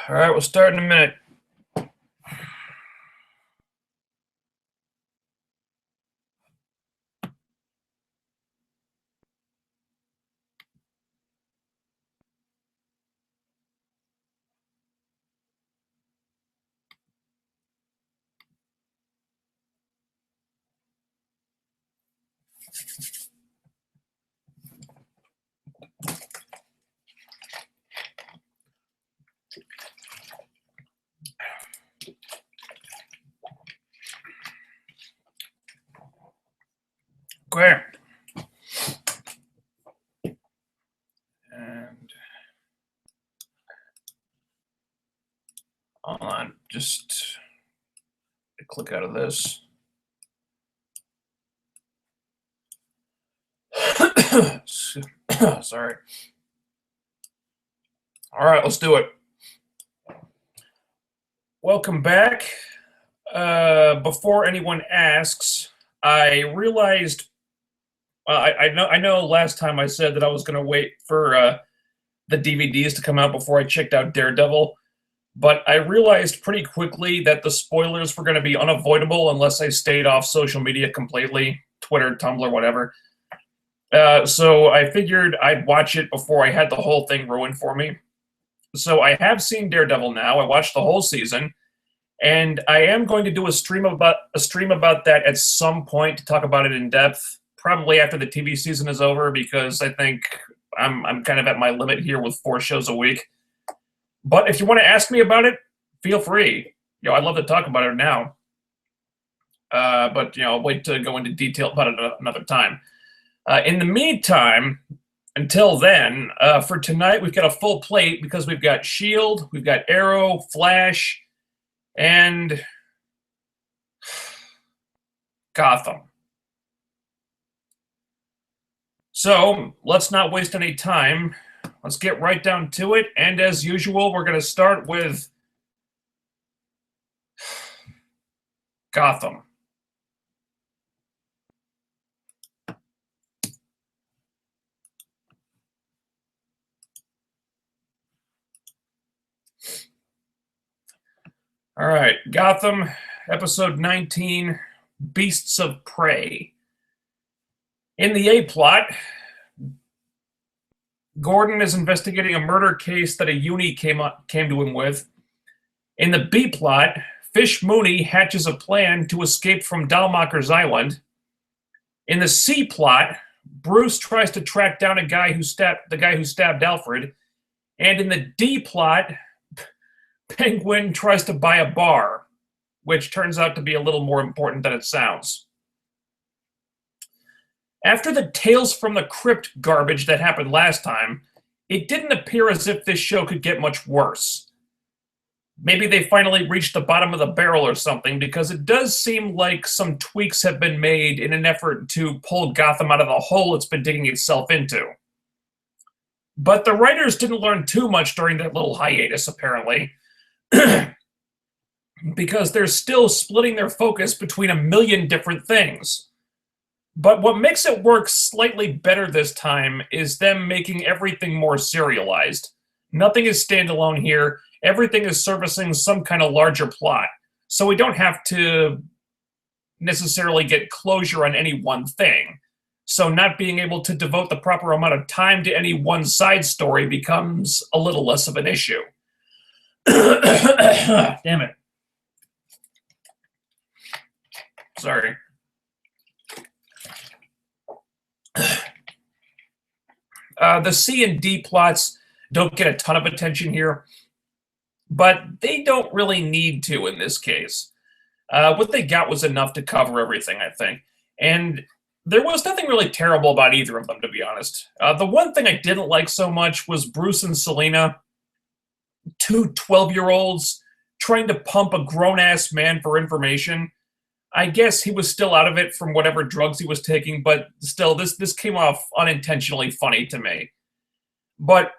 All right, we'll start in a minute. Okay. And hold on, just click out of this. Sorry. All right, let's do it. Welcome back. Before anyone asks, I realized I know last time I said that I was going to wait for the DVDs to come out before I checked out Daredevil, but I realized pretty quickly that the spoilers were going to be unavoidable unless I stayed off social media completely, Twitter, Tumblr, whatever. So I figured I'd watch it before I had the whole thing ruined for me. So I have seen Daredevil now. I watched the whole season, and I am going to do a stream about that at some point to talk about it in depth, probably after the TV season is over, because I think I'm kind of at my limit here with 4 shows a week. But if you want to ask me about it, feel free. I'd love to talk about it now. But I'll wait to go into detail about it another time. In the meantime, until then, for tonight, we've got a full plate because we've got S.H.I.E.L.D., we've got Arrow, Flash, and Gotham. So let's not waste any time. Let's get right down to it. And as usual, we're going to start with Gotham. All right, Gotham, episode 19, Beasts of Prey. In the A-plot, Gordon is investigating a murder case that a uni came to him with. In the B-plot, Fish Mooney hatches a plan to escape from Dalmacher's Island. In the C-plot, Bruce tries to track down the guy who stabbed Alfred. And in the D-plot, Penguin tries to buy a bar, which turns out to be a little more important than it sounds. After the Tales from the Crypt garbage that happened last time, it didn't appear as if this show could get much worse. Maybe they finally reached the bottom of the barrel or something, because it does seem like some tweaks have been made in an effort to pull Gotham out of the hole it's been digging itself into. But the writers didn't learn too much during that little hiatus, apparently, because they're still splitting their focus between a million different things. But what makes it work slightly better this time is them making everything more serialized. Nothing is standalone here. Everything is servicing some kind of larger plot. So we don't have to necessarily get closure on any one thing. So not being able to devote the proper amount of time to any one side story becomes a little less of an issue. Damn it. Sorry. The C and D plots don't get a ton of attention here, but they don't really need to in this case. What they got was enough to cover everything, I think. And there was nothing really terrible about either of them, to be honest. The one thing I didn't like so much was Bruce and Selina, two 12-year-olds trying to pump a grown-ass man for information. I guess he was still out of it from whatever drugs he was taking, but still, this came off unintentionally funny to me. But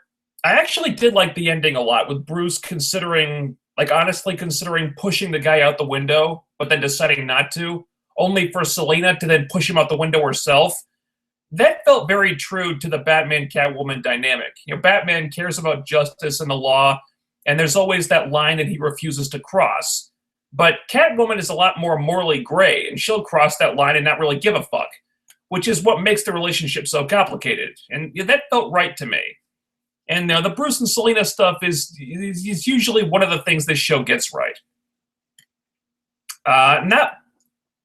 I actually did like the ending a lot, with Bruce considering, like, honestly considering pushing the guy out the window, but then deciding not to, only for Selina to then push him out the window herself. That felt very true to the Batman-Catwoman dynamic. You know, Batman cares about justice and the law, and there's always that line that he refuses to cross. But Catwoman is a lot more morally gray, and she'll cross that line and not really give a fuck, which is what makes the relationship so complicated. And that felt right to me. And the Bruce and Selina stuff is usually one of the things this show gets right.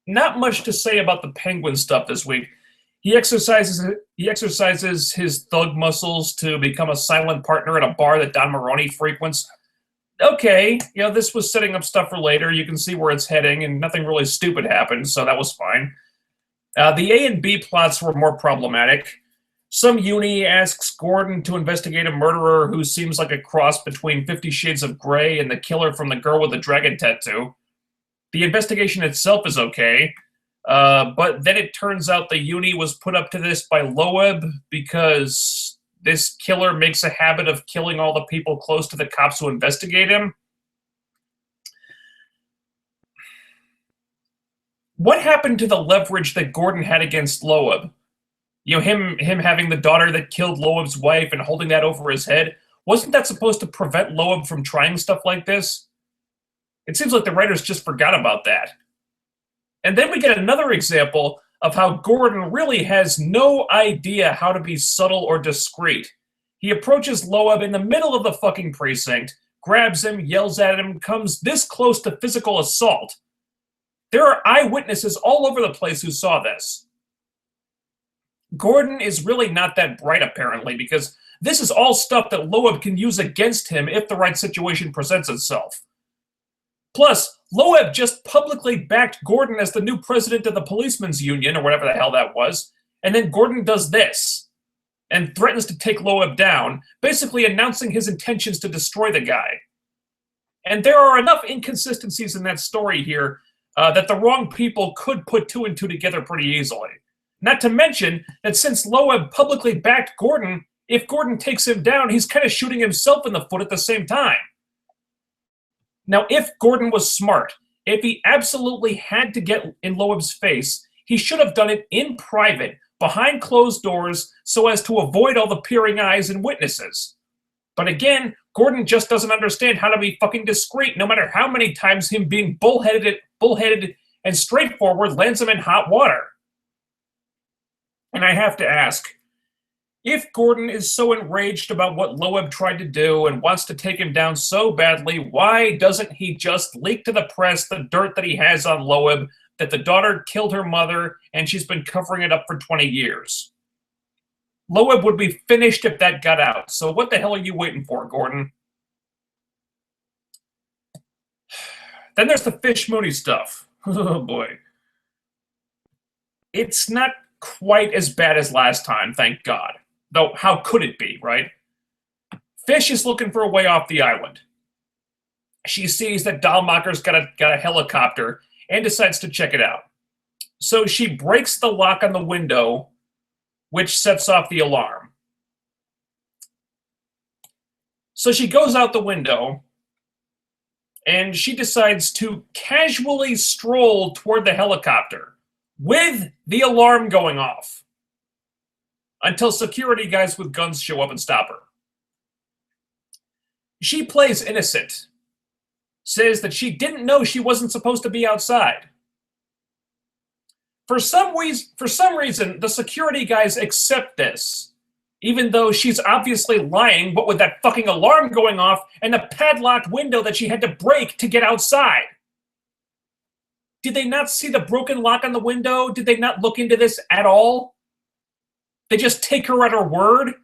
Not much to say about the Penguin stuff this week. He exercises his thug muscles to become a silent partner at a bar that Don Maroney frequents. Okay, this was setting up stuff for later. You can see where it's heading, and nothing really stupid happened, so that was fine. The A and B plots were more problematic. Some uni asks Gordon to investigate a murderer who seems like a cross between 50 Shades of Grey and the killer from The Girl with the Dragon Tattoo. The investigation itself is okay, but then it turns out the uni was put up to this by Loeb because this killer makes a habit of killing all the people close to the cops who investigate him. What happened to the leverage that Gordon had against Loeb? Him having the daughter that killed Loeb's wife and holding that over his head, wasn't that supposed to prevent Loeb from trying stuff like this? It seems like the writers just forgot about that. And then we get another example of how Gordon really has no idea how to be subtle or discreet. He approaches Loeb in the middle of the fucking precinct, grabs him, yells at him, comes this close to physical assault. There are eyewitnesses all over the place who saw this. Gordon is really not that bright, apparently, because this is all stuff that Loeb can use against him if the right situation presents itself. Plus, Loeb just publicly backed Gordon as the new president of the Policemen's Union, or whatever the hell that was, and then Gordon does this, and threatens to take Loeb down, basically announcing his intentions to destroy the guy. And there are enough inconsistencies in that story here that the wrong people could put two and two together pretty easily. Not to mention that since Loeb publicly backed Gordon, if Gordon takes him down, he's kind of shooting himself in the foot at the same time. Now, if Gordon was smart, if he absolutely had to get in Loeb's face, he should have done it in private, behind closed doors, so as to avoid all the peering eyes and witnesses. But again, Gordon just doesn't understand how to be fucking discreet, no matter how many times him being bullheaded and straightforward lands him in hot water. And I have to ask, if Gordon is so enraged about what Loeb tried to do and wants to take him down so badly, why doesn't he just leak to the press the dirt that he has on Loeb, that the daughter killed her mother and she's been covering it up for 20 years? Loeb would be finished if that got out, so what the hell are you waiting for, Gordon? Then there's the Fish Mooney stuff. Oh boy. It's not quite as bad as last time, thank God. Though, how could it be, right? Fish is looking for a way off the island. She sees that Dahlmacher's got a helicopter and decides to check it out. So she breaks the lock on the window, which sets off the alarm. So she goes out the window, and she decides to casually stroll toward the helicopter with the alarm going off until security guys with guns show up and stop her. She plays innocent, says that she didn't know she wasn't supposed to be outside. For some reason, the security guys accept this, even though she's obviously lying, what with that fucking alarm going off and the padlocked window that she had to break to get outside. Did they not see the broken lock on the window? Did they not look into this at all? They just take her at her word?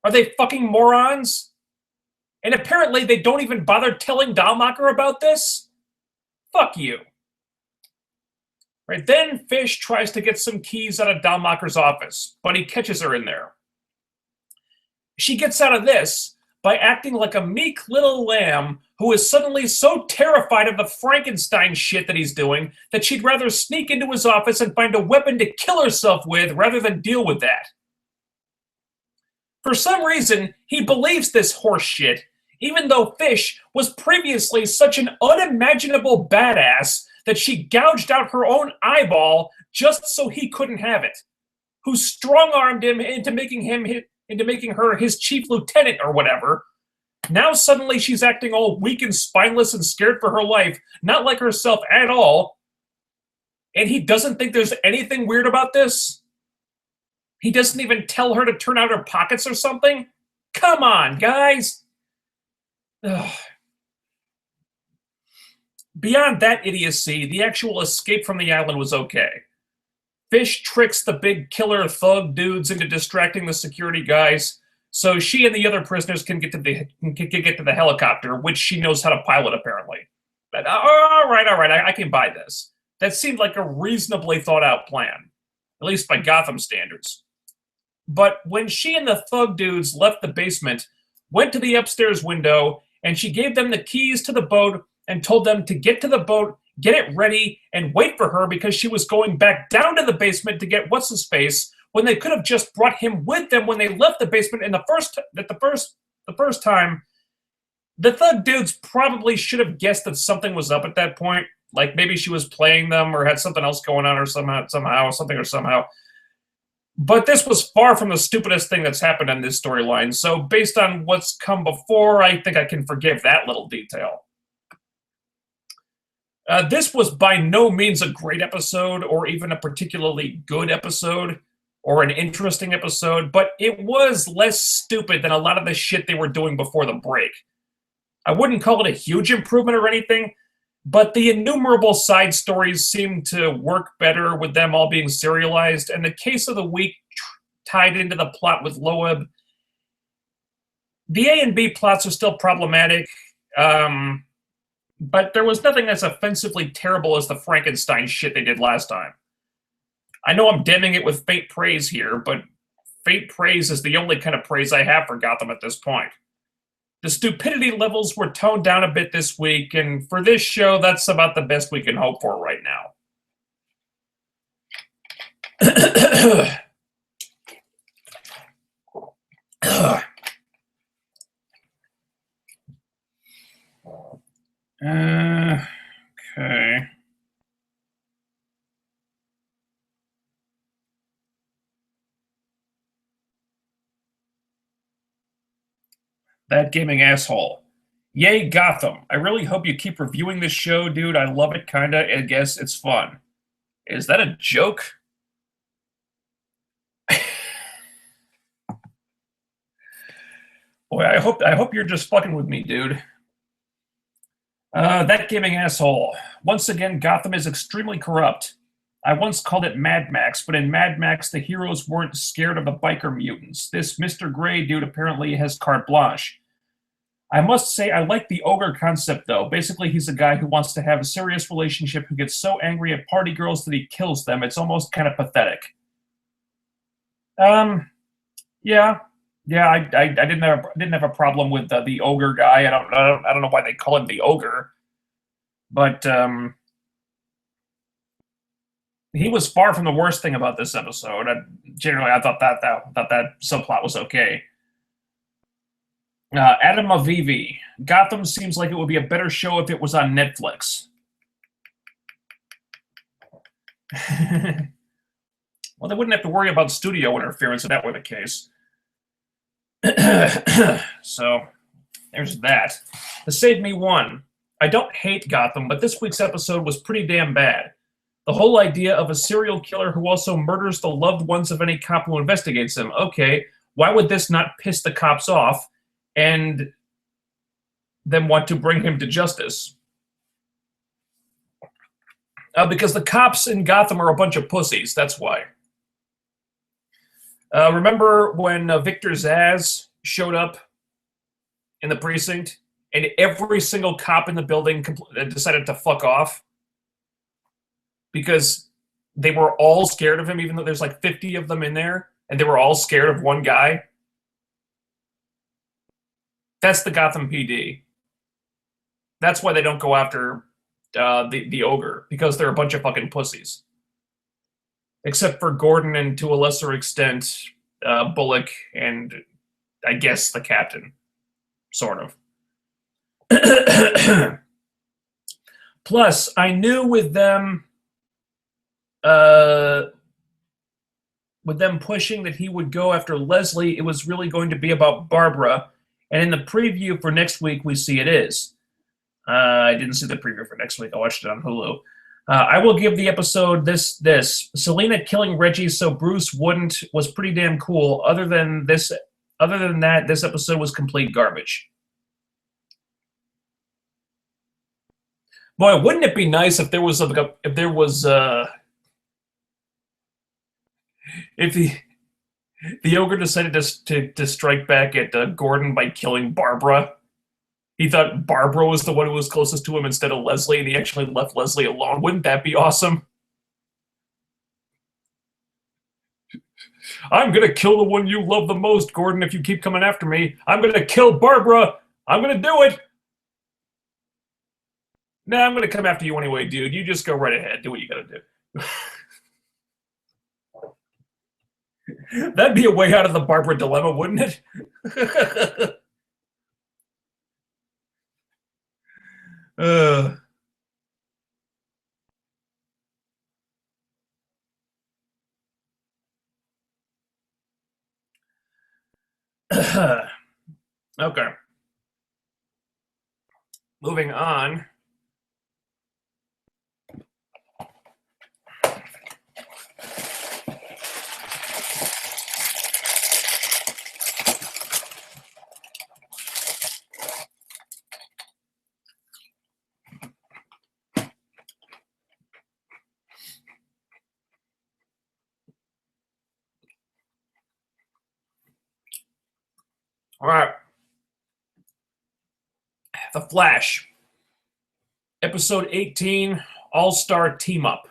Are they fucking morons? And apparently they don't even bother telling Dahlmacher about this? Fuck you. Right, then Fish tries to get some keys out of Dahlmacher's office, but he catches her in there. She gets out of this by acting like a meek little lamb who is suddenly so terrified of the Frankenstein shit that he's doing that she'd rather sneak into his office and find a weapon to kill herself with rather than deal with that. For some reason, he believes this horse shit, even though Fish was previously such an unimaginable badass that she gouged out her own eyeball just so he couldn't have it, who strong-armed him into making her his chief lieutenant or whatever. Now suddenly she's acting all weak and spineless and scared for her life, not like herself at all. And he doesn't think there's anything weird about this? He doesn't even tell her to turn out her pockets or something? Come on, guys! Ugh. Beyond that idiocy, the actual escape from the island was okay. Fish tricks the big killer thug dudes into distracting the security guys, so she and the other prisoners can get to the helicopter, which she knows how to pilot, apparently. But, all right, I can buy this. That seemed like a reasonably thought-out plan, at least by Gotham standards. But when she and the thug dudes left the basement, went to the upstairs window, and she gave them the keys to the boat and told them to get to the boat, get it ready, and wait for her because she was going back down to the basement to get what's-his-face, when they could have just brought him with them when they left the basement the first time. The thug dudes probably should have guessed that something was up at that point. Like maybe she was playing them or had something else going on or somehow. But this was far from the stupidest thing that's happened in this storyline. So based on what's come before, I think I can forgive that little detail. This was by no means a great episode or even a particularly good episode or an interesting episode, but it was less stupid than a lot of the shit they were doing before the break. I wouldn't call it a huge improvement or anything, but the innumerable side stories seemed to work better with them all being serialized, and the case of the week tied into the plot with Loeb. The A and B plots are still problematic, but there was nothing as offensively terrible as the Frankenstein shit they did last time. I know I'm dimming it with faint praise here, but faint praise is the only kind of praise I have for Gotham at this point. The stupidity levels were toned down a bit this week, and for this show, that's about the best we can hope for right now. Okay. That gaming asshole. Yay, Gotham. I really hope you keep reviewing this show, dude. I love it, kinda. I guess it's fun. Is that a joke? Boy, I hope you're just fucking with me, dude. That gaming asshole. Once again, Gotham is extremely corrupt. I once called it Mad Max, but in Mad Max, the heroes weren't scared of the biker mutants. This Mr. Gray dude apparently has carte blanche. I must say I like the ogre concept, though. Basically, he's a guy who wants to have a serious relationship who gets so angry at party girls that he kills them. It's almost kind of pathetic. Yeah. I didn't have a problem with the ogre guy. I don't know why they call him the ogre, but he was far from the worst thing about this episode. Generally, I thought that subplot was okay. Adam Avivi. Gotham seems like it would be a better show if it was on Netflix. Well, they wouldn't have to worry about studio interference if that were the case. So, there's that. To save me one, I don't hate Gotham, but this week's episode was pretty damn bad. The whole idea of a serial killer who also murders the loved ones of any cop who investigates him. Okay, why would this not piss the cops off and then want to bring him to justice? Because the cops in Gotham are a bunch of pussies, that's why. Remember when Victor Zsasz showed up in the precinct and every single cop in the building decided to fuck off? Because they were all scared of him, even though there's like 50 of them in there, and they were all scared of one guy. That's the Gotham PD. That's why they don't go after the ogre, because they're a bunch of fucking pussies. Except for Gordon and, to a lesser extent, Bullock and I guess, the captain, sort of. Plus, I knew with them pushing that he would go after Leslie, it was really going to be about Barbara. And in the preview for next week, we see it is. I didn't see the preview for next week. I watched it on Hulu. I will give the episode this. Selena killing Reggie so Bruce wouldn't was pretty damn cool. Other than that, this episode was complete garbage. Boy, wouldn't it be nice if there was if the ogre decided to strike back at Gordon by killing Barbara. He thought Barbara was the one who was closest to him instead of Leslie, and he actually left Leslie alone. Wouldn't that be awesome? I'm going to kill the one you love the most, Gordon, if you keep coming after me. I'm going to kill Barbara. I'm going to do it. Nah, I'm going to come after you anyway, dude. You just go right ahead. Do what you got to do. That'd be a way out of the Barbara dilemma, wouldn't it? Okay. Moving on. All right. The Flash. Episode 18, All-Star Team-Up.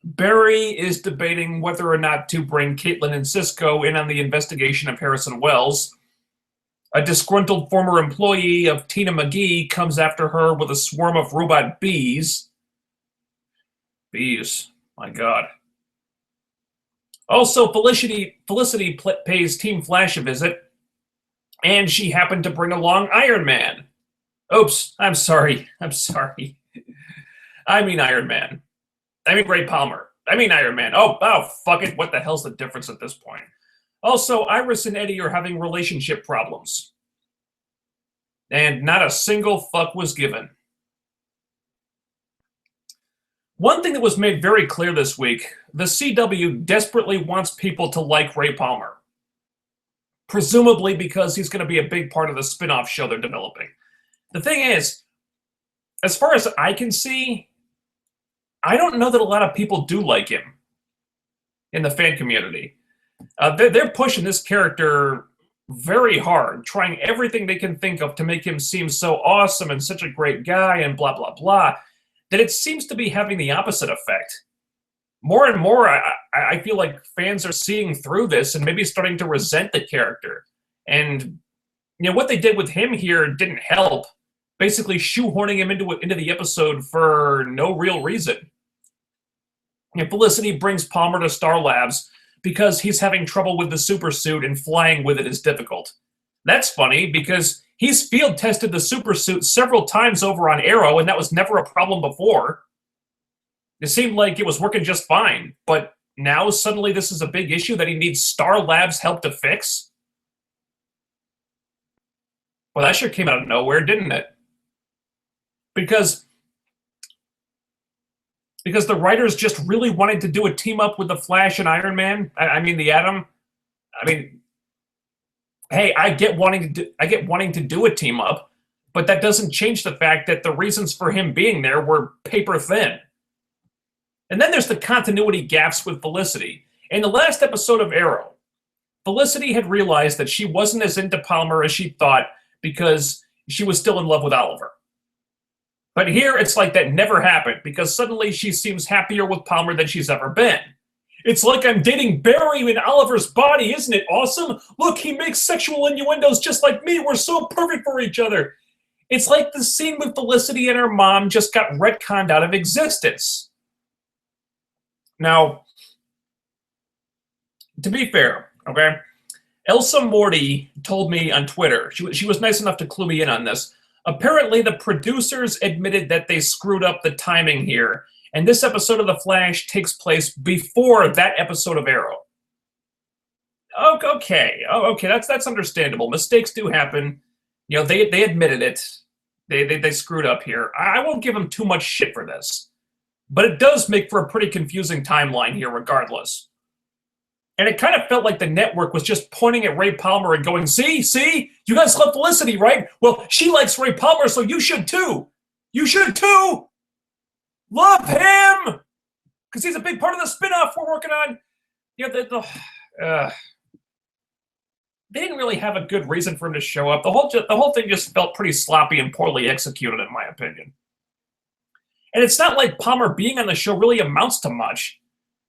Barry is debating whether or not to bring Caitlin and Cisco in on the investigation of Harrison Wells. A disgruntled former employee of Tina McGee comes after her with a swarm of robot bees. Bees. My God. Also, Felicity pays Team Flash a visit, and she happened to bring along Iron Man. Oops, I'm sorry. I mean Iron Man. I mean Ray Palmer. I mean Iron Man. Oh, fuck it. What the hell's the difference at this point? Also, Iris and Eddie are having relationship problems. And not a single fuck was given. One thing that was made very clear this week, the CW desperately wants people to like Ray Palmer. Presumably because he's going to be a big part of the spin-off show they're developing. The thing is, as far as I can see, I don't know that a lot of people do like him in the fan community. They're pushing this character very hard, trying everything they can think of to make him seem so awesome and such a great guy and blah, blah, blah, that it seems to be having the opposite effect. More and more, I feel like fans are seeing through this and maybe starting to resent the character. And what they did with him here didn't help, basically shoehorning him into the episode for no real reason. Felicity brings Palmer to Star Labs because he's having trouble with the super suit and flying with it is difficult. That's funny because he's field tested the super suit several times over on Arrow, and that was never a problem before. It seemed like it was working just fine, but now suddenly this is a big issue that he needs Star Labs help to fix? Well, that sure came out of nowhere, didn't it? Because the writers just really wanted to do a team up with the Flash and Iron Man. I mean the Atom. I mean, hey, I get wanting to do a team up, but that doesn't change the fact that the reasons for him being there were paper thin. And then there's the continuity gaps with Felicity. In the last episode of Arrow, Felicity had realized that she wasn't as into Palmer as she thought because she was still in love with Oliver. But here, it's like that never happened because suddenly she seems happier with Palmer than she's ever been. It's like I'm dating Barry in Oliver's body, isn't it awesome? Look, he makes sexual innuendos just like me. We're so perfect for each other. It's like the scene with Felicity and her mom just got retconned out of existence. Now, to be fair, okay, Elsa Morty told me on Twitter, she was nice enough to clue me in on this. Apparently, the producers admitted that they screwed up the timing here, and this episode of The Flash takes place before that episode of Arrow. Okay, that's understandable. Mistakes do happen. You know, they admitted it. They screwed up here. I won't give them too much shit for this, but it does make for a pretty confusing timeline here, regardless. And it kind of felt like the network was just pointing at Ray Palmer and going, see, you guys love Felicity, right? Well, she likes Ray Palmer, so you should too. You should too. Love him, because he's a big part of the spinoff we're working on. You know, they didn't really have a good reason for him to show up. The whole thing just felt pretty sloppy and poorly executed, in my opinion. And it's not like Palmer being on the show really amounts to much.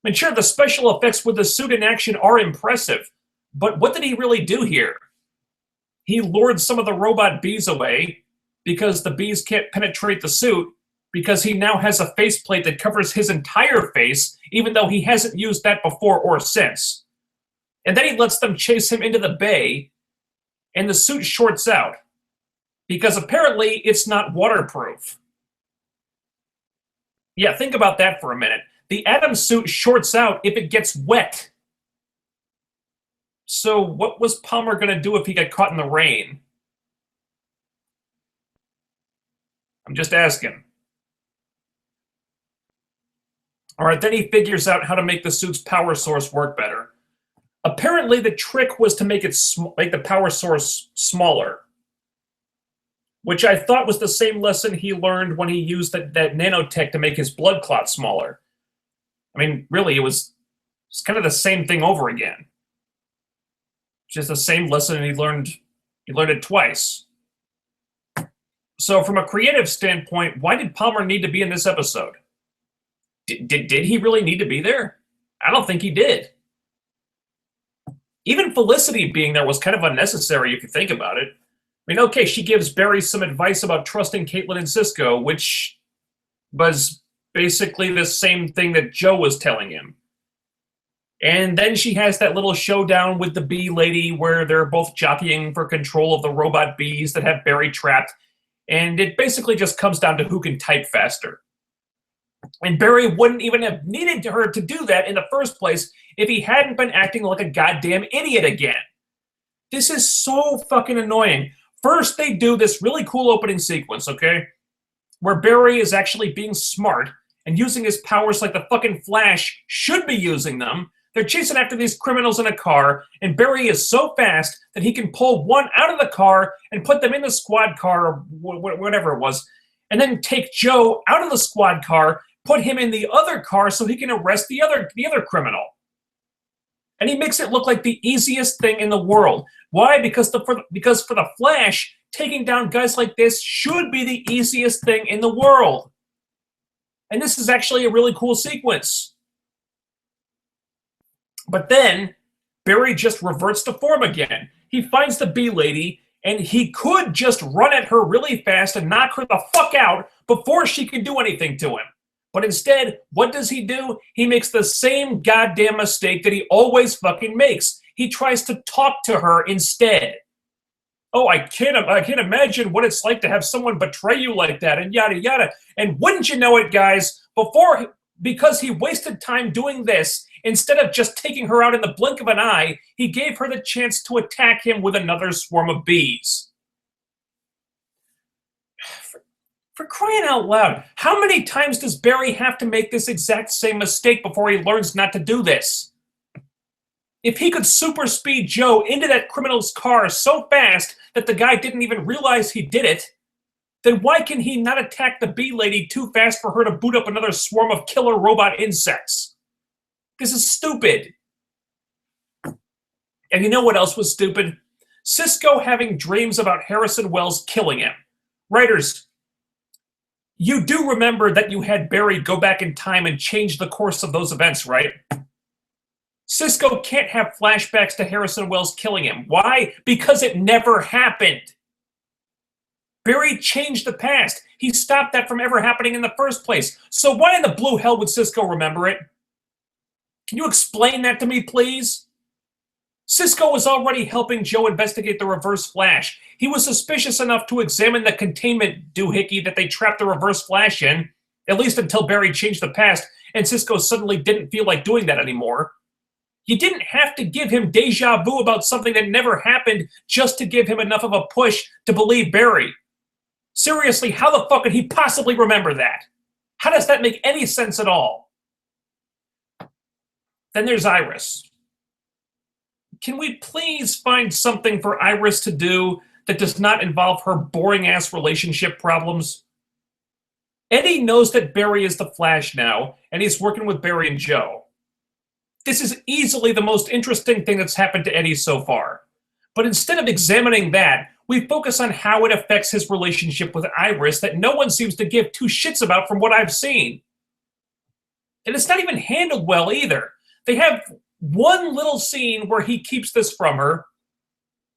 I mean, sure, the special effects with the suit in action are impressive, but what did he really do here? He lured some of the robot bees away because the bees can't penetrate the suit, because he now has a faceplate that covers his entire face, even though he hasn't used that before or since. And then he lets them chase him into the bay, and the suit shorts out, because apparently it's not waterproof. Yeah, think about that for a minute. The Atom suit shorts out if it gets wet. So what was Palmer going to do if he got caught in the rain? I'm just asking. All right, then he figures out how to make the suit's power source work better. Apparently, the trick was to make the power source smaller, which I thought was the same lesson he learned when he used that nanotech to make his blood clot smaller. I mean, really, it's kind of the same thing over again. Just the same lesson, and he learned it twice. So from a creative standpoint, why did Palmer need to be in this episode? Did he really need to be there? I don't think he did. Even Felicity being there was kind of unnecessary if you think about it. I mean, okay, she gives Barry some advice about trusting Caitlin and Cisco, which was basically the same thing that Joe was telling him. And then she has that little showdown with the bee lady where they're both jockeying for control of the robot bees that have Barry trapped. And it basically just comes down to who can type faster. And Barry wouldn't even have needed her to do that in the first place if he hadn't been acting like a goddamn idiot again. This is so fucking annoying. First, they do this really cool opening sequence, okay? Where Barry is actually being smart and using his powers like the fucking Flash should be using them. They're chasing after these criminals in a car, and Barry is so fast that he can pull one out of the car and put them in the squad car, or whatever it was, and then take Joe out of the squad car, put him in the other car so he can arrest the other criminal. And he makes it look like the easiest thing in the world. Why? Because for the Flash, taking down guys like this should be the easiest thing in the world. And this is actually a really cool sequence. But then, Barry just reverts to form again. He finds the bee lady, and he could just run at her really fast and knock her the fuck out before she can do anything to him. But instead, what does he do? He makes the same goddamn mistake that he always fucking makes. He tries to talk to her instead. Oh, I can't imagine what it's like to have someone betray you like that, and yada yada. And wouldn't you know it, guys, because he wasted time doing this, instead of just taking her out in the blink of an eye, he gave her the chance to attack him with another swarm of bees. For crying out loud, how many times does Barry have to make this exact same mistake before he learns not to do this? If he could super speed Joe into that criminal's car so fast that the guy didn't even realize he did it, then why can he not attack the bee lady too fast for her to boot up another swarm of killer robot insects? This is stupid. And you know what else was stupid? Cisco having dreams about Harrison Wells killing him. Writers, you do remember that you had Barry go back in time and change the course of those events, right? Cisco can't have flashbacks to Harrison Wells killing him. Why? Because it never happened. Barry changed the past. He stopped that from ever happening in the first place. So why in the blue hell would Cisco remember it? Can you explain that to me, please? Cisco was already helping Joe investigate the Reverse Flash. He was suspicious enough to examine the containment doohickey that they trapped the Reverse Flash in, at least until Barry changed the past, and Cisco suddenly didn't feel like doing that anymore. You didn't have to give him deja vu about something that never happened just to give him enough of a push to believe Barry. Seriously, how the fuck could he possibly remember that? How does that make any sense at all? Then there's Iris. Can we please find something for Iris to do that does not involve her boring-ass relationship problems? Eddie knows that Barry is the Flash now, and he's working with Barry and Joe. This is easily the most interesting thing that's happened to Eddie so far. But instead of examining that, we focus on how it affects his relationship with Iris that no one seems to give two shits about from what I've seen. And it's not even handled well either. They have one little scene where he keeps this from her,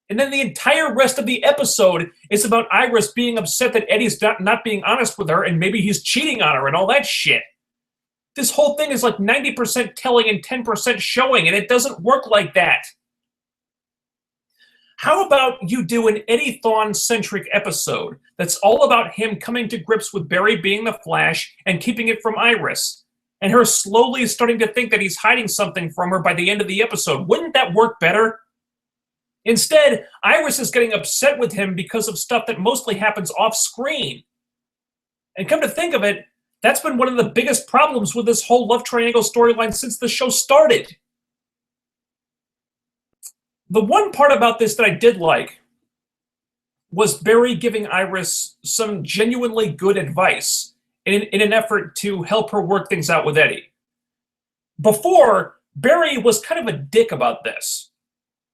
and then the entire rest of the episode is about Iris being upset that Eddie's not being honest with her and maybe he's cheating on her and all that shit. This whole thing is like 90% telling and 10% showing, and it doesn't work like that. How about you do an Eddie Thawne-centric episode that's all about him coming to grips with Barry being the Flash and keeping it from Iris, and her slowly starting to think that he's hiding something from her by the end of the episode? Wouldn't that work better? Instead, Iris is getting upset with him because of stuff that mostly happens off-screen. And come to think of it, that's been one of the biggest problems with this whole love triangle storyline since the show started. The one part about this that I did like was Barry giving Iris some genuinely good advice in an effort to help her work things out with Eddie. Before, Barry was kind of a dick about this.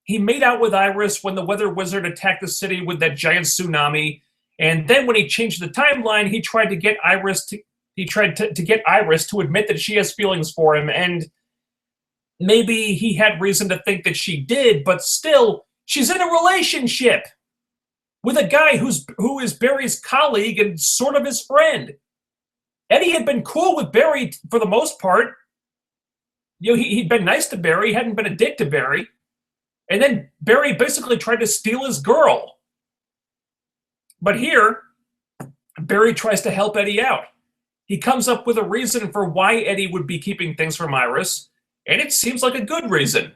He made out with Iris when the Weather Wizard attacked the city with that giant tsunami, and then when he changed the timeline, he tried to get Iris to get Iris to admit that she has feelings for him, and maybe he had reason to think that she did, but still, she's in a relationship with a guy who is Barry's colleague and sort of his friend. Eddie had been cool with Barry for the most part. You know, he'd been nice to Barry, hadn't been a dick to Barry. And then Barry basically tried to steal his girl. But here, Barry tries to help Eddie out. He comes up with a reason for why Eddie would be keeping things from Iris, and it seems like a good reason.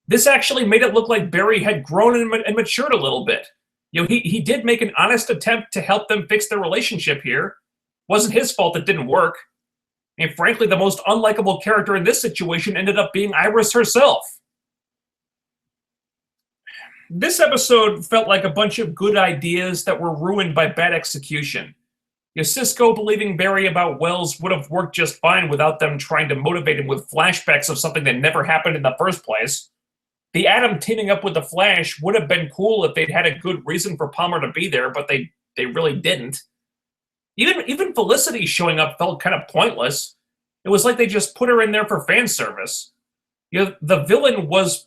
This actually made it look like Barry had grown and matured a little bit. You know, he did make an honest attempt to help them fix their relationship here. Wasn't his fault it didn't work. And frankly, the most unlikable character in this situation ended up being Iris herself. This episode felt like a bunch of good ideas that were ruined by bad execution. You know, Cisco believing Barry about Wells would have worked just fine without them trying to motivate him with flashbacks of something that never happened in the first place. The Atom teaming up with the Flash would have been cool if they'd had a good reason for Palmer to be there, but they really didn't. Even Felicity showing up felt kind of pointless. It was like they just put her in there for fan service. You know, the villain was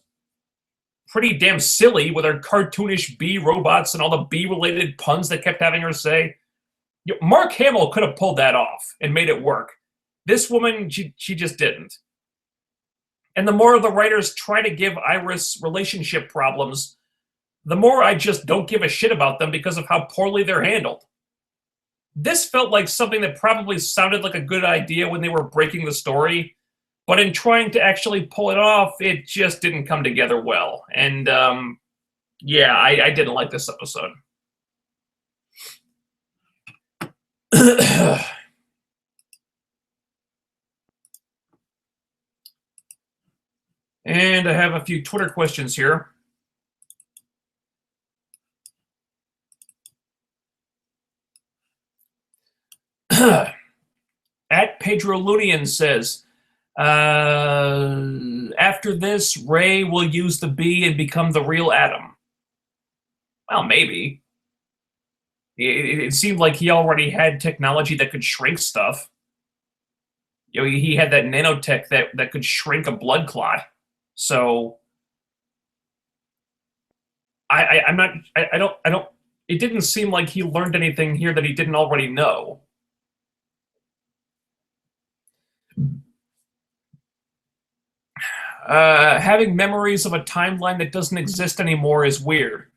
pretty damn silly with her cartoonish bee robots and all the bee-related puns they kept having her say. You know, Mark Hamill could have pulled that off and made it work. This woman, she just didn't. And the more the writers try to give Iris relationship problems, the more I just don't give a shit about them because of how poorly they're handled. This felt like something that probably sounded like a good idea when they were breaking the story, but in trying to actually pull it off, it just didn't come together well. And yeah, I didn't like this episode. And I have a few Twitter questions here. At Pedro Lunian says, after this, Ray will use the bee and become the real Atom. Well, maybe. It seemed like he already had technology that could shrink stuff. You know, he had that nanotech that could shrink a blood clot. So I don't. It didn't seem like he learned anything here that he didn't already know. Having memories of a timeline that doesn't exist anymore is weird.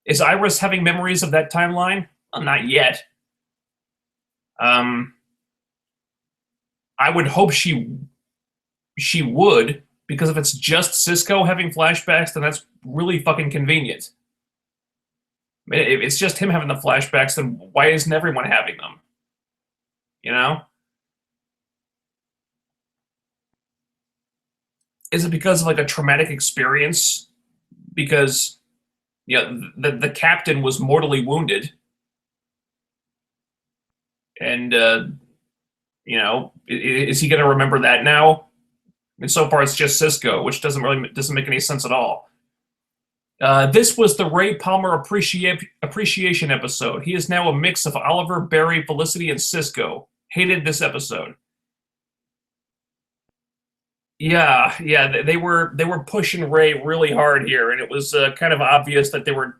Is Iris having memories of that timeline? Well, not yet. I would hope she would, because if it's just Cisco having flashbacks, then that's really fucking convenient. I mean, if it's just him having the flashbacks, then why isn't everyone having them? You know? Is it because of like a traumatic experience? Because the captain was mortally wounded, and is he going to remember that now? And so far, it's just Cisco, which doesn't make any sense at all. This was the Ray Palmer appreciation episode. He is now a mix of Oliver, Barry, Felicity, and Cisco. Hated this episode. Yeah, they were pushing Ray really hard here, and it was kind of obvious that they were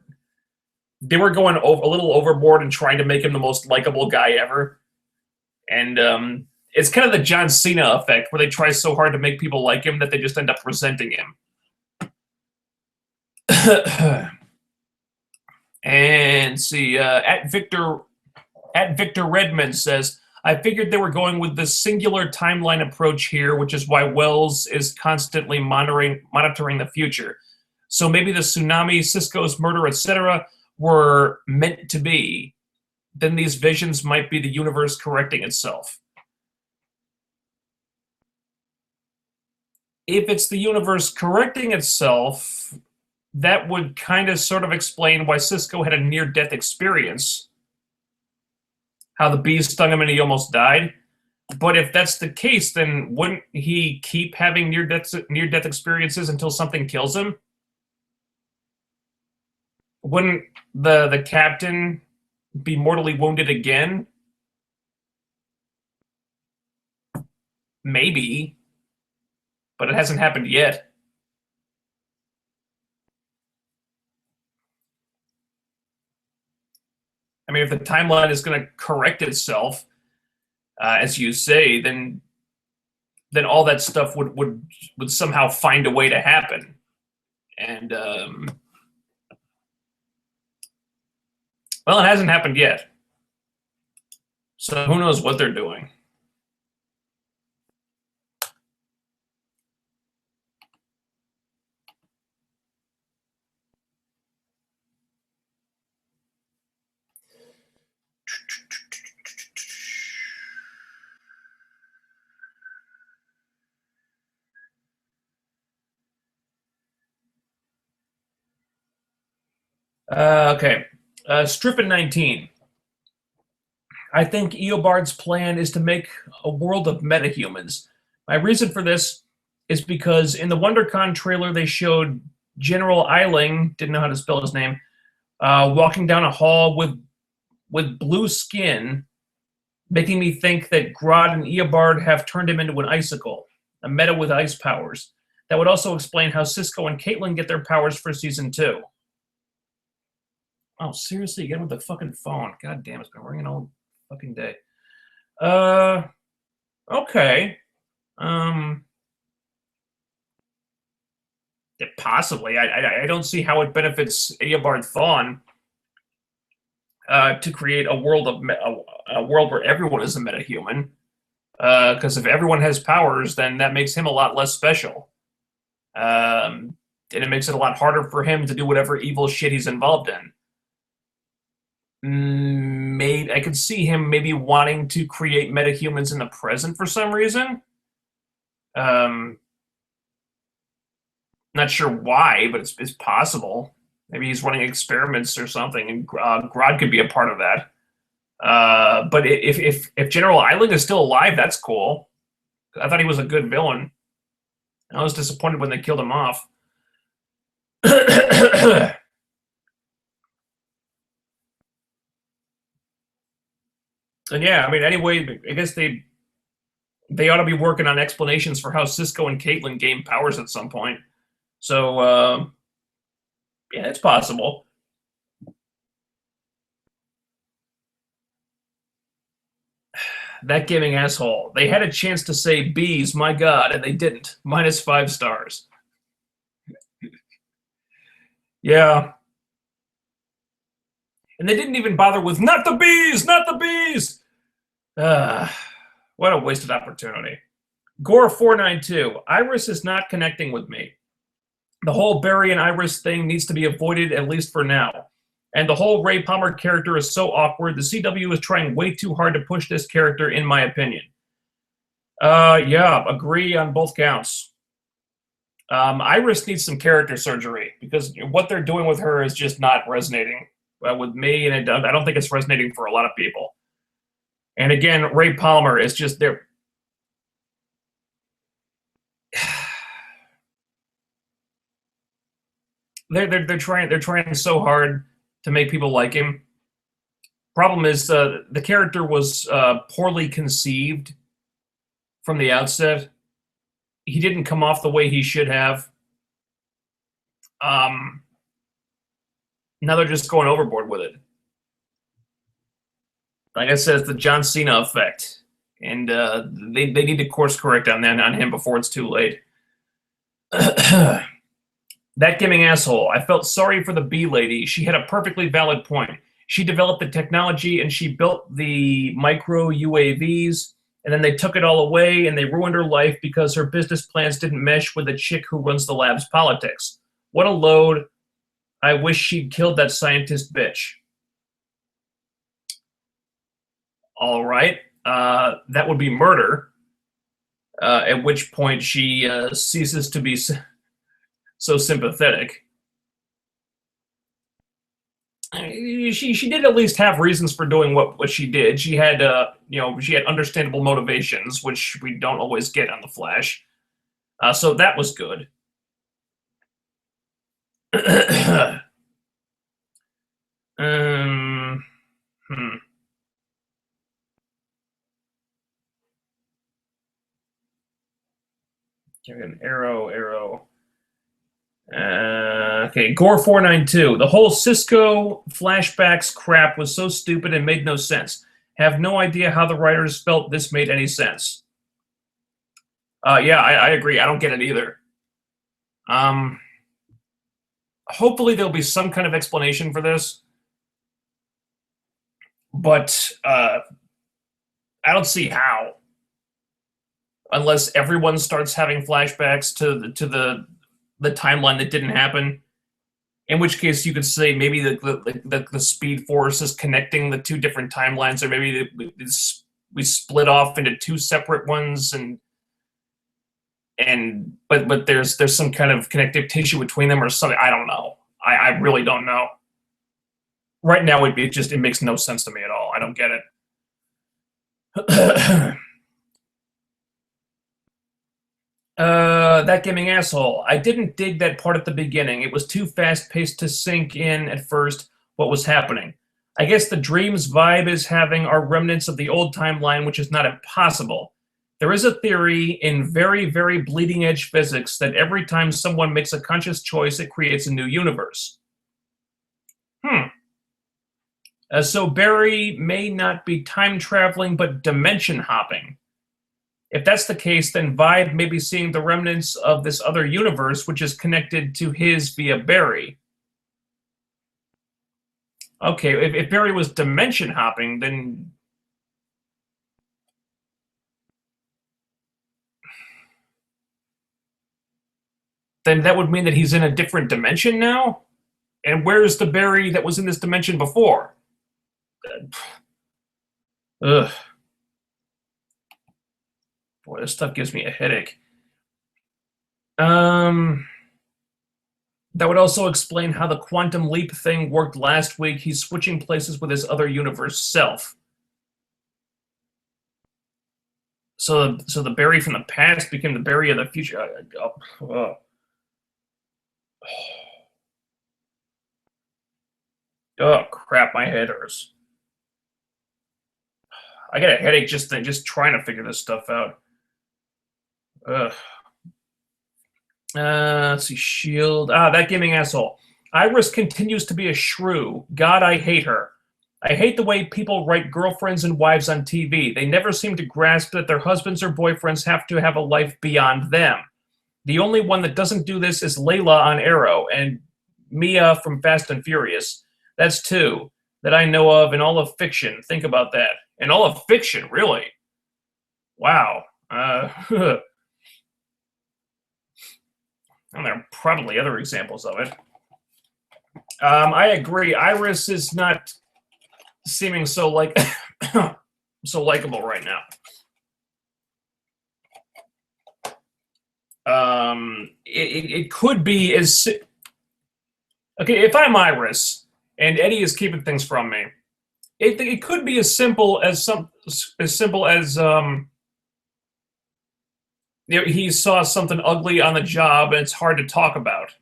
going a little overboard and trying to make him the most likable guy ever. And it's kind of the John Cena effect, where they try so hard to make people like him that they just end up resenting him. And see, at Victor Redmond says, I figured they were going with this singular timeline approach here, which is why Wells is constantly monitoring the future. So maybe the tsunami, Cisco's murder, etc., were meant to be. Then these visions might be the universe correcting itself. If it's the universe correcting itself, that would kind of sort of explain why Cisco had a near-death experience. How the bees stung him and he almost died. But if that's the case, then wouldn't he keep having near-death experiences until something kills him? Wouldn't the captain be mortally wounded again? Maybe. But it hasn't happened yet. I mean, if the timeline is going to correct itself, as you say, then all that stuff would somehow find a way to happen. And well, it hasn't happened yet. So who knows what they're doing. Okay. Strippin 19. I think Eobard's plan is to make a world of metahumans. My reason for this is because in the WonderCon trailer they showed General Eiling, didn't know how to spell his name, walking down a hall with blue skin, making me think that Grodd and Eobard have turned him into an icicle, a meta with ice powers. That would also explain how Cisco and Caitlin get their powers for season 2. Oh, seriously, again with the fucking phone. God damn, it's been ringing all fucking day. Okay. Yeah, possibly. I don't see how it benefits Eobard Thawne to create a world where everyone is a metahuman. Because if everyone has powers, then that makes him a lot less special. And it makes it a lot harder for him to do whatever evil shit he's involved in. Maybe I could see him maybe wanting to create metahumans in the present for some reason. Not sure why, but it's possible. Maybe he's running experiments or something, and Grodd could be a part of that. But if General Eiling is still alive, that's cool. I thought he was a good villain. I was disappointed when they killed him off. And yeah, I mean, anyway, I guess they ought to be working on explanations for how Cisco and Caitlin gain powers at some point. So, yeah, it's possible. That gaming asshole. They had a chance to say bees, my god, and they didn't. -5 stars. Yeah. And they didn't even bother with, not the bees, not the bees! What a wasted opportunity. Gore492. Iris is not connecting with me. The whole Barry and Iris thing needs to be avoided, at least for now. And the whole Ray Palmer character is so awkward. The CW is trying way too hard to push this character, in my opinion. Yeah, agree on both counts. Iris needs some character surgery, because what they're doing with her is just not resonating with me, and I don't think it's resonating for a lot of people. And again, Ray Palmer is just there. They're trying so hard to make people like him. Problem is, the character was poorly conceived from the outset. He didn't come off the way he should have. Now they're just going overboard with it. Like I said, it's the John Cena effect, and they need to course correct on him before it's too late. That gaming asshole. I felt sorry for the bee lady. She had a perfectly valid point. She developed the technology and she built the micro UAVs, and then they took it all away and they ruined her life because her business plans didn't mesh with the chick who runs the lab's politics. What a load. I wish she'd killed that scientist bitch. All right. That would be murder, at which point she ceases to be so sympathetic. She did at least have reasons for doing what she did. She had she had understandable motivations, which we don't always get on the Flash. So that was good. An arrow. Okay, Gore492. The whole Cisco flashbacks crap was so stupid and made no sense. Have no idea how the writers felt this made any sense. Yeah, I agree. I don't get it either. Hopefully there'll be some kind of explanation for this, but I don't see how. Unless everyone starts having flashbacks to the timeline that didn't happen, in which case you could say maybe the Speed Force is connecting the two different timelines, or maybe we split off into two separate ones, but there's some kind of connective tissue between them or something. I don't know. I really don't know. Right now it makes no sense to me at all. I don't get it. That gaming asshole. I didn't dig that part at the beginning. It was too fast-paced to sink in at first what was happening. I guess the dreams vibe is having are remnants of the old timeline, which is not impossible. There is a theory in very, very bleeding-edge physics that every time someone makes a conscious choice, it creates a new universe. So Barry may not be time-traveling, but dimension-hopping. If that's the case, then Vibe may be seeing the remnants of this other universe, which is connected to his via Barry. Okay, if Barry was dimension hopping, then that would mean that he's in a different dimension now? And where's the Barry that was in this dimension before? Ugh. Boy, this stuff gives me a headache. That would also explain how the quantum leap thing worked last week. He's switching places with his other universe self. So the Barry from the past became the Barry of the future. Oh crap, my head hurts. I got a headache just trying to figure this stuff out. Let's see, Shield. That gaming asshole. Iris continues to be a shrew. God, I hate her. I hate the way people write girlfriends and wives on TV. They never seem to grasp that their husbands or boyfriends have to have a life beyond them. The only one that doesn't do this is Layla on Arrow and Mia from Fast and Furious. That's two that I know of in all of fiction. Think about that. In all of fiction, really? Wow. And there are probably other examples of it. I agree. Iris is not seeming so so likable right now. It could be as okay if I'm Iris and Eddie is keeping things from me. It could be as simple as he saw something ugly on the job and it's hard to talk about.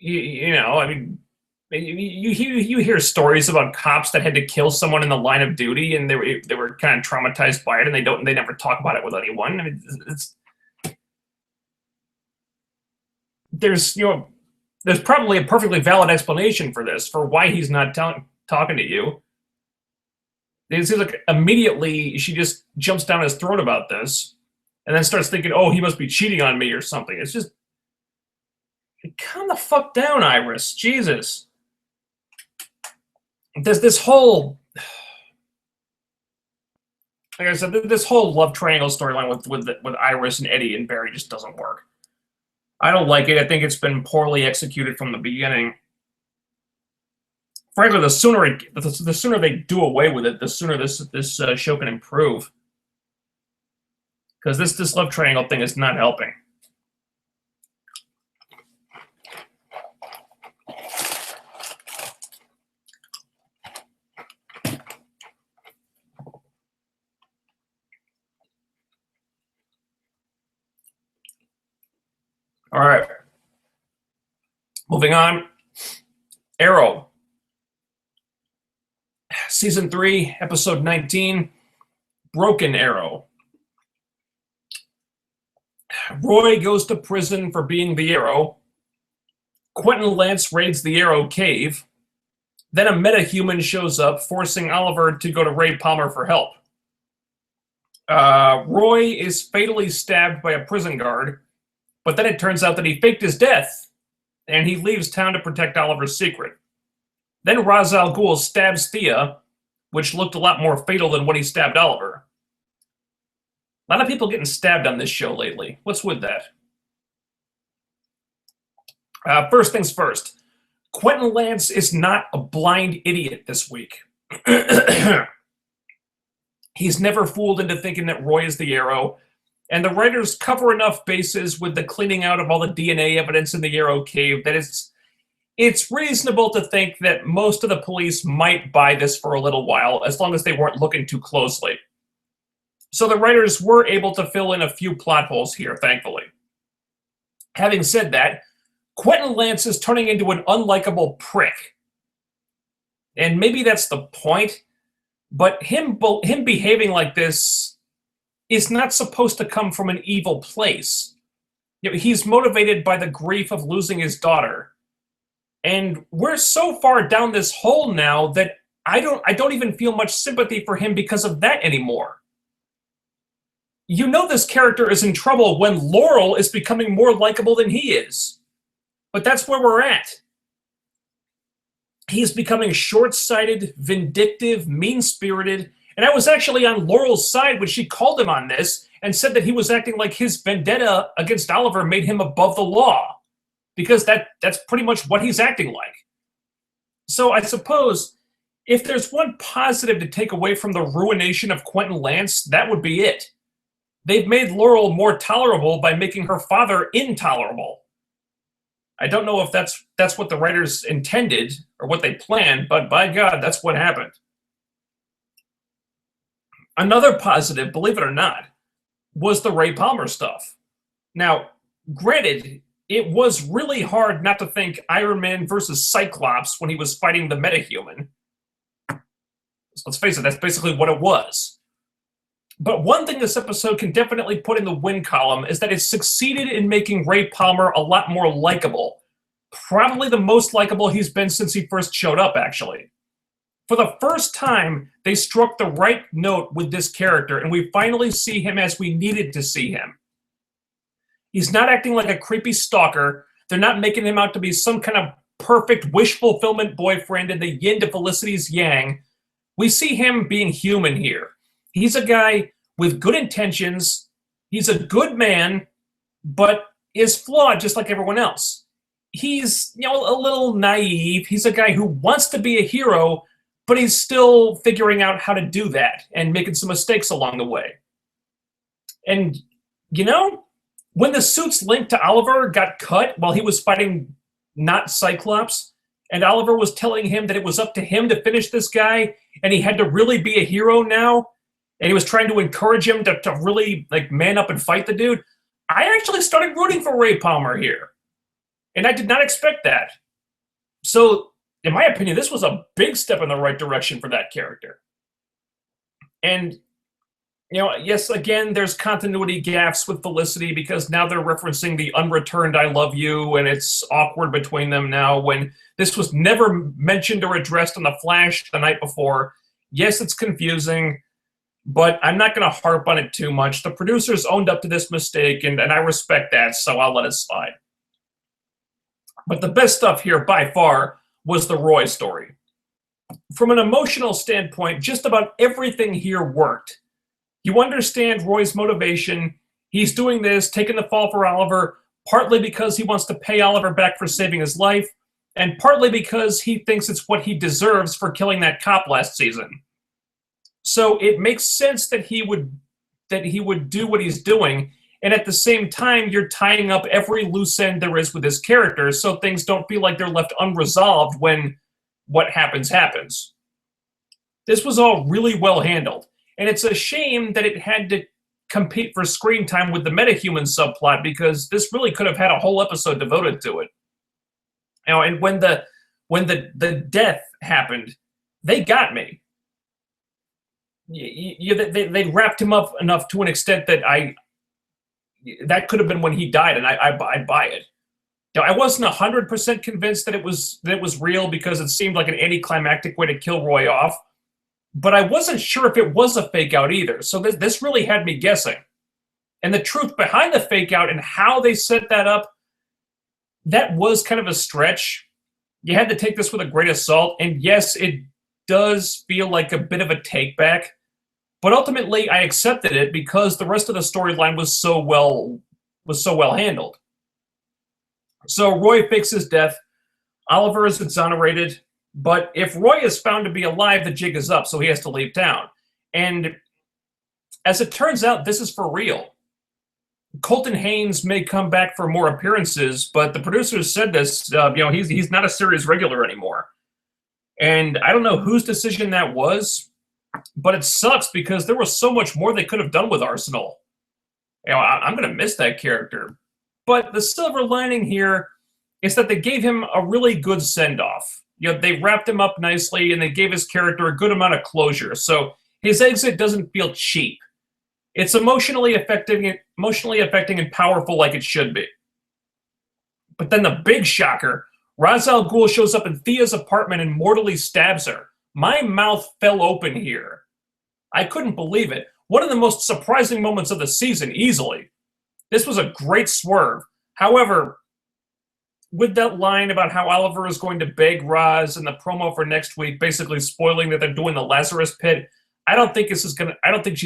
I mean, you hear stories about cops that had to kill someone in the line of duty, and they were kind of traumatized by it, and they never talk about it with anyone. I mean, there's probably a perfectly valid explanation for this, for why he's not talking to you. It seems like immediately she just jumps down his throat about this, and then starts thinking, "Oh, he must be cheating on me or something." It's just, calm the fuck down, Iris. Jesus. This whole, like I said, this whole love triangle storyline with Iris and Eddie and Barry just doesn't work. I don't like it. I think it's been poorly executed from the beginning. Frankly, the sooner they do away with it, the sooner this show can improve. Because this love triangle thing is not helping. All right. Moving on. Arrow. Season 3, episode 19. Broken Arrow. Roy goes to prison for being the Arrow. Quentin Lance raids the Arrow cave. Then a metahuman shows up, forcing Oliver to go to Ray Palmer for help. Roy is fatally stabbed by a prison guard. But then it turns out that he faked his death, and he leaves town to protect Oliver's secret. Then Ra's al Ghul stabs Thea, which looked a lot more fatal than when he stabbed Oliver. A lot of people getting stabbed on this show lately. What's with that? First things first. Quentin Lance is not a blind idiot this week. He's never fooled into thinking that Roy is the Arrow. And the writers cover enough bases with the cleaning out of all the DNA evidence in the Arrow cave that it's reasonable to think that most of the police might buy this for a little while, as long as they weren't looking too closely. So the writers were able to fill in a few plot holes here, thankfully. Having said that, Quentin Lance is turning into an unlikable prick. And maybe that's the point, but him behaving like this is not supposed to come from an evil place. He's motivated by the grief of losing his daughter. And we're so far down this hole now that I don't even feel much sympathy for him because of that anymore. This character is in trouble when Laurel is becoming more likable than he is. But that's where we're at. He's becoming short-sighted, vindictive, mean-spirited. And I was actually on Laurel's side when she called him on this and said that he was acting like his vendetta against Oliver made him above the law. Because that's pretty much what he's acting like. So I suppose if there's one positive to take away from the ruination of Quentin Lance, that would be it. They've made Laurel more tolerable by making her father intolerable. I don't know if that's what the writers intended or what they planned, but by God, that's what happened. Another positive, believe it or not, was the Ray Palmer stuff. Now, granted, it was really hard not to think Iron Man versus Cyclops when he was fighting the metahuman. Let's face it, that's basically what it was. But one thing this episode can definitely put in the win column is that it succeeded in making Ray Palmer a lot more likable. probably the most likable he's been since he first showed up, actually. For the first time, they struck the right note with this character, and we finally see him as we needed to see him. He's not acting like a creepy stalker. They're not making him out to be some kind of perfect wish fulfillment boyfriend in the yin to Felicity's yang. We see him being human here. He's a guy with good intentions. He's a good man, but is flawed just like everyone else. He's, a little naive. He's a guy who wants to be a hero, but he's still figuring out how to do that and making some mistakes along the way. And, when the suits linked to Oliver got cut while he was fighting not Cyclops, and Oliver was telling him that it was up to him to finish this guy, and he had to really be a hero now, and he was trying to encourage him to really man up and fight the dude, I actually started rooting for Ray Palmer here. And I did not expect that. So, in my opinion, this was a big step in the right direction for that character. And yes, again, there's continuity gaffes with Felicity because now they're referencing the unreturned I love you, and it's awkward between them now when this was never mentioned or addressed in The Flash the night before. Yes, it's confusing, but I'm not going to harp on it too much. The producers owned up to this mistake, and I respect that, so I'll let it slide. But the best stuff here, by far, was the Roy story. From an emotional standpoint, just about everything here worked. You understand Roy's motivation. He's doing this, taking the fall for Oliver, partly because he wants to pay Oliver back for saving his life, and partly because he thinks it's what he deserves for killing that cop last season. So it makes sense that he would do what he's doing, and at the same time, you're tying up every loose end there is with his character, so things don't feel like they're left unresolved when what happens. This was all really well handled. And it's a shame that it had to compete for screen time with the metahuman subplot because this really could have had a whole episode devoted to it. And when the death happened, they got me. They wrapped him up enough to an extent that that could have been when he died, and I buy it. I wasn't 100% convinced that it was real because it seemed like an anticlimactic way to kill Roy off. But I wasn't sure if it was a fake out either. So this really had me guessing. And the truth behind the fake out and how they set that up, that was kind of a stretch. You had to take this with a grain of salt. And yes, it does feel like a bit of a take back. But ultimately, I accepted it because the rest of the storyline was so well handled. So Roy fakes his death. Oliver is exonerated. But if Roy is found to be alive, the jig is up, so he has to leave town. And as it turns out, this is for real. Colton Haynes may come back for more appearances, but the producers said this, he's not a series regular anymore. And I don't know whose decision that was, but it sucks because there was so much more they could have done with Arsenal. I'm going to miss that character. But the silver lining here is that they gave him a really good send-off. They wrapped him up nicely, and they gave his character a good amount of closure. So his exit doesn't feel cheap. It's emotionally affecting and powerful like it should be. But then the big shocker, Ra's al Ghul shows up in Thea's apartment and mortally stabs her. My mouth fell open here. I couldn't believe it. One of the most surprising moments of the season, easily. This was a great swerve. However, with that line about how Oliver is going to beg Ra's in the promo for next week, basically spoiling that they're doing the Lazarus Pit, I don't think she's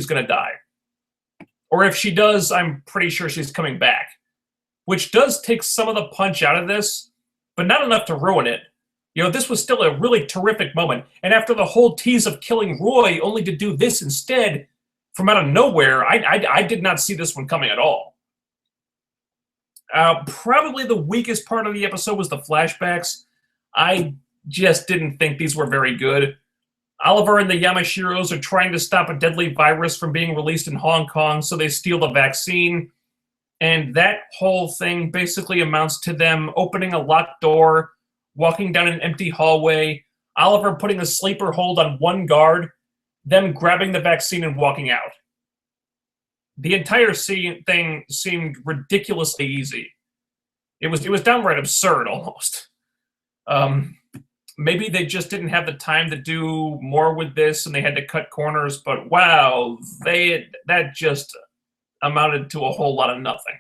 gonna die. Or if she does, I'm pretty sure she's coming back. Which does take some of the punch out of this, but not enough to ruin it. This was still a really terrific moment. And after the whole tease of killing Roy, only to do this instead, from out of nowhere, I did not see this one coming at all. Probably the weakest part of the episode was the flashbacks. I just didn't think these were very good. Oliver and the Yamashiros are trying to stop a deadly virus from being released in Hong Kong, so they steal the vaccine. And that whole thing basically amounts to them opening a locked door, walking down an empty hallway, Oliver putting a sleeper hold on one guard, them grabbing the vaccine and walking out. The entire thing seemed ridiculously easy. It was downright absurd almost. Maybe they just didn't have the time to do more with this, and they had to cut corners. But wow, that just amounted to a whole lot of nothing.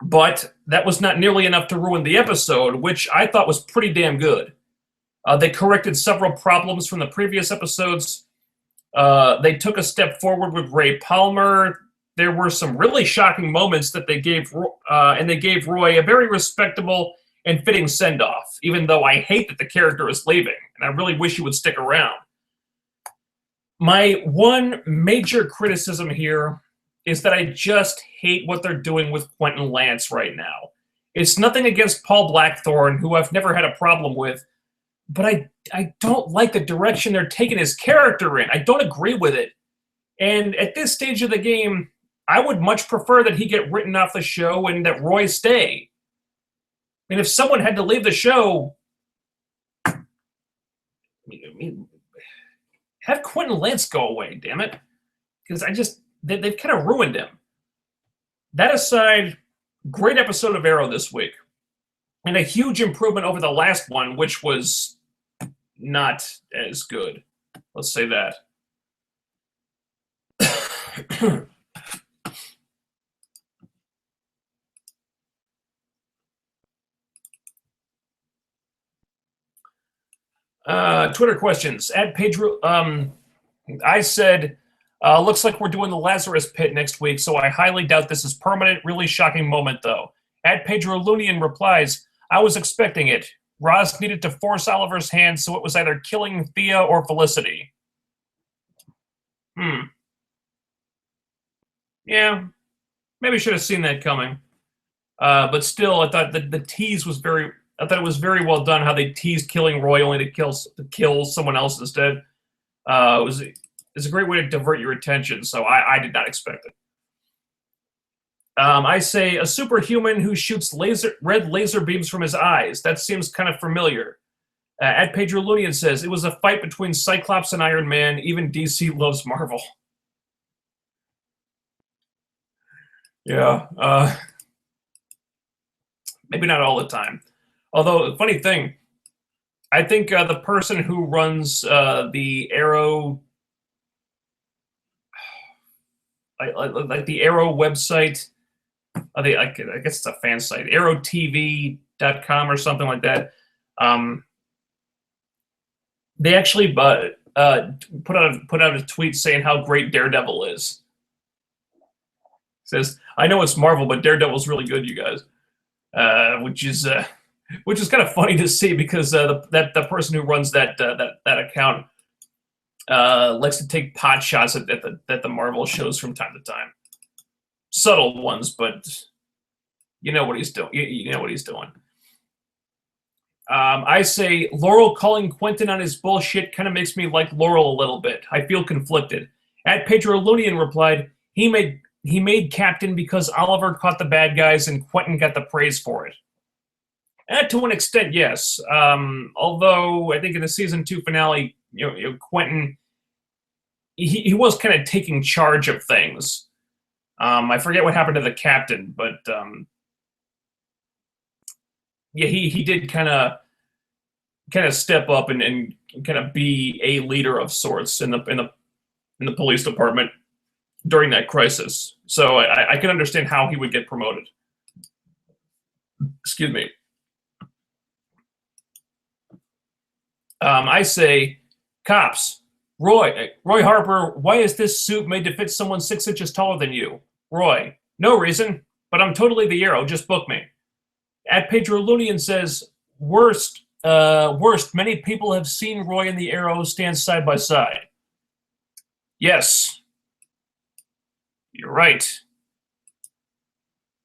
But that was not nearly enough to ruin the episode, which I thought was pretty damn good. They corrected several problems from the previous episodes. They took a step forward with Ray Palmer. There were some really shocking moments that they gave, and they gave Roy a very respectable and fitting send-off, even though I hate that the character is leaving, and I really wish he would stick around. My one major criticism here is that I just hate what they're doing with Quentin Lance right now. It's nothing against Paul Blackthorne, who I've never had a problem with, but I don't like the direction they're taking his character in. I don't agree with it. And at this stage of the game, I would much prefer that he get written off the show and that Roy stay. And if someone had to leave the show, have Quentin Lance go away, damn it. Because they've kind of ruined him. That aside, great episode of Arrow this week. And a huge improvement over the last one, which was not as good. Let's say that. Twitter questions. At Pedro, I said, looks like we're doing the Lazarus Pit next week, so I highly doubt this is permanent. Really shocking moment, though. At Pedro Lunian replies, I was expecting it. Roz needed to force Oliver's hand, so it was either killing Thea or Felicity. Yeah, maybe should have seen that coming. But still, I thought the tease was very... I thought it was very well done how they teased killing Roy only to kill someone else instead. It's a great way to divert your attention, so I did not expect it. I say a superhuman who shoots red laser beams from his eyes. That seems kind of familiar. At Pedro Lunian says, it was a fight between Cyclops and Iron Man. Even DC loves Marvel. Yeah. Maybe not all the time. Although, funny thing, I think the person who runs the Arrow, like the Arrow website, I guess it's a fan site, arrowtv.com or something like that. They actually put out a tweet saying how great Daredevil is. It says, I know it's Marvel, but Daredevil's really good, you guys. Which is kind of funny to see because the person who runs that account likes to take pot shots at the Marvel shows from time to time. Subtle ones, but you know what he's doing. You know what he's doing. I say Laurel calling Quentin on his bullshit kind of makes me like Laurel a little bit. I feel conflicted. At Pedro Lunian replied, he made Captain because Oliver caught the bad guys and Quentin got the praise for it. And to an extent, yes. Although I think in the season 2 finale, Quentin, he was kind of taking charge of things. I forget what happened to the captain, but yeah, he did kind of step up and kind of be a leader of sorts in the police department during that crisis. So I can understand how he would get promoted. Excuse me. I say, cops, Roy Harper, why is this suit made to fit someone 6 inches taller than you? Roy, no reason, but I'm totally the Arrow, just book me. At Pedro Lunian says, worst, many people have seen Roy and the Arrow stand side by side. Yes, you're right.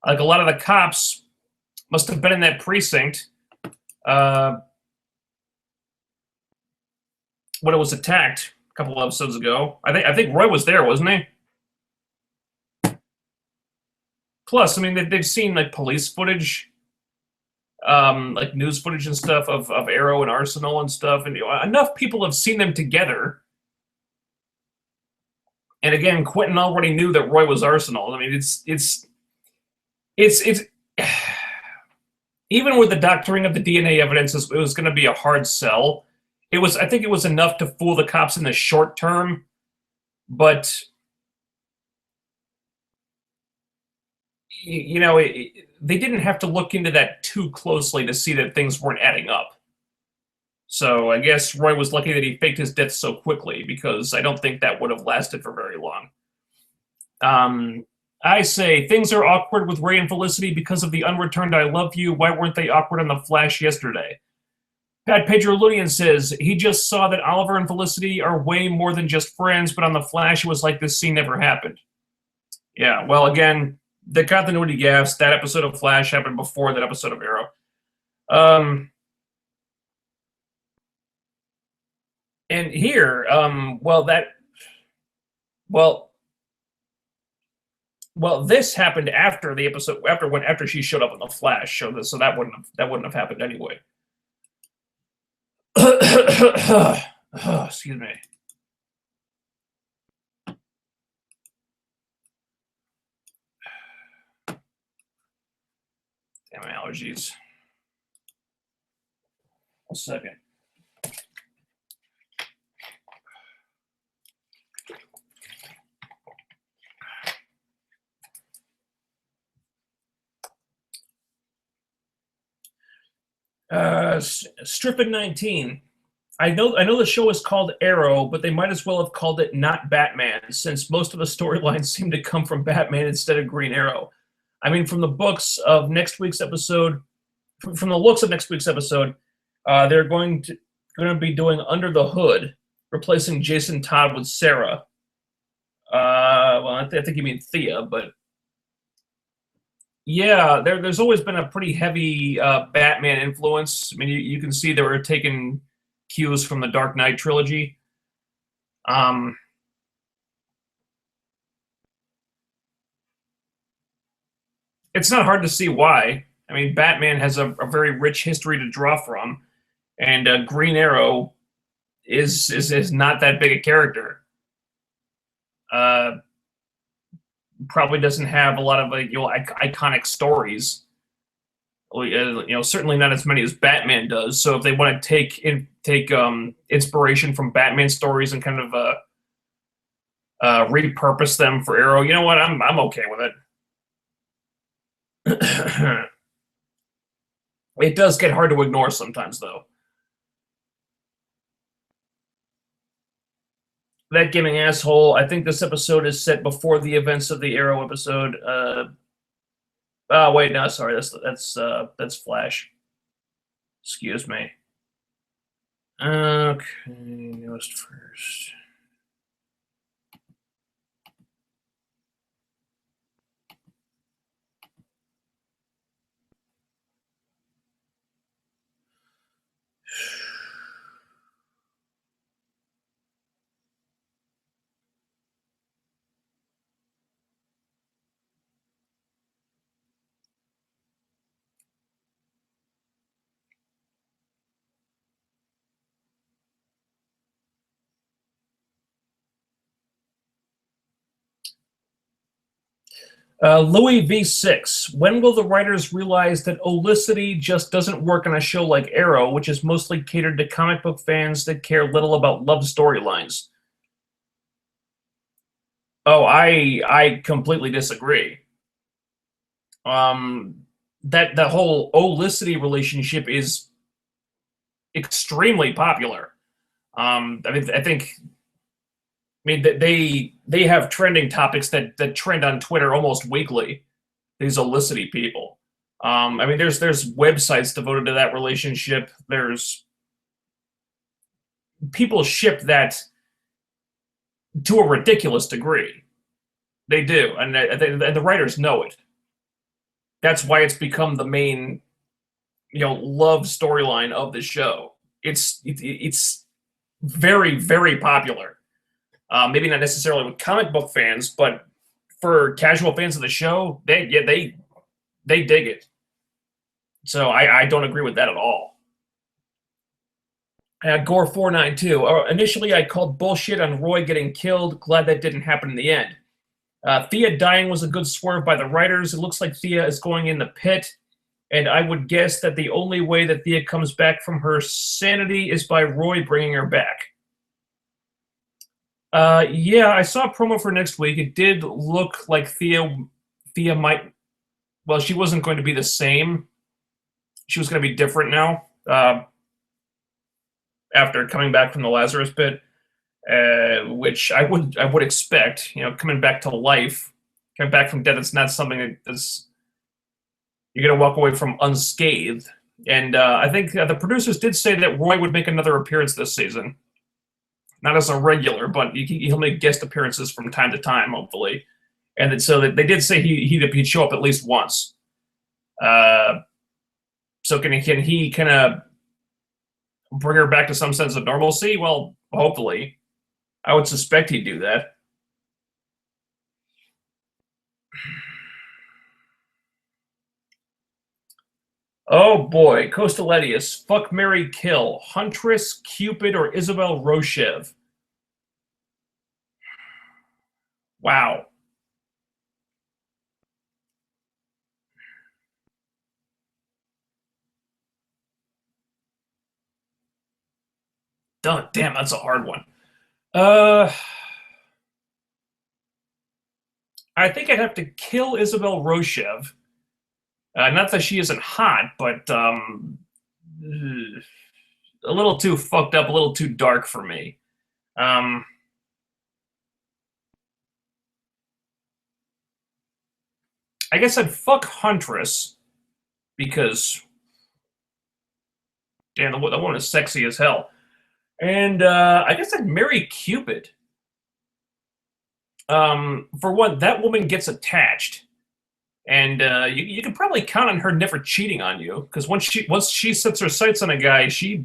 Like a lot of the cops must have been in that precinct when it was attacked a couple of episodes ago. I think Roy was there, wasn't he? Plus, I mean, they've seen like police footage, like news footage and stuff of Arrow and Arsenal and stuff, and enough people have seen them together. And again, Quentin already knew that Roy was Arsenal. I mean, it's even with the doctoring of the DNA evidence, it was going to be a hard sell. I think it was enough to fool the cops in the short term, but they didn't have to look into that too closely to see that things weren't adding up. So I guess Roy was lucky that he faked his death so quickly, because I don't think that would have lasted for very long. I say things are awkward with Ray and Felicity because of the unreturned I love you. Why weren't they awkward on The Flash yesterday? Pat Pedro Ludian says he just saw that Oliver and Felicity are way more than just friends, but on The Flash it was like this scene never happened. Yeah, well, again, the continuity gaffes. That episode of Flash happened before that episode of Arrow. And here, this happened after the episode, after she showed up on the Flash. So that wouldn't have happened anyway. Excuse me. Damn allergies. A second. Strippin 19. I know the show is called Arrow, but they might as well have called it Not Batman, since most of the storylines seem to come from Batman instead of Green Arrow. I mean, from the books of next week's episode, from the looks of next week's episode, they're going to be doing Under the Hood, replacing Jason Todd with Sarah. I think you mean Thea, but yeah, there's always been a pretty heavy Batman influence. I mean, you can see they were taking cues from the Dark Knight trilogy. It's not hard to see why. I mean, Batman has a very rich history to draw from, and Green Arrow is not that big a character. Probably doesn't have a lot of iconic stories. Certainly not as many as Batman does. So if they want to take inspiration from Batman stories and kind of repurpose them for Arrow, you know what? I'm okay with it. It does get hard to ignore sometimes, though. That gaming asshole. I think this episode is set before the events of the Arrow episode. Wait, no, sorry, that's Flash. Excuse me. Okay, newest first. Louis V6. When will the writers realize that olicity just doesn't work on a show like Arrow, which is mostly catered to comic book fans that care little about love storylines? Oh, I completely disagree. That the whole olicity relationship is extremely popular. I mean, they have trending topics that trend on Twitter almost weekly. These olicity people. I mean, there's websites devoted to that relationship. There's people ship that to a ridiculous degree. They do, and the writers know it. That's why it's become the main, love storyline of the show. It's very, very popular. Maybe not necessarily with comic book fans, but for casual fans of the show, they dig it. So I don't agree with that at all. Gore 492. Initially, I called bullshit on Roy getting killed. Glad that didn't happen in the end. Thea dying was a good swerve by the writers. It looks like Thea is going in the pit, and I would guess that the only way that Thea comes back from her sanity is by Roy bringing her back. Yeah, I saw a promo for next week. It did look like Thea might. Well, she wasn't going to be the same. She was going to be different now. After coming back from the Lazarus pit, which I would expect. You know, coming back to life, coming back from death. It's not something that's you're going to walk away from unscathed. And I think the producers did say that Roy would make another appearance this season. Not as a regular, but he'll make guest appearances from time to time, hopefully. And so they did say he'd show up at least once. So can he kind of bring her back to some sense of normalcy? Well, hopefully. I would suspect he'd do that. Oh boy, Kosteletius, fuck, marry, kill. Huntress, Cupid, or Isabel Rochev? Wow. Damn, that's a hard one. I think I'd have to kill Isabel Rochev. Not that she isn't hot, but a little too fucked up, a little too dark for me. I guess I'd fuck Huntress because, damn, that woman is sexy as hell. And I guess I'd marry Cupid. For one, that woman gets attached. And you can probably count on her never cheating on you, because once she sets her sights on a guy, she's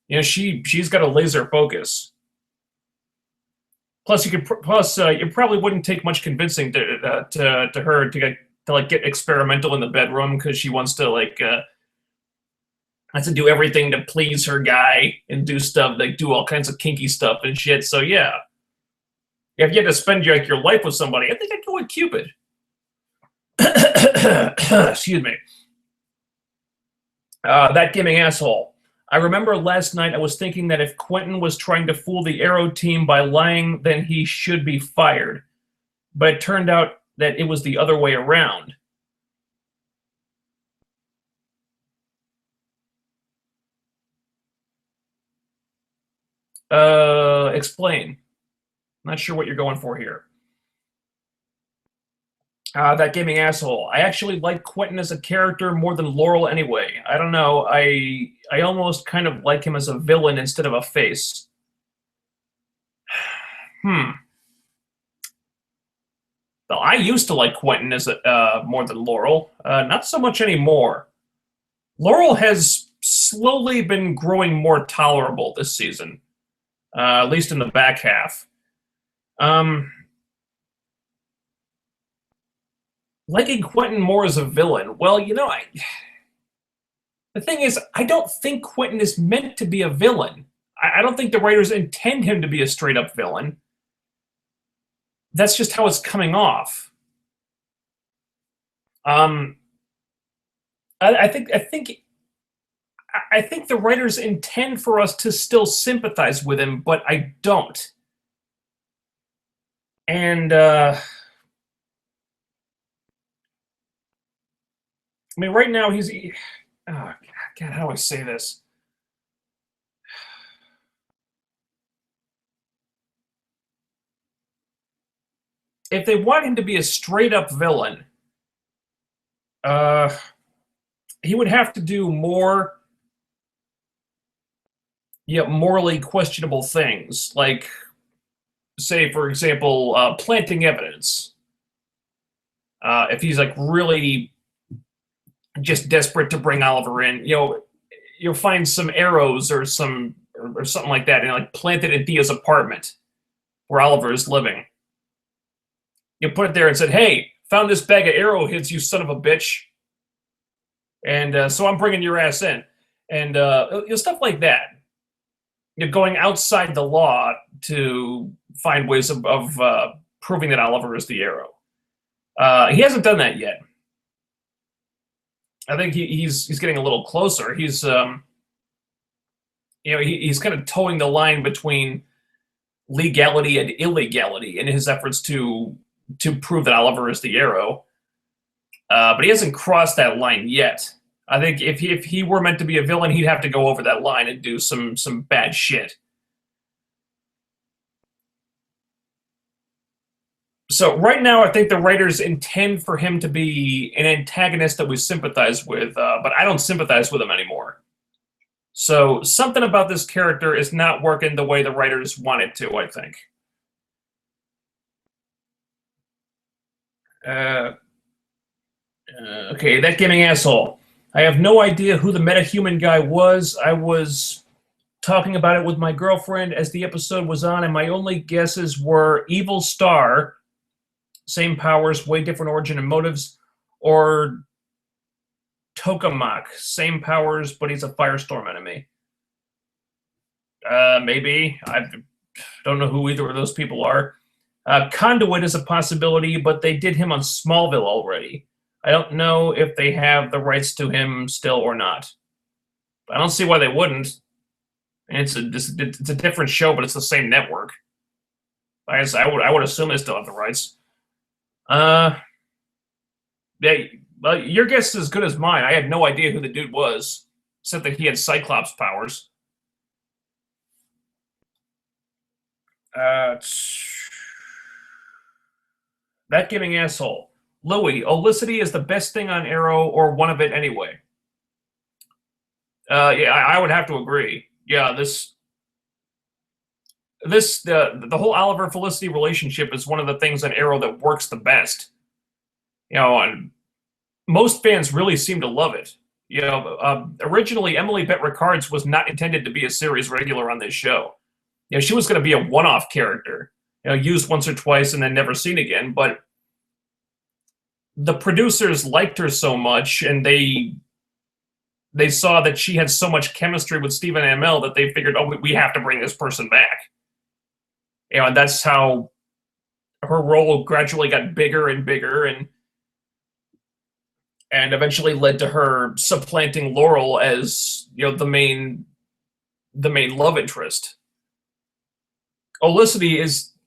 got a laser focus. Plus, you probably wouldn't take much convincing to her to get experimental in the bedroom, because she wants to has to do everything to please her guy and do stuff, do all kinds of kinky stuff and shit. So yeah, if you had to spend your life with somebody, I think I'd go with Cupid. Excuse me. That gaming asshole. I remember last night I was thinking that if Quentin was trying to fool the Arrow team by lying, then he should be fired. But it turned out that it was the other way around. Explain. Not sure what you're going for here. That gaming asshole. I actually like Quentin as a character more than Laurel anyway. I don't know. I almost kind of like him as a villain instead of a face. Well, I used to like Quentin as more than Laurel. Not so much anymore. Laurel has slowly been growing more tolerable this season, at least in the back half. Liking Quentin more as a villain. Well, the thing is, I don't think Quentin is meant to be a villain. I don't think the writers intend him to be a straight-up villain. That's just how it's coming off. I think the writers intend for us to still sympathize with him, but I don't. And I mean, right now he's. Oh, God, how do I say this? If they want him to be a straight-up villain, he would have to do more, morally questionable things, like, say, for example, planting evidence. If he's really just desperate to bring Oliver in, you'll find some arrows or something like that, and plant it in Thea's apartment where Oliver is living. You put it there and said, "Hey, found this bag of arrowheads, you son of a bitch, and so I'm bringing your ass in," and stuff like that. You're going outside the law to find ways of proving that Oliver is the Arrow. He hasn't done that yet. I think he's getting a little closer. He's he's kind of towing the line between legality and illegality in his efforts to prove that Oliver is the Arrow. But he hasn't crossed that line yet. I think if he were meant to be a villain, he'd have to go over that line and do some bad shit. So right now, I think the writers intend for him to be an antagonist that we sympathize with, but I don't sympathize with him anymore. So something about this character is not working the way the writers want it to, I think. Okay, that gaming asshole. I have no idea who the metahuman guy was. I was talking about it with my girlfriend as the episode was on, and my only guesses were Evil Star, same powers, way different origin and motives, or Tokamak, same powers, but he's a firestorm enemy. Maybe. I don't know who either of those people are. Conduit is a possibility, but they did him on Smallville already. I don't know if they have the rights to him still or not. I don't see why they wouldn't. It's a different show, but it's the same network. I would assume they still have the rights. Yeah, well, your guess is as good as mine. I had no idea who the dude was, except that he had Cyclops powers. That giving asshole. Louis, Olicity is the best thing on Arrow, or one of it anyway. Yeah, I would have to agree. Yeah, the whole Oliver Felicity relationship is one of the things on Arrow that works the best. And most fans really seem to love it. Originally Emily Bett Rickards was not intended to be a series regular on this show. She was going to be a one-off character, used once or twice and then never seen again. But the producers liked her so much, and they saw that she had so much chemistry with Stephen Amell that they figured, oh, we have to bring this person back. And that's how her role gradually got bigger and bigger, and eventually led to her supplanting Laurel as the main love interest. Olicity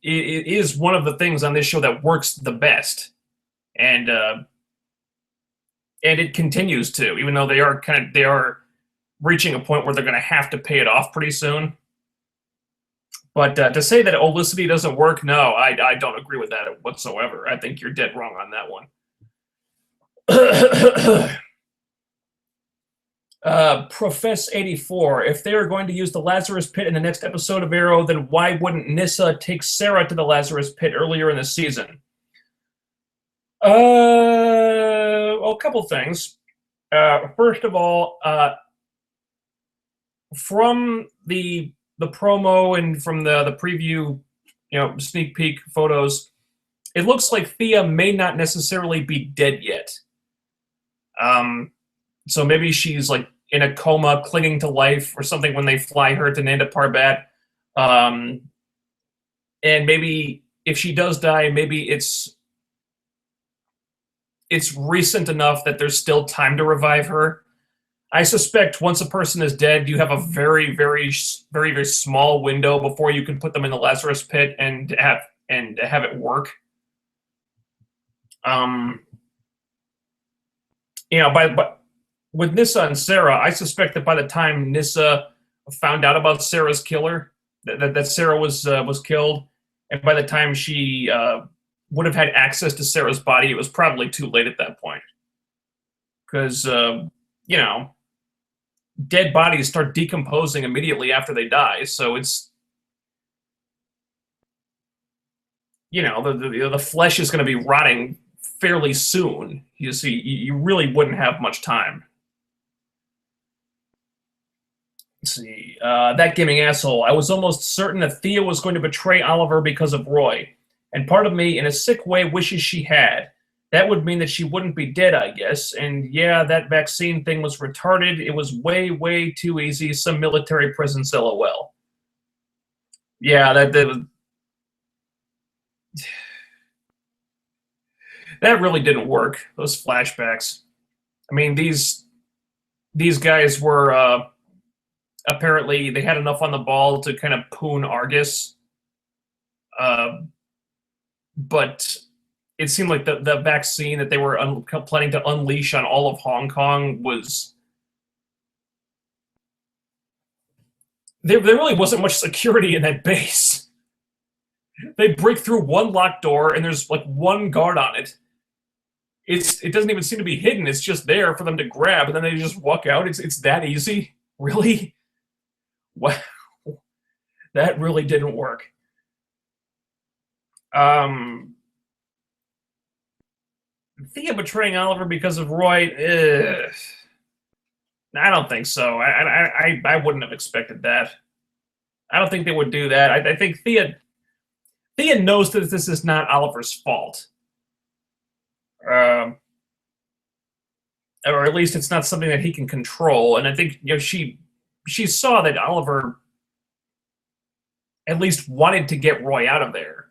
is one of the things on this show that works the best, and it continues to, even though they are reaching a point where they're going to have to pay it off pretty soon. But to say that Olicity doesn't work, no, I don't agree with that whatsoever. I think you're dead wrong on that one. Profess84, if they are going to use the Lazarus Pit in the next episode of Arrow, then why wouldn't Nyssa take Sarah to the Lazarus Pit earlier in the season? Well, a couple things. First of all, from the promo and from the preview, sneak peek photos, it looks like Thea may not necessarily be dead yet. So maybe she's like in a coma, clinging to life or something when they fly her to Nanda Parbat. And maybe if she does die, maybe it's recent enough that there's still time to revive her. I suspect once a person is dead, you have a very, very, very, very small window before you can put them in the Lazarus Pit and have it work. But with Nyssa and Sarah, I suspect that by the time Nyssa found out about Sarah's killer, that Sarah was killed, and by the time she would have had access to Sarah's body, it was probably too late at that point. Because, dead bodies start decomposing immediately after they die, so it's, the flesh is going to be rotting fairly soon. You see, you really wouldn't have much time. Let's see. That gaming asshole. I was almost certain that Thea was going to betray Oliver because of Roy. And part of me, in a sick way, wishes she had. That would mean that she wouldn't be dead, I guess. And yeah, that vaccine thing was retarded. It was way, way too easy. Some military presence, LOL. Yeah, That really didn't work. Those flashbacks. I mean, these guys were apparently they had enough on the ball to kind of poon Argus, but it seemed like the vaccine that they were planning to unleash on all of Hong Kong was. There really wasn't much security in that base. They break through one locked door and there's like one guard on it. It doesn't even seem to be hidden. It's just there for them to grab, and then they just walk out. It's that easy, really? Wow, that really didn't work. Thea betraying Oliver because of Roy. I don't think so. I wouldn't have expected that. I don't think they would do that. I think Thea knows that this is not Oliver's fault. Or at least it's not something that he can control. And I think she saw that Oliver at least wanted to get Roy out of there.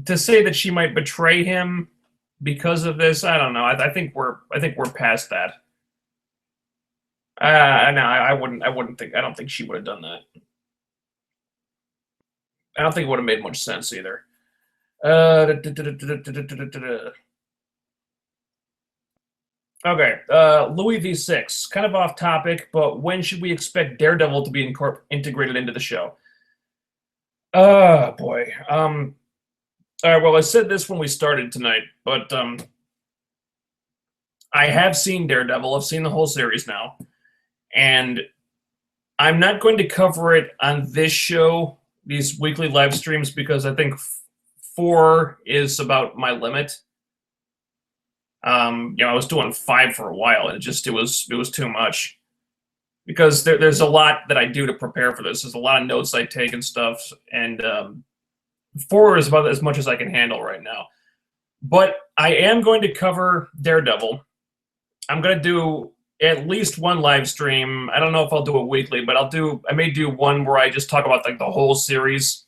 To say that she might betray him because of this, I don't know. I think we're past that. No, I wouldn't think. I don't think she would have done that. I don't think it would have made much sense either. Okay, Louis V6, kind of off topic, but when should we expect Daredevil to be integrated into the show? Oh boy. All right. Well, I said this when we started tonight, but I have seen Daredevil. I've seen the whole series now, and I'm not going to cover it on this show, these weekly live streams, because I think 4 is about my limit. I was doing 5 for a while, and it was too much, because there's a lot that I do to prepare for this. There's a lot of notes I take and stuff, and 4 is about as much as I can handle right now. But I am going to cover Daredevil. I'm going to do at least one live stream. I don't know if I'll do it weekly, but I may do one where I just talk about like the whole series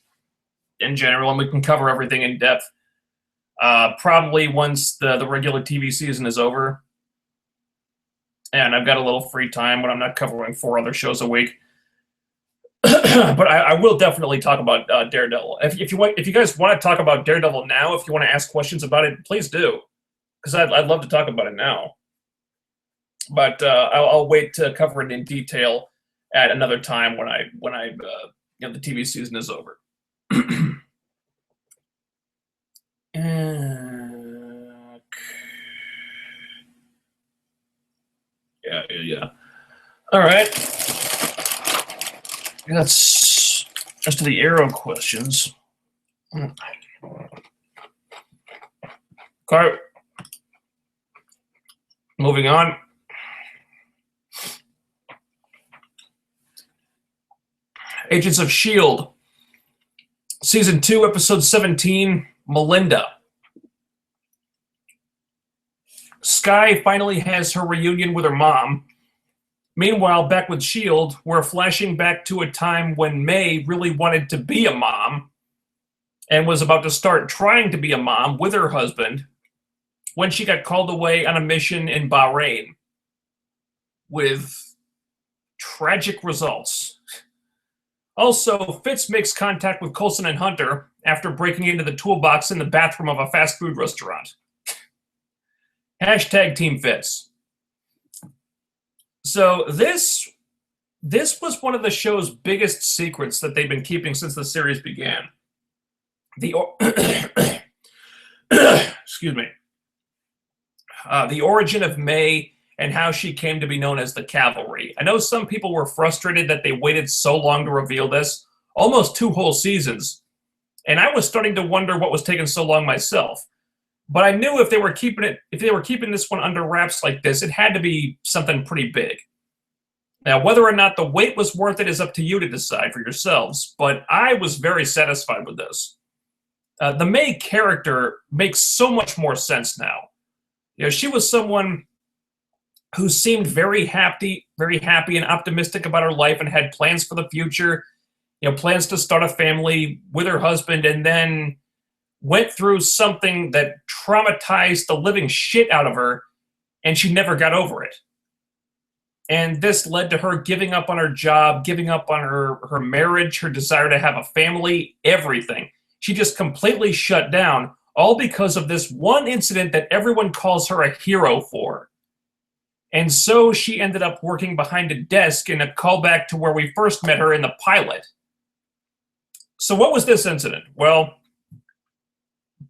in general, and we can cover everything in depth. Probably once the regular TV season is over, and I've got a little free time when I'm not covering 4 other shows a week. But I will definitely talk about Daredevil. If you guys want to talk about Daredevil now, if you want to ask questions about it, please do, because I'd love to talk about it now. But I'll wait to cover it in detail at another time when the TV season is over. Yeah. All right. That's just to the Arrow questions. Okay. Moving on. Agents of S.H.I.E.L.D. Season 2, Episode 17, Melinda. Skye finally has her reunion with her mom. Meanwhile, back with S.H.I.E.L.D., we're flashing back to a time when May really wanted to be a mom and was about to start trying to be a mom with her husband when she got called away on a mission in Bahrain with tragic results. Also, Fitz makes contact with Coulson and Hunter after breaking into the toolbox in the bathroom of a fast food restaurant. Hashtag Team Fitz. So this was one of the show's biggest secrets that they've been keeping since the series began. Excuse me. The origin of May and how she came to be known as the Cavalry. I know some people were frustrated that they waited so long to reveal this, almost 2 whole seasons, and I was starting to wonder what was taking so long myself. But I knew if they were keeping this one under wraps like this, it had to be something pretty big. Now, whether or not the wait was worth it is up to you to decide for yourselves, but I was very satisfied with this. The May character makes so much more sense now. She was someone who seemed very happy and optimistic about her life and had plans for the future, plans to start a family with her husband, and then went through something that traumatized the living shit out of her, and she never got over it. And this led to her giving up on her job, giving up on her marriage, her desire to have a family, everything. She just completely shut down, all because of this one incident that everyone calls her a hero for. And so she ended up working behind a desk in a callback to where we first met her in the pilot. So what was this incident? Well,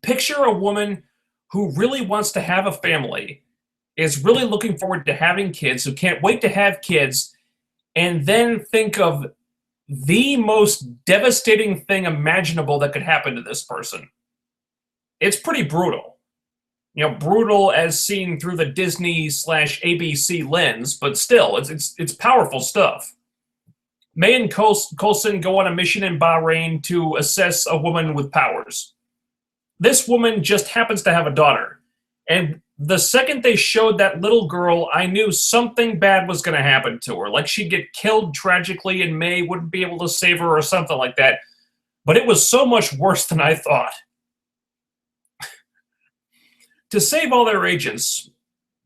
picture a woman who really wants to have a family, is really looking forward to having kids, who can't wait to have kids, and then think of the most devastating thing imaginable that could happen to this person. It's pretty brutal. Brutal as seen through the Disney/ABC lens, but still, it's powerful stuff. May and Coulson go on a mission in Bahrain to assess a woman with powers. This woman just happens to have a daughter, and the second they showed that little girl, I knew something bad was going to happen to her. Like she'd get killed tragically and May wouldn't be able to save her or something like that. But it was so much worse than I thought. To save all their agents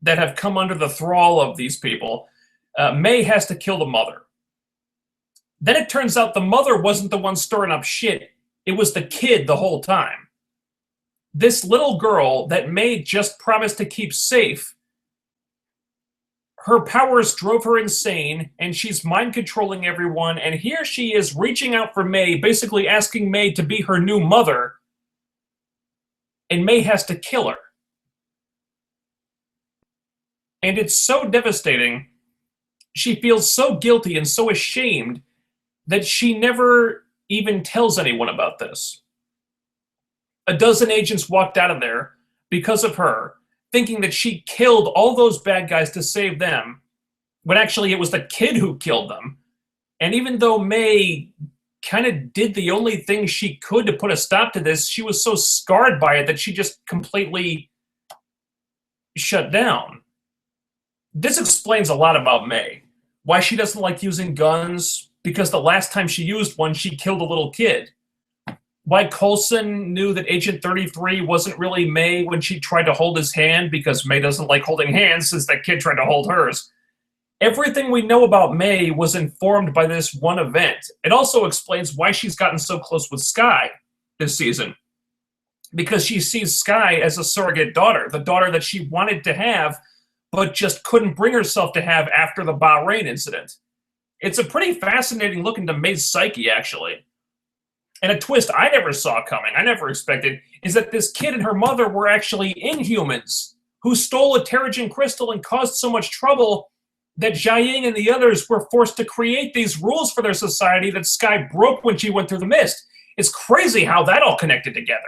that have come under the thrall of these people, May has to kill the mother. Then it turns out the mother wasn't the one stirring up shit. It was the kid the whole time. This little girl that May just promised to keep safe, her powers drove her insane, and she's mind controlling everyone, and here she is reaching out for May, basically asking May to be her new mother, and May has to kill her. And it's so devastating. She feels so guilty and so ashamed that she never even tells anyone about this. A dozen agents walked out of there because of her, thinking that she killed all those bad guys to save them, when actually it was the kid who killed them. And even though May kind of did the only thing she could to put a stop to this, she was so scarred by it that she just completely shut down. This explains a lot about May. Why she doesn't like using guns, because the last time she used one, she killed a little kid. Why Coulson knew that Agent 33 wasn't really May when she tried to hold his hand, because May doesn't like holding hands since that kid tried to hold hers. Everything we know about May was informed by this one event. It also explains why she's gotten so close with Skye this season. Because she sees Skye as a surrogate daughter, the daughter that she wanted to have, but just couldn't bring herself to have after the Bahrain incident. It's a pretty fascinating look into May's psyche, actually. And a twist I never saw coming, I never expected, is that this kid and her mother were actually Inhumans who stole a Terrigen crystal and caused so much trouble that Jiaying and the others were forced to create these rules for their society that Skye broke when she went through the mist. It's crazy how that all connected together.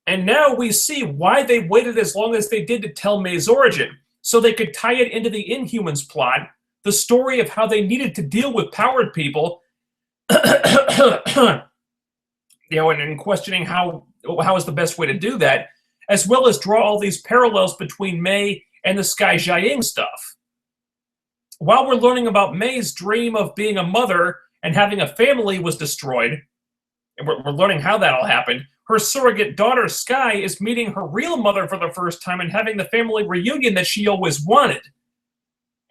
And now we see why they waited as long as they did to tell May's origin, so they could tie it into the Inhumans plot, the story of how they needed to deal with powered people, and in questioning how is the best way to do that, as well as draw all these parallels between May and the Skye Jiaying stuff. While we're learning about May's dream of being a mother and having a family was destroyed, and we're learning how that all happened, her surrogate daughter, Skye, is meeting her real mother for the first time and having the family reunion that she always wanted.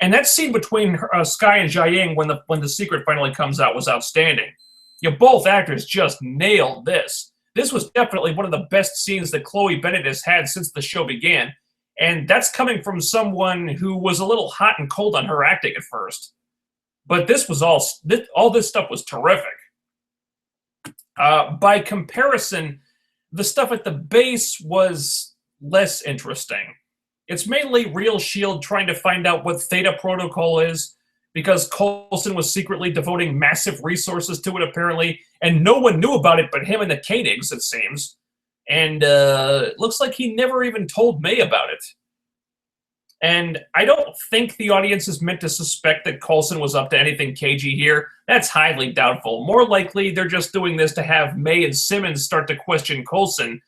And that scene between Skye and Jiaying when the secret finally comes out was outstanding. Both actors just nailed this. This was definitely one of the best scenes that Chloe Bennett has had since the show began. And that's coming from someone who was a little hot and cold on her acting at first. But this was all this stuff was terrific. By comparison, the stuff at the base was less interesting. It's mainly Real Shield trying to find out what Theta Protocol is, because Coulson was secretly devoting massive resources to it, apparently, and no one knew about it but him and the Koenigs, it seems. And it looks like he never even told May about it. And I don't think the audience is meant to suspect that Coulson was up to anything cagey here. That's highly doubtful. More likely, they're just doing this to have May and Simmons start to question Coulson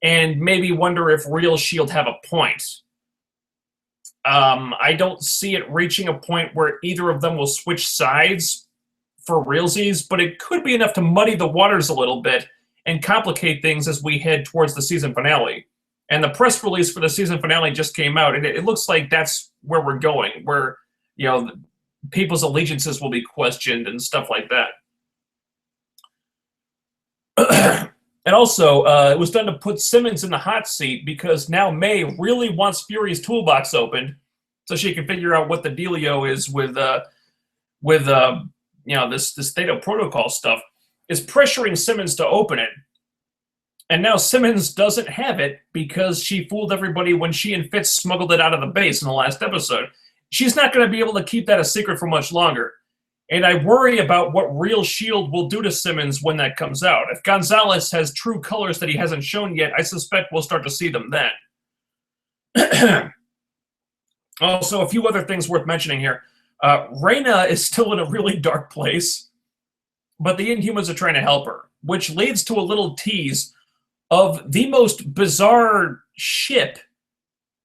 and maybe wonder if Real Shield have a point. I don't see it reaching a point where either of them will switch sides for realsies, but it could be enough to muddy the waters a little bit and complicate things as we head towards the season finale. And the press release for the season finale just came out, and it looks like that's where we're going, where, you know, people's allegiances will be questioned and stuff like that. And also, it was done to put Simmons in the hot seat because now May really wants Fury's toolbox opened so she can figure out what the dealio is with you know, this Theta protocol stuff. Is pressuring Simmons to open it. And now Simmons doesn't have it because she fooled everybody when she and Fitz smuggled it out of the base in the last episode. She's not going to be able to keep that a secret for much longer. And I worry about what real S.H.I.E.L.D. will do to Simmons when that comes out. If Gonzalez has true colors that he hasn't shown yet, I suspect we'll start to see them then. Also, a few other things worth mentioning here. Reyna is still in a really dark place, but the Inhumans are trying to help her, which leads to a little tease of the most bizarre ship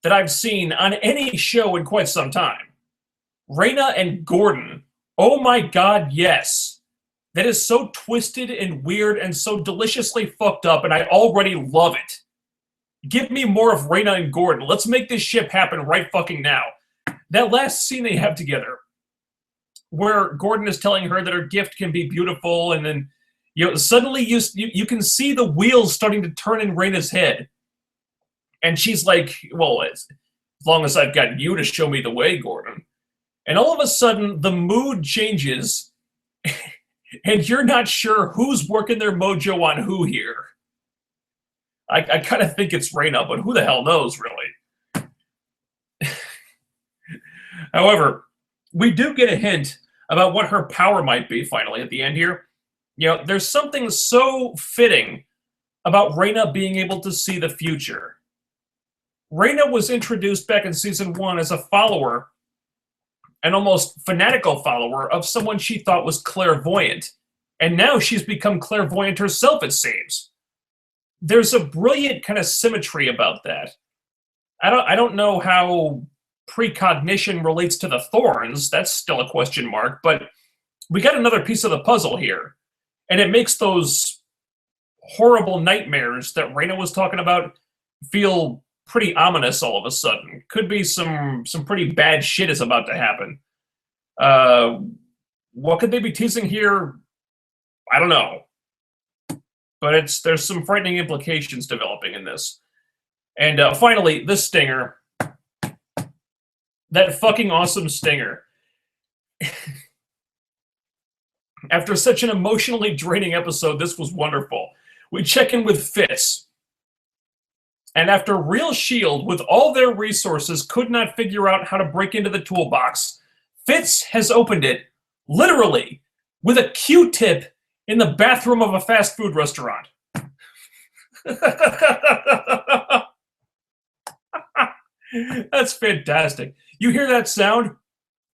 that I've seen on any show in quite some time. Reyna and Gordon. Oh my god, yes. That is so twisted and weird and so deliciously fucked up, and I already love it. Give me more of Reyna and Gordon. Let's make this ship happen right fucking now. That last scene they have together, where Gordon is telling her that her gift can be beautiful, and then, you know, suddenly you can see the wheels starting to turn in Reyna's head. And she's like, well, as long as I've got you to show me the way, Gordon. And all of a sudden, the mood changes, and you're not sure who's working their mojo on who here. I kind of think it's Reyna, but who the hell knows, really? However, we do get a hint about what her power might be finally at the end here. You know, there's something so fitting about Reyna being able to see the future. Reyna was introduced back in season 1 as a follower, an almost fanatical follower of someone she thought was clairvoyant. And now she's become clairvoyant herself, it seems. There's a brilliant kind of symmetry about that. I don't know how precognition relates to the thorns. That's still a question mark, but we got another piece of the puzzle here. And it makes those horrible nightmares that Reyna was talking about feel pretty ominous all of a sudden. Could be some pretty bad shit is about to happen. What could they be teasing here? I don't know. But there's some frightening implications developing in this. And finally, this stinger. That fucking awesome stinger. After such an emotionally draining episode, this was wonderful. We check in with Fitz. And after real S.H.I.E.L.D., with all their resources, could not figure out how to break into the toolbox, Fitz has opened it, literally, with a Q-tip in the bathroom of a fast food restaurant. That's fantastic. You hear that sound?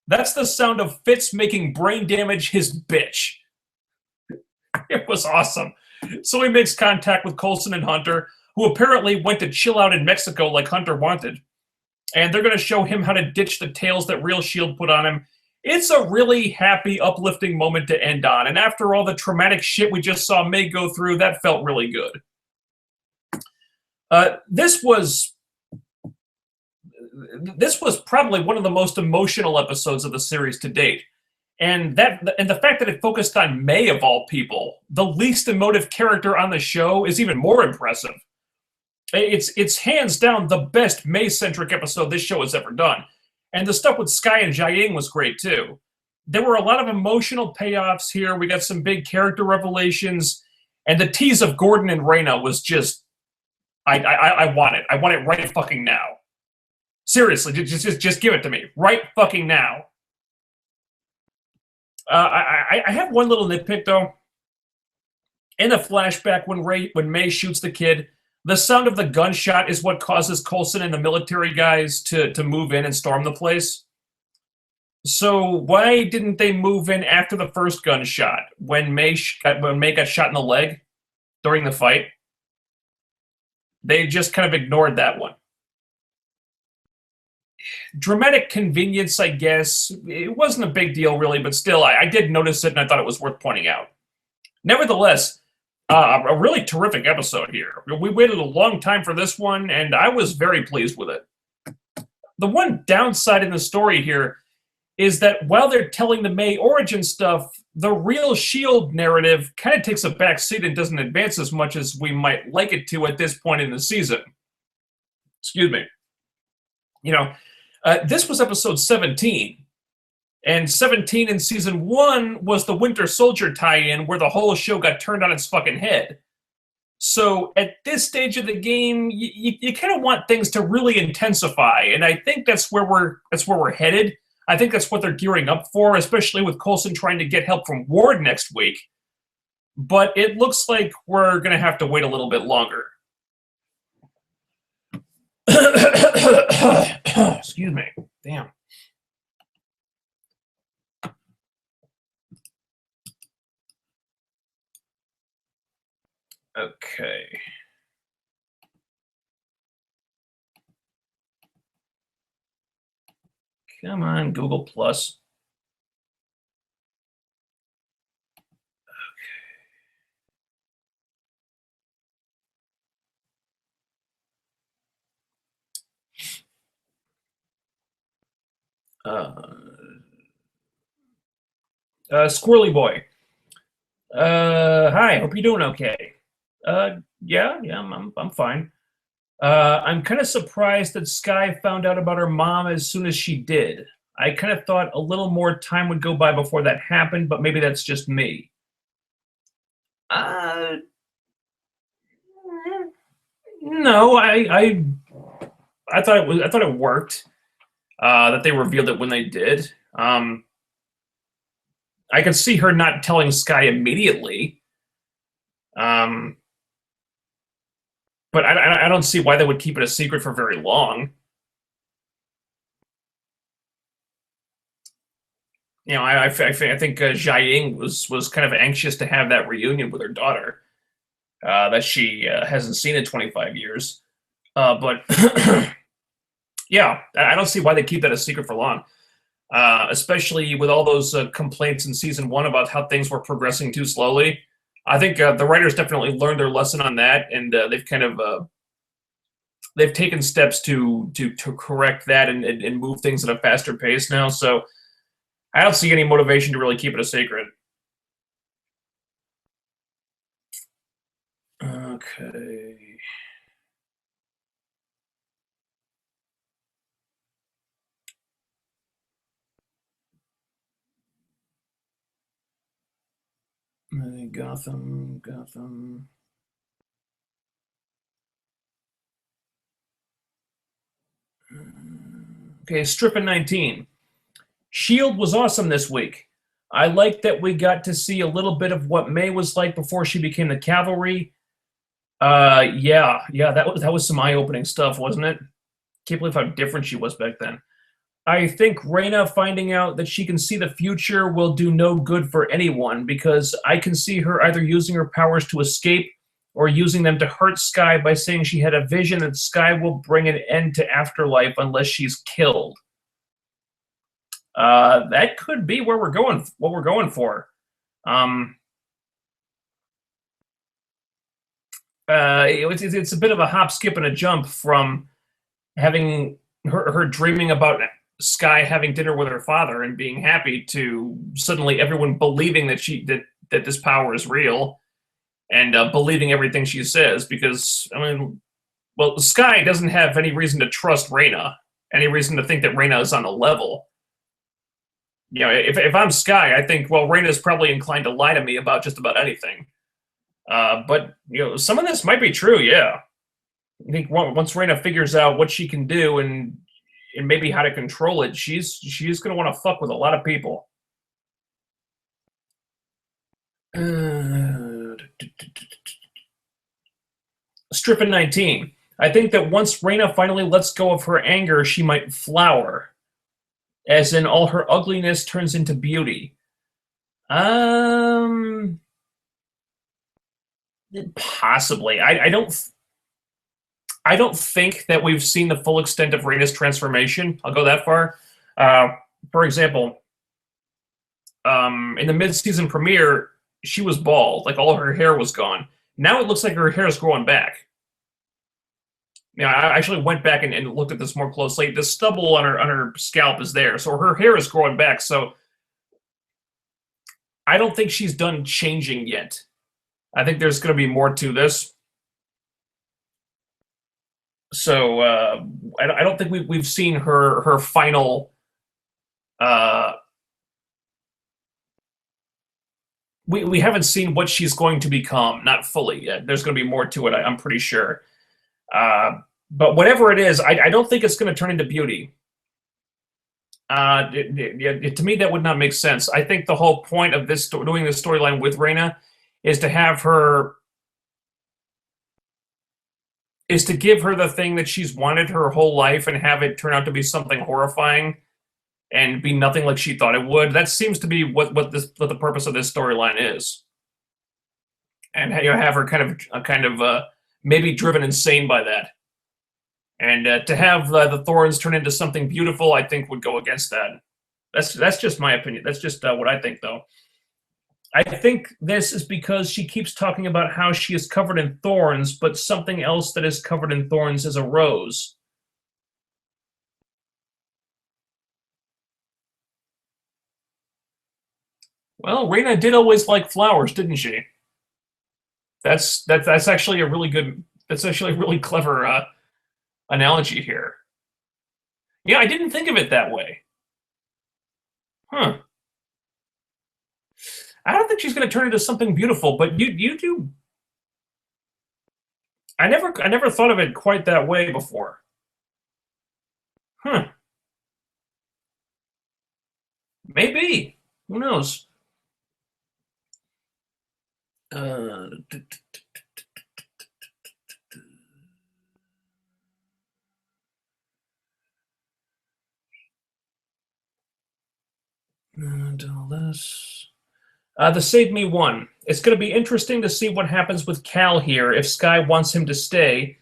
That's the sound of Fitz making brain damage his bitch. It was awesome. So he makes contact with Coulson and Hunter, who apparently went to chill out in Mexico like Hunter wanted. And they're going to show him how to ditch the tails that real S.H.I.E.L.D. put on him. It's a really happy, uplifting moment to end on. And after all the traumatic shit we just saw May go through, that felt really good. This was probably one of the most emotional episodes of the series to date. And the fact that it focused on May, of all people, the least emotive character on the show, is even more impressive. It's hands down the best May-centric episode this show has ever done. And the stuff with Skye and Jiaying was great, too. There were a lot of emotional payoffs here. We got some big character revelations. And the tease of Gordon and Reyna was just... I want it. I want it right fucking now. Seriously, just give it to me. Right fucking now. I have one little nitpick, though. In the flashback, when May shoots the kid, the sound of the gunshot is what causes Coulson and the military guys to move in and storm the place. So why didn't they move in after the first gunshot, when May got shot in the leg during the fight? They just kind of ignored that one. dramatic convenience, I guess. It wasn't a big deal, really, but still, I did notice it, and I thought it was worth pointing out. Nevertheless, a really terrific episode here. We waited a long time for this one, and I was very pleased with it. The one downside in the story here is that while they're telling the May origin stuff, the real S.H.I.E.L.D. narrative kind of takes a back seat and doesn't advance as much as we might like it to at this point in the season. Excuse me. You know, this was episode 17. And 17 in season 1 was the Winter Soldier tie-in where the whole show got turned on its fucking head. So at this stage of the game, you kind of want things to really intensify, and I think that's where we're headed. I think that's what they're gearing up for, especially with Coulson trying to get help from Ward next week. But it looks like we're going to have to wait a little bit longer. Excuse me. Damn. Okay. Come on, Google Plus. Squirrely Boy. Hi, hope you're doing okay. Yeah, I'm fine. I'm kind of surprised that Skye found out about her mom as soon as she did. I kind of thought a little more time would go by before that happened, but maybe that's just me. No, I thought it worked. That they revealed it when they did. I could see her not telling Skye immediately. But I don't see why they would keep it a secret for very long. You know, I think Jiaying was kind of anxious to have that reunion with her daughter that she hasn't seen in 25 years. But yeah, I don't see why they keep that a secret for long, especially with all those complaints in season 1 about how things were progressing too slowly. I think the writers definitely learned their lesson on that, and they've kind of they've taken steps to correct that and move things at a faster pace now. So I don't see any motivation to really keep it a secret. Okay. Gotham. Okay, Strippin' 19. S.H.I.E.L.D. was awesome this week. I liked that we got to see a little bit of what May was like before she became the Cavalry. Yeah, that was some eye-opening stuff, wasn't it? Can't believe how different she was back then. I think Raina finding out that she can see the future will do no good for anyone, because I can see her either using her powers to escape or using them to hurt Skye by saying she had a vision that Skye will bring an end to Afterlife unless she's killed. That could be where we're going. What we're going for. It's a bit of a hop, skip, and a jump from having her dreaming about Skye having dinner with her father and being happy to suddenly everyone believing that this power is real and believing everything she says. Because I mean, well, Skye doesn't have any reason to trust Raina, any reason to think that Raina is on a level. You know, if I'm Skye, I think, well, Raina's probably inclined to lie to me about just about anything. But you know, some of this might be true. Yeah, I think once Raina figures out what she can do and maybe how to control it, she's gonna want to fuck with a lot of people. Strippin' 19. I think that once Raina finally lets go of her anger, she might flower. As in, all her ugliness turns into beauty. Possibly. I don't. I don't think that we've seen the full extent of Reina's transformation. I'll go that far. For example, in the mid-season premiere, she was bald, like all her hair was gone. Now it looks like her hair is growing back. You know, I actually went back and looked at this more closely. The stubble on her scalp is there, so her hair is growing back. So I don't think she's done changing yet. I think there's going to be more to this. So I don't think we've seen her final. We haven't seen what she's going to become, not fully yet. There's going to be more to it, I'm pretty sure. But whatever it is, I don't think it's going to turn into beauty. To me, that would not make sense. I think the whole point of this doing this storyline with Reina is to have her, is to give her the thing that she's wanted her whole life and have it turn out to be something horrifying and be nothing like she thought it would. That seems to be what the purpose of this storyline is. And have her kind of maybe driven insane by that. And to have the thorns turn into something beautiful, I think would go against that. That's just my opinion. That's just what I think, though. I think this is because she keeps talking about how she is covered in thorns, but something else that is covered in thorns is a rose. Well, Reina did always like flowers, didn't she? That's actually a really good. That's actually a really clever analogy here. Yeah, I didn't think of it that way. Huh. I don't think she's going to turn into something beautiful, but you do. I never thought of it quite that way before. Huh. Maybe. Who knows? And all this. The Save Me one. It's going to be interesting to see what happens with Cal here. If Skye wants him to stay,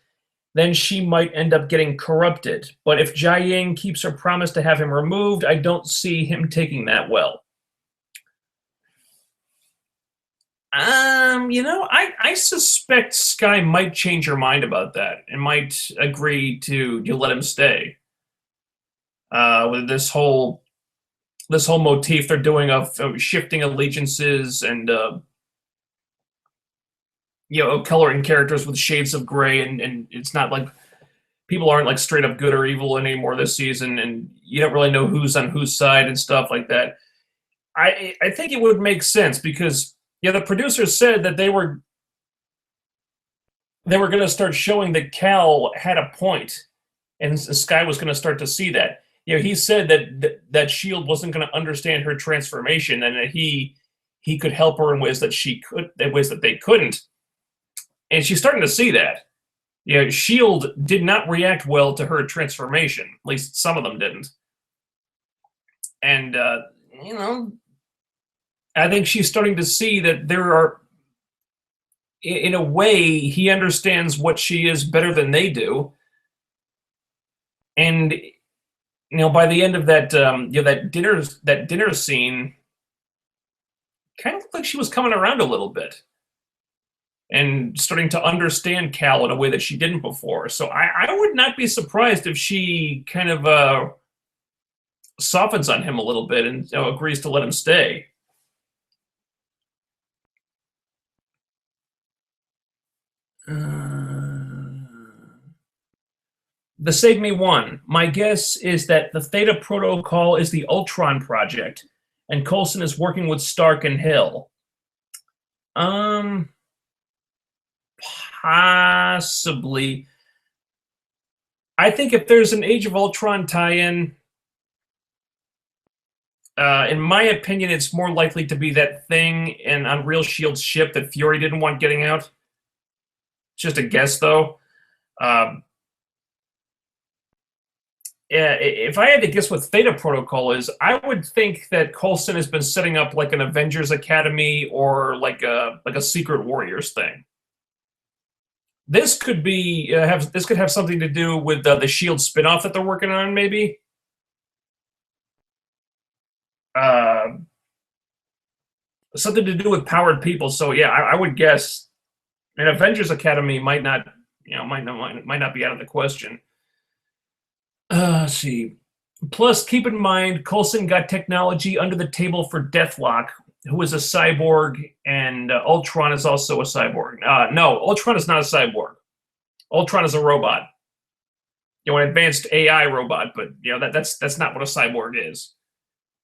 then she might end up getting corrupted. But if Jiaying keeps her promise to have him removed, I don't see him taking that well. I suspect Skye might change her mind about that and might agree to let him stay. With this whole motif they're doing of shifting allegiances and coloring characters with shades of gray, and it's not like people aren't like straight up good or evil anymore this season, and you don't really know who's on whose side and stuff like that. I think it would make sense because the producers said that they were going to start showing that Cal had a point, and Skye was going to start to see that. He said that Shield wasn't going to understand her transformation, and that he could help her in ways that they couldn't. And she's starting to see that. Shield did not react well to her transformation. At least some of them didn't. And I think she's starting to see that there are, in a way, he understands what she is better than they do. And by the end of that, that dinner scene, kind of looked like she was coming around a little bit and starting to understand Cal in a way that she didn't before. So I would not be surprised if she kind of softens on him a little bit and agrees to let him stay. The Save Me one. My guess is that the Theta Protocol is the Ultron project, and Coulson is working with Stark and Hill. Possibly. I think if there's an Age of Ultron tie-in, in my opinion, it's more likely to be that thing on Real Shield's ship that Fury didn't want getting out. Just a guess, though. If I had to guess what Theta Protocol is, I would think that Coulson has been setting up like an Avengers Academy or like a Secret Warriors thing. This could be this could have something to do with the Shield spinoff that they're working on, maybe. Uh, Something to do with powered people. So yeah, I would guess an Avengers Academy might not, might not be out of the question. Let's see. Plus, keep in mind, Coulson got technology under the table for Deathlock, who is a cyborg, and Ultron is also a cyborg. No, Ultron is not a cyborg. Ultron is a robot. An advanced AI robot, but that's not what a cyborg is.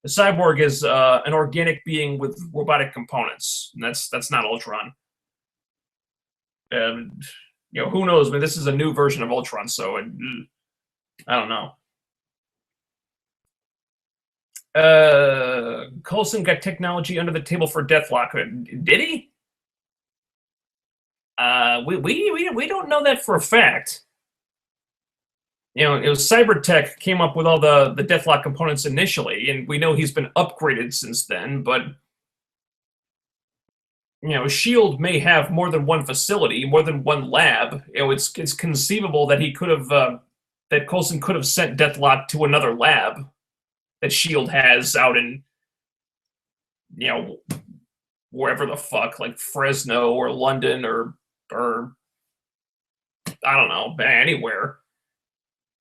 A cyborg is an organic being with robotic components, and that's not Ultron. And who knows? I mean, this is a new version of Ultron, so I don't know. Coulson got technology under the table for Deathlock. Did he? We don't know that for a fact. It was Cybertech came up with all the Deathlock components initially, and we know he's been upgraded since then. But Shield may have more than one facility, more than one lab. It's conceivable that he could have that Coulson could have sent Deathlock to another lab that Shield has out in wherever the fuck, like Fresno or London or I don't know, anywhere.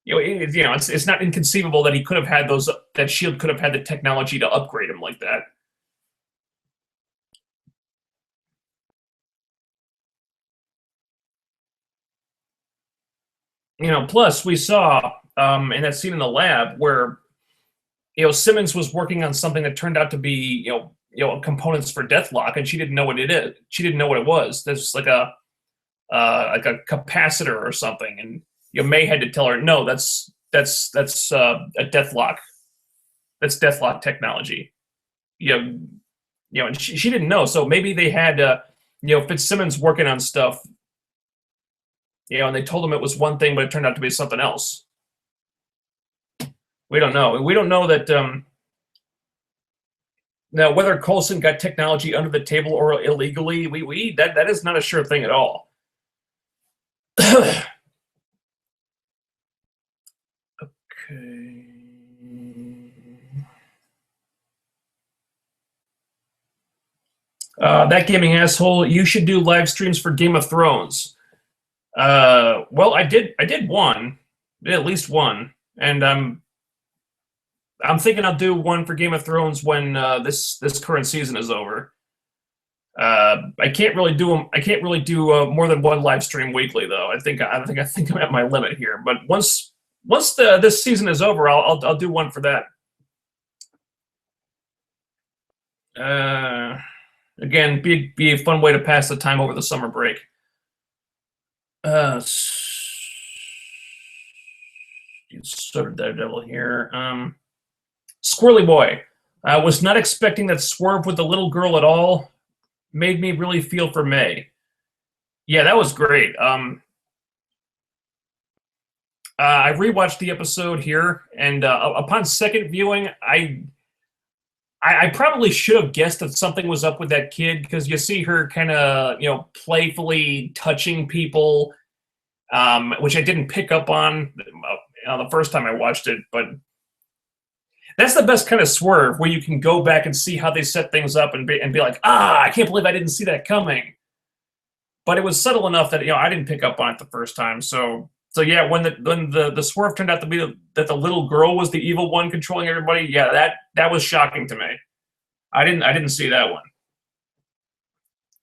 It's not inconceivable that he could have had that Shield could have had the technology to upgrade him like that. Plus we saw in that scene in the lab where Simmons was working on something that turned out to be components for Deathlock, and she didn't know what it is. She didn't know what it was. There's like a capacitor or something, and May had to tell her, no, that's a Deathlock. That's Deathlock technology. And she didn't know. So maybe they had Fitzsimmons working on stuff. And they told him it was one thing, but it turned out to be something else. We don't know. We don't know that. Now, whether Coulson got technology under the table or illegally, that is not a sure thing at all. Okay. That gaming asshole, you should do live streams for Game of Thrones. Well, I did one, at least one, and I'm thinking I'll do one for Game of Thrones when this current season is over. I can't really do them. I can't really do more than one live stream weekly, though. I think I'm at my limit here. But once this season is over, I'll do one for that. Again, be a fun way to pass the time over the summer break. Sort of Daredevil here. Squirrely Boy. I was not expecting that swerve with the little girl at all. Made me really feel for May. Yeah, that was great. I rewatched the episode here, and upon second viewing, I probably should have guessed that something was up with that kid, because you see her kind of playfully touching people, which I didn't pick up on the first time I watched it. But that's the best kind of swerve, where you can go back and see how they set things up and be like, I can't believe I didn't see that coming. But it was subtle enough that I didn't pick up on it the first time. So yeah, when the swerve turned out to be that the little girl was the evil one controlling everybody, yeah, that was shocking to me. I didn't see that one.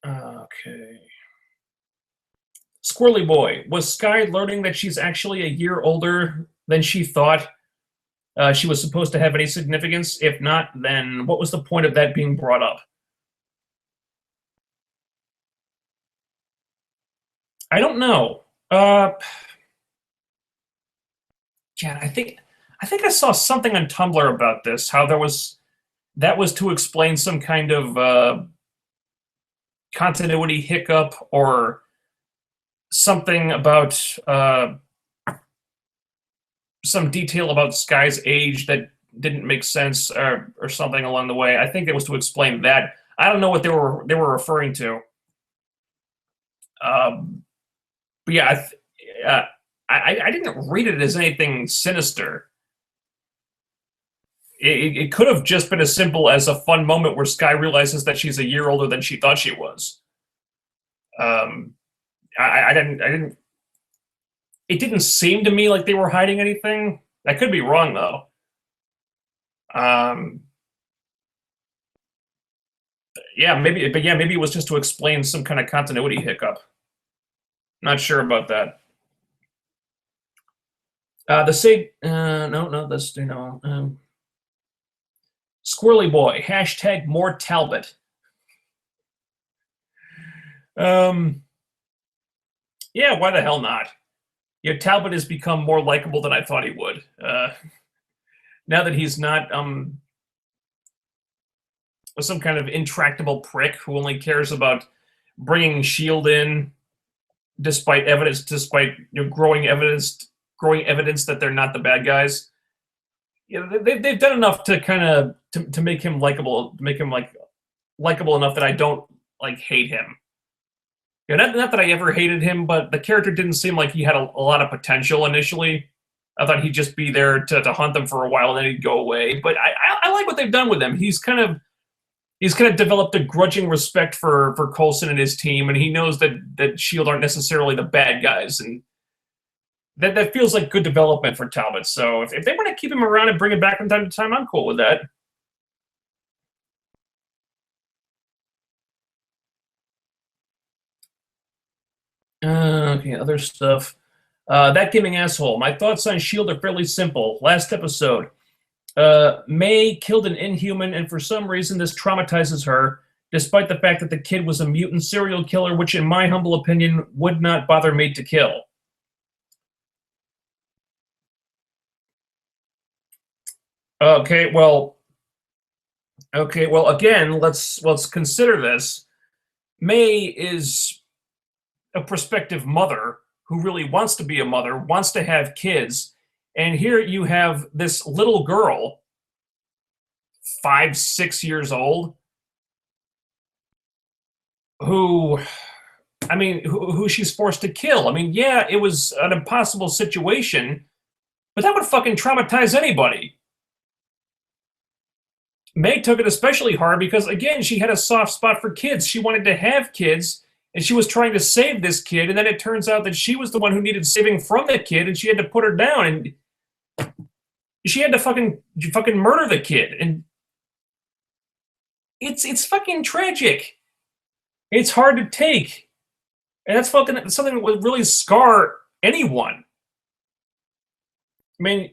Okay. Squirrely Boy. Was Skye learning that she's actually a year older than she thought she was supposed to have any significance? If not, then what was the point of that being brought up? I don't know. Yeah, I think I saw something on Tumblr about this. How that was to explain some kind of continuity hiccup or something about some detail about Skye's age that didn't make sense or something along the way. I think it was to explain that. I don't know what they were referring to. But yeah, I didn't read it as anything sinister. It could have just been as simple as a fun moment where Sky realizes that she's a year older than she thought she was. Um, I didn't. It didn't seem to me like they were hiding anything. I could be wrong though. Um, yeah, maybe, but yeah, maybe it was just to explain some kind of continuity hiccup. Not sure about that. The Sig, no, that's Squirrely Boy hashtag more Talbot. Yeah, why the hell not? Talbot has become more likable than I thought he would. Now that he's not some kind of intractable prick who only cares about bringing Shield in, despite growing evidence that they're not the bad guys. They've done enough to kind of to make him likable, likable enough that I don't hate him. Not that I ever hated him, but the character didn't seem like he had a lot of potential initially. I thought he'd just be there to hunt them for a while and then he'd go away. But I like what they've done with him. He's kind of developed a grudging respect for Coulson and his team, and he knows that Shield aren't necessarily the bad guys, and that feels like good development for Talbot. So if they want to keep him around and bring him back from time to time, I'm cool with that. Okay, other stuff. That gaming asshole. My thoughts on Shield are fairly simple. Last episode, May killed an Inhuman, and for some reason this traumatizes her, despite the fact that the kid was a mutant serial killer, which in my humble opinion would not bother me to kill. Okay, well, again, let's consider this. May is a prospective mother who really wants to be a mother, wants to have kids, and here you have this little girl, 5, 6 years old, who she's forced to kill. I mean, yeah, it was an impossible situation, but that would fucking traumatize anybody. May took it especially hard because, again, she had a soft spot for kids. She wanted to have kids, and she was trying to save this kid, and then it turns out that she was the one who needed saving from the kid, and she had to put her down, and she had to fucking murder the kid, and it's fucking tragic. It's hard to take, and that's fucking something that would really scar anyone. I mean,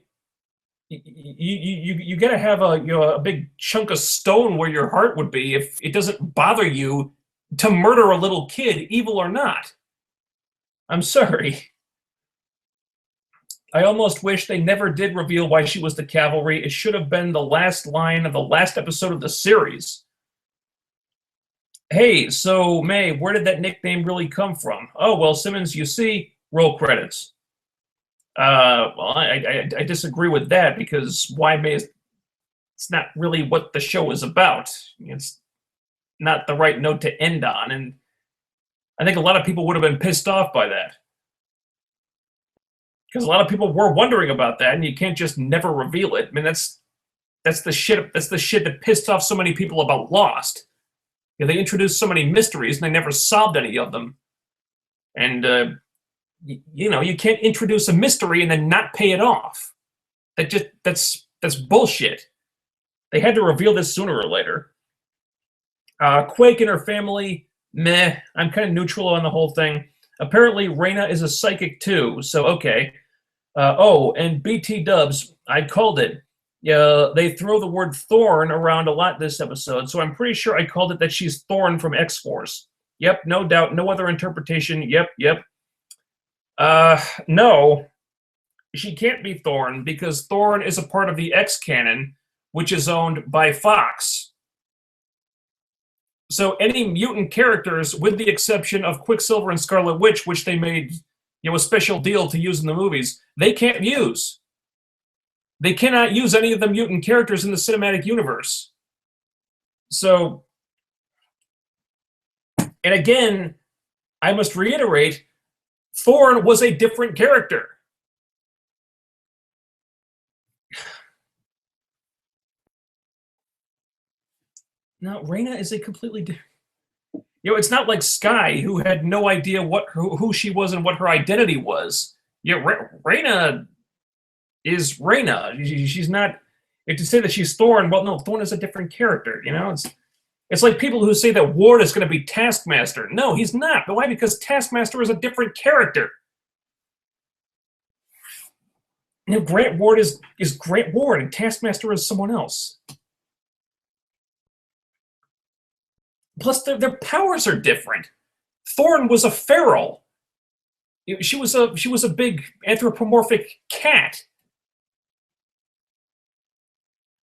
you gotta have a big chunk of stone where your heart would be if it doesn't bother you to murder a little kid, evil or not. I'm sorry. I almost wish they never did reveal why she was the cavalry. It should have been the last line of the last episode of the series. Hey, so May, where did that nickname really come from? Oh, well, Simmons, you see, roll credits. Well, I disagree with that because why May is, it's not really what the show is about. It's not the right note to end on, and I think a lot of people would have been pissed off by that. Because a lot of people were wondering about that, and you can't just never reveal it. I mean, that's the shit that pissed off so many people about Lost. They introduced so many mysteries, and they never solved any of them. And you can't introduce a mystery and then not pay it off. That's bullshit. They had to reveal this sooner or later. Quake and her family, meh. I'm kind of neutral on the whole thing. Apparently, Reyna is a psychic too, so okay. And BT Dubs, I called it. They throw the word Thorn around a lot this episode, so I'm pretty sure I called it that she's Thorn from X-Force. Yep, no doubt, no other interpretation. Yep. No, she can't be Thorn because Thorn is a part of the X canon, which is owned by Fox. So any mutant characters, with the exception of Quicksilver and Scarlet Witch, which they made a special deal to use in the movies, they can't use. They cannot use any of the mutant characters in the cinematic universe. So, and again, I must reiterate, Thorne was a different character. Now, Reyna is a completely different. It's not like Skye, who had no idea who she was and what her identity was. Reyna is Reyna. She's not. If to say that she's Thorne, well, no, Thorne is a different character. It's like people who say that Ward is going to be Taskmaster. No, he's not. But why? Because Taskmaster is a different character. Grant Ward is Grant Ward, and Taskmaster is someone else. Plus, their powers are different. Thorne was a feral. She was a big anthropomorphic cat.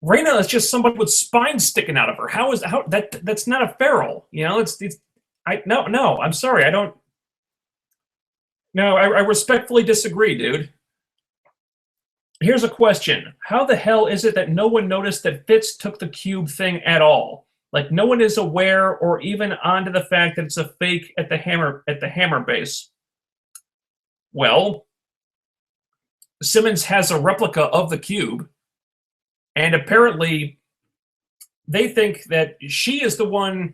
Reyna is just somebody with spines sticking out of her. That's not a feral? No, I'm sorry, I don't. No, I respectfully disagree, dude. Here's a question: how the hell is it that no one noticed that Fitz took the cube thing at all? Like, no one is aware or even onto the fact that it's a fake at the hammer base. Well, Simmons has a replica of the cube, and apparently they think that she is the one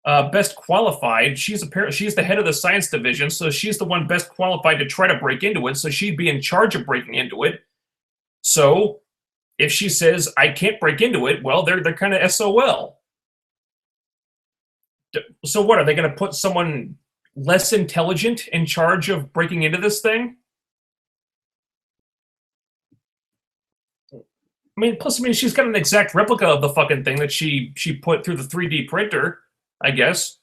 best qualified. She's the head of the science division, so she's the one best qualified to try to break into it, so she'd be in charge of breaking into it. So if she says, I can't break into it, well, they're kind of SOL. So what, are they going to put someone less intelligent in charge of breaking into this thing? Plus, she's got an exact replica of the fucking thing that she put through the 3D printer, I guess.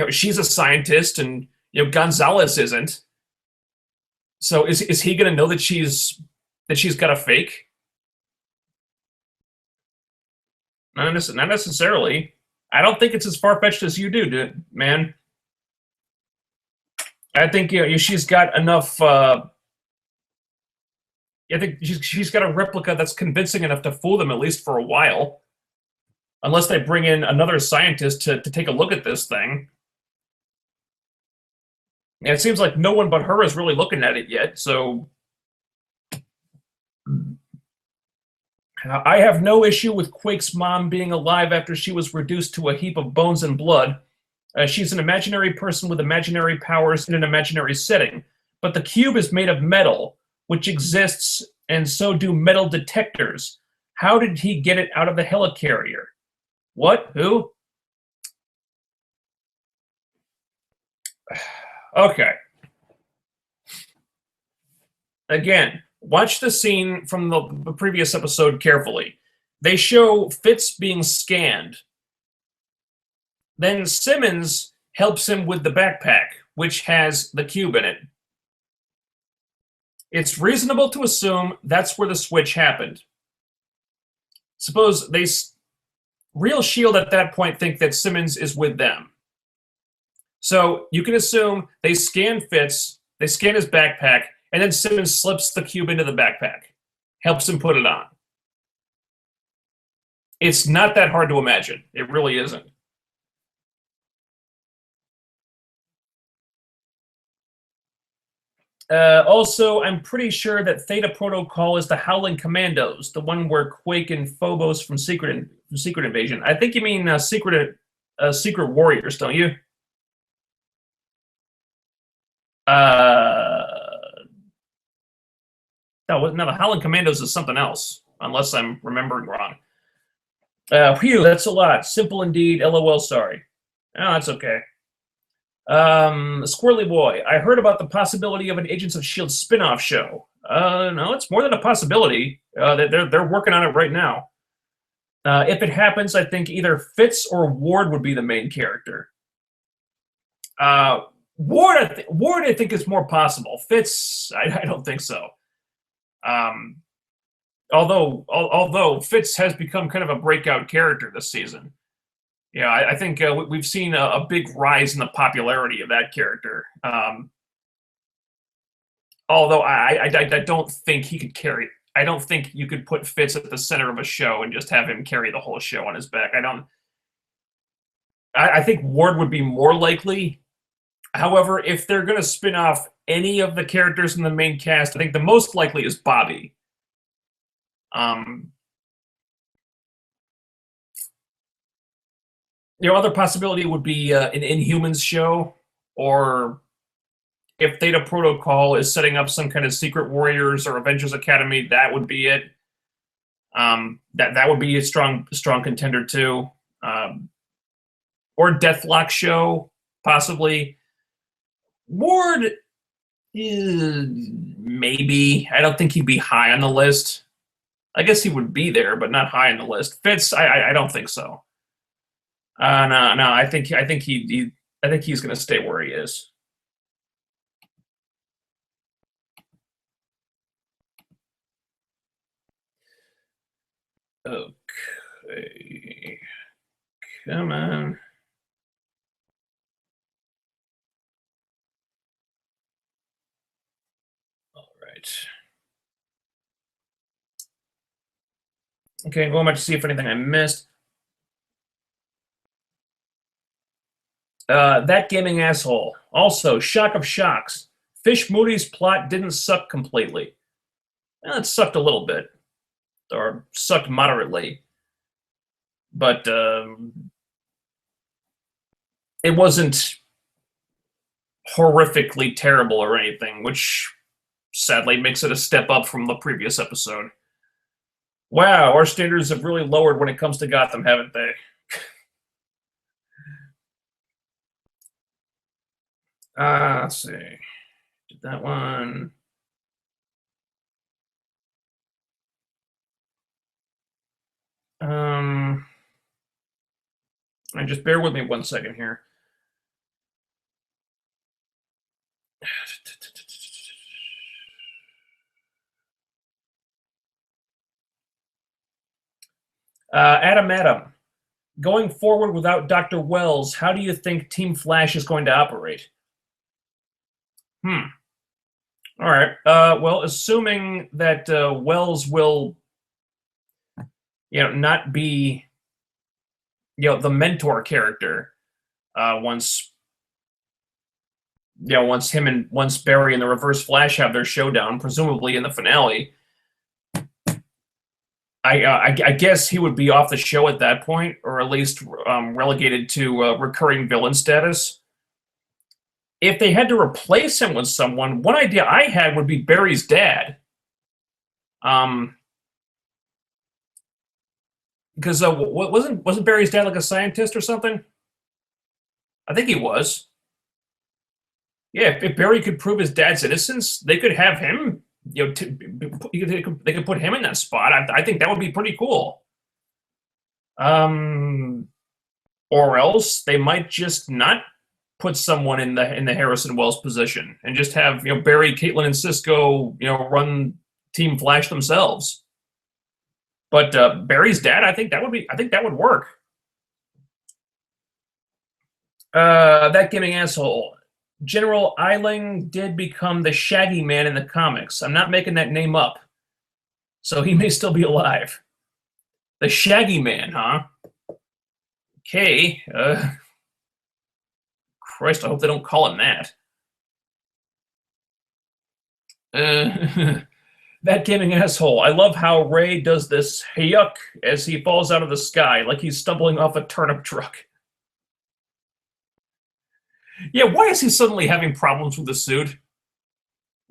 She's a scientist, and Gonzalez isn't. So is he going to know that she's got a fake? Not necessarily. I don't think it's as far-fetched as you do, man. I think she's got enough. I think she's got a replica that's convincing enough to fool them, at least for a while. Unless they bring in another scientist to take a look at this thing. And it seems like no one but her is really looking at it yet, so I have no issue with Quake's mom being alive after she was reduced to a heap of bones and blood. She's an imaginary person with imaginary powers in an imaginary setting. But the cube is made of metal, which exists, and so do metal detectors. How did he get it out of the helicarrier? What? Who? Okay. Again, watch the scene from the previous episode carefully. They show Fitz being scanned. Then Simmons helps him with the backpack, which has the cube in it. It's reasonable to assume that's where the switch happened. Suppose Real Shield at that point think that Simmons is with them. So you can assume they scan Fitz, they scan his backpack, and then Simmons slips the cube into the backpack, helps him put it on. It's not that hard to imagine. It really isn't. Also, I'm pretty sure that Theta Protocol is the Howling Commandos, the one where Quake and Phobos from Secret Invasion. I think you mean Secret Warriors, don't you? No, the Howling Commandos is something else, unless I'm remembering wrong. Phew, that's a lot. Simple indeed. LOL, sorry. Oh, that's okay. Squirrely Boy, I heard about the possibility of an Agents of S.H.I.E.L.D. spin-off show. No, it's more than a possibility. They're working on it right now. If it happens, I think either Fitz or Ward would be the main character. Ward, I think is more possible. Fitz, I don't think so. Although Fitz has become kind of a breakout character this season. Yeah, I think we've seen a big rise in the popularity of that character. Although I don't think he could carry. I don't think you could put Fitz at the center of a show and just have him carry the whole show on his back. I think Ward would be more likely, However, if they're going to spin off any of the characters in the main cast, I think the most likely is Bobby. Other possibility would be an Inhumans show, or if Theta Protocol is setting up some kind of Secret Warriors or Avengers Academy, that would be it. That would be a strong contender too. Or Deathlock show, possibly. Ward, maybe. I don't think he'd be high on the list. I guess he would be there, but not high on the list. Fitz, I don't think so. No. I think he's going to stay where he is. Okay. Come on. All right. Okay, going back to see if anything I missed. That gaming asshole. Also, shock of shocks. Fish Moody's plot didn't suck completely. Well, it sucked a little bit, or sucked moderately, but it wasn't horrifically terrible or anything, which sadly makes it a step up from the previous episode. Wow, our standards have really lowered when it comes to Gotham, haven't they? Let's see. Did that one. And just bear with me 1 second here. Adam, going forward without Dr. Wells, how do you think Team Flash is going to operate? All right. Well, assuming that Wells will, not be, the mentor character once Barry and the Reverse Flash have their showdown, presumably in the finale. I guess he would be off the show at that point, or at least relegated to recurring villain status. If they had to replace him with someone, one idea I had would be Barry's dad. Because wasn't Barry's dad like a scientist or something? I think he was. Yeah, if Barry could prove his dad's innocence, they could have him. They could put him in that spot. I think that would be pretty cool. Or else they might just not put someone in the Harrison Wells position and just have Barry, Caitlin, and Cisco run Team Flash themselves. But Barry's dad, I think that would work. That gaming asshole. General Eiling did become the Shaggy Man in the comics. I'm not making that name up. So he may still be alive. The Shaggy Man, huh? Okay. Christ, I hope they don't call him that. That gaming asshole. I love how Ray does this yuck as he falls out of the sky like he's stumbling off a turnip truck. Yeah, why is he suddenly having problems with the suit?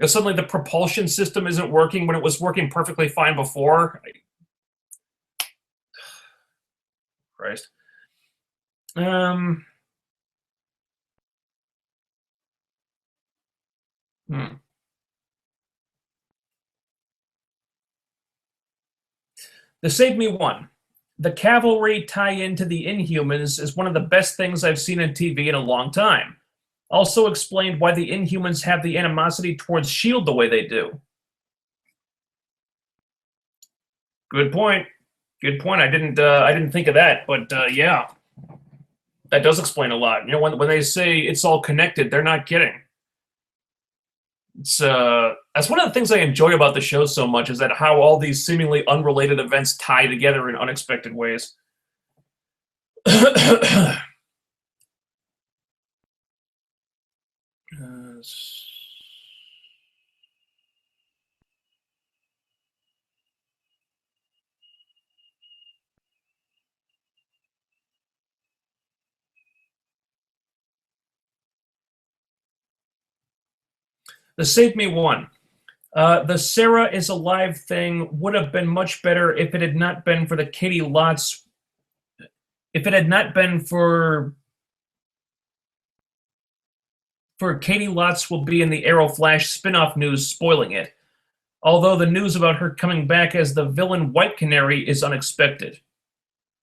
Suddenly the propulsion system isn't working when it was working perfectly fine before. Christ. The Save Me one. The Cavalry tie-in to the Inhumans is one of the best things I've seen on TV in a long time. Also explained why the Inhumans have the animosity towards S.H.I.E.L.D. the way they do. Good point. Good point. I didn't think of that, but yeah, that does explain a lot. When they say it's all connected, they're not kidding. It's that's one of the things I enjoy about the show so much, is that how all these seemingly unrelated events tie together in unexpected ways. The Save Me one. The Sarah is alive thing would have been much better if it had not been for the Katie Lotz. If it had not been for Katie Lotz will be in the Arrow Flash spin-off news spoiling it. Although the news about her coming back as the villain White Canary is unexpected.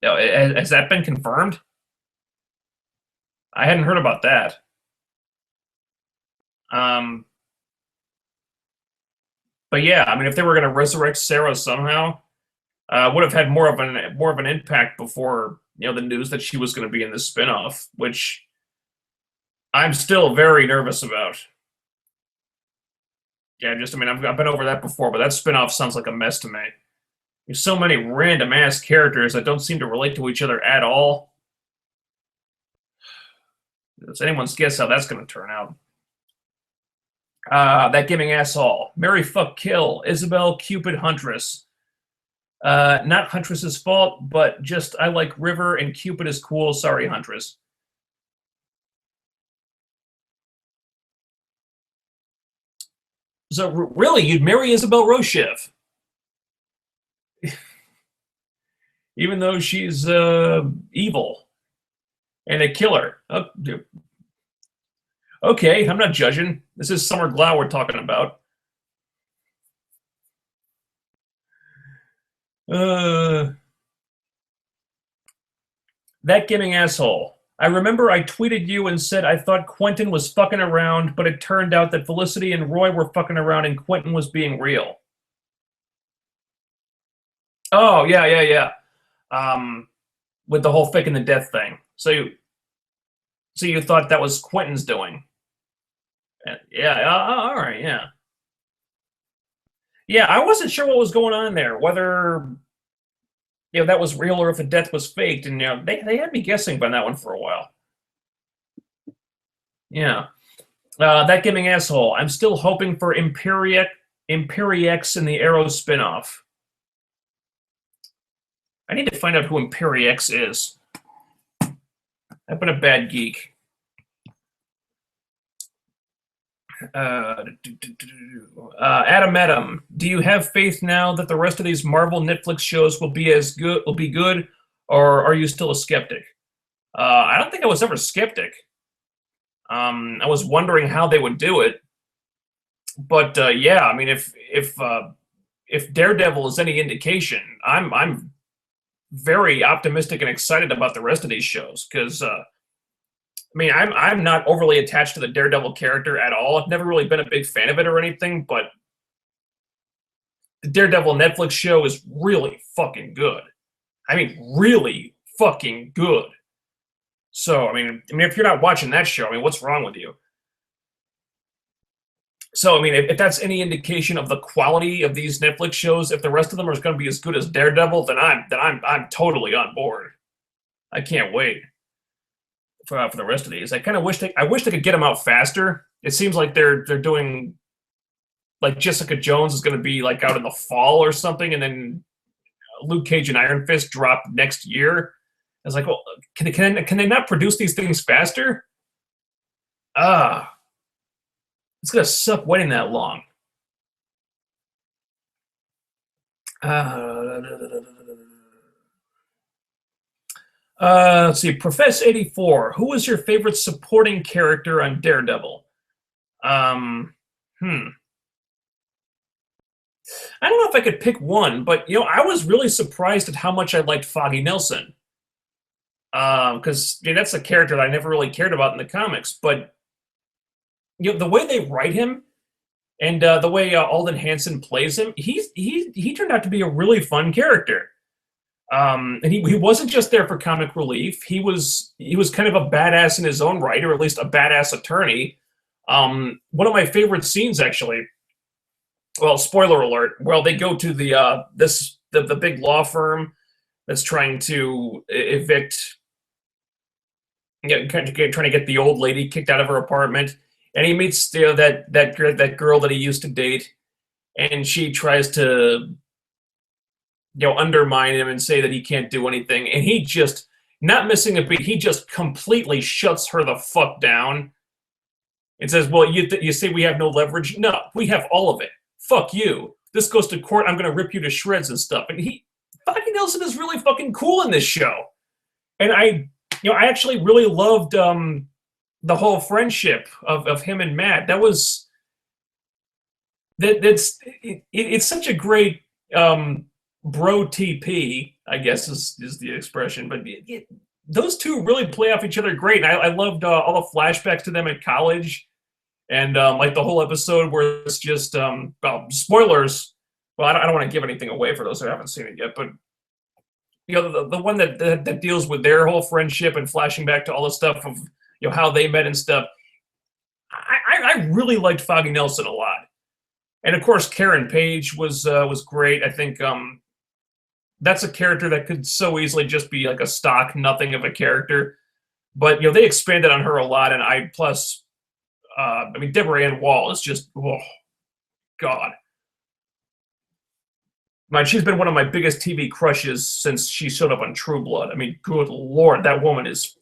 Has that been confirmed? I hadn't heard about that. But yeah, I mean, if they were going to resurrect Sarah somehow, would have had more of an impact before the news that she was going to be in this spinoff, which I'm still very nervous about. Yeah, I mean, I've been over that before, but that spinoff sounds like a mess to me. There's so many random ass characters that don't seem to relate to each other at all. It's anyone's guess how that's going to turn out. That giving asshole. Mary fuck kill. Isabel Cupid Huntress. Not Huntress's fault, but just I like River and Cupid is cool. Sorry, Huntress. So really, you'd marry Isabel Rochev, even though she's evil and a killer. Okay, I'm not judging. This is Summer Glau we're talking about. That giving asshole. I remember I tweeted you and said I thought Quentin was fucking around, but it turned out that Felicity and Roy were fucking around and Quentin was being real. Oh, yeah. With the whole faking the death thing. So you thought that was Quentin's doing. Yeah, all right, yeah. Yeah, I wasn't sure what was going on there, whether that was real or if the death was faked, and they had me guessing by that one for a while. Yeah. That giving asshole. I'm still hoping for Imperiex in the Arrow spinoff. I need to find out who Imperiex is. I've been a bad geek. Adam, do you have faith now that the rest of these Marvel Netflix shows will be good, or are you still a skeptic? I don't think I was ever skeptic. I was wondering how they would do it, but yeah, I mean, if Daredevil is any indication, I'm very optimistic and excited about the rest of these shows because. I mean, I'm not overly attached to the Daredevil character at all. I've never really been a big fan of it or anything, but the Daredevil Netflix show is really fucking good. I mean, really fucking good. So, I mean, if you're not watching that show, I mean, what's wrong with you? So, I mean, if that's any indication of the quality of these Netflix shows, if the rest of them are going to be as good as Daredevil, then I'm totally on board. I can't wait. For the rest of these, I kind of wish they could get them out faster. It seems like they're doing like Jessica Jones is going to be like out in the fall or something, and then Luke Cage and Iron Fist drop next year. I was like, well, can they not produce these things faster? It's gonna suck waiting that long. Let's see. Profess 84. Who was your favorite supporting character on Daredevil? I don't know if I could pick one, but I was really surprised at how much I liked Foggy Nelson. Because that's a character that I never really cared about in the comics, but the way they write him and the way Alden Hansen plays him, he turned out to be a really fun character. And he wasn't just there for comic relief. He was kind of a badass in his own right, or at least a badass attorney. One of my favorite scenes, actually. Well, spoiler alert. Well, they go to the big law firm that's trying to evict, trying to get the old lady kicked out of her apartment, and he meets that girl that he used to date, and she tries to undermine him and say that he can't do anything, and he just, not missing a beat, he just completely shuts her the fuck down and says, "Well, you say we have no leverage? No, we have all of it. Fuck you. This goes to court. I'm gonna rip you to shreds and stuff." And Foggy Nelson is really fucking cool in this show, and I actually really loved the whole friendship of him and Matt. It's such a great bro TP, I guess is the expression, but those two really play off each other great. And I loved all the flashbacks to them at college, and like the whole episode where it's just spoilers. Well, I don't want to give anything away for those who haven't seen it yet, but the one that deals with their whole friendship and flashing back to all the stuff of how they met and stuff. I really liked Foggy Nelson a lot, and of course Karen Page was great. I think that's a character that could so easily just be like a stock nothing of a character, but they expanded on her a lot, and I mean Deborah Ann Wall is just, oh god. Man, she's been one of my biggest TV crushes since she showed up on True Blood. I mean, good lord, that woman is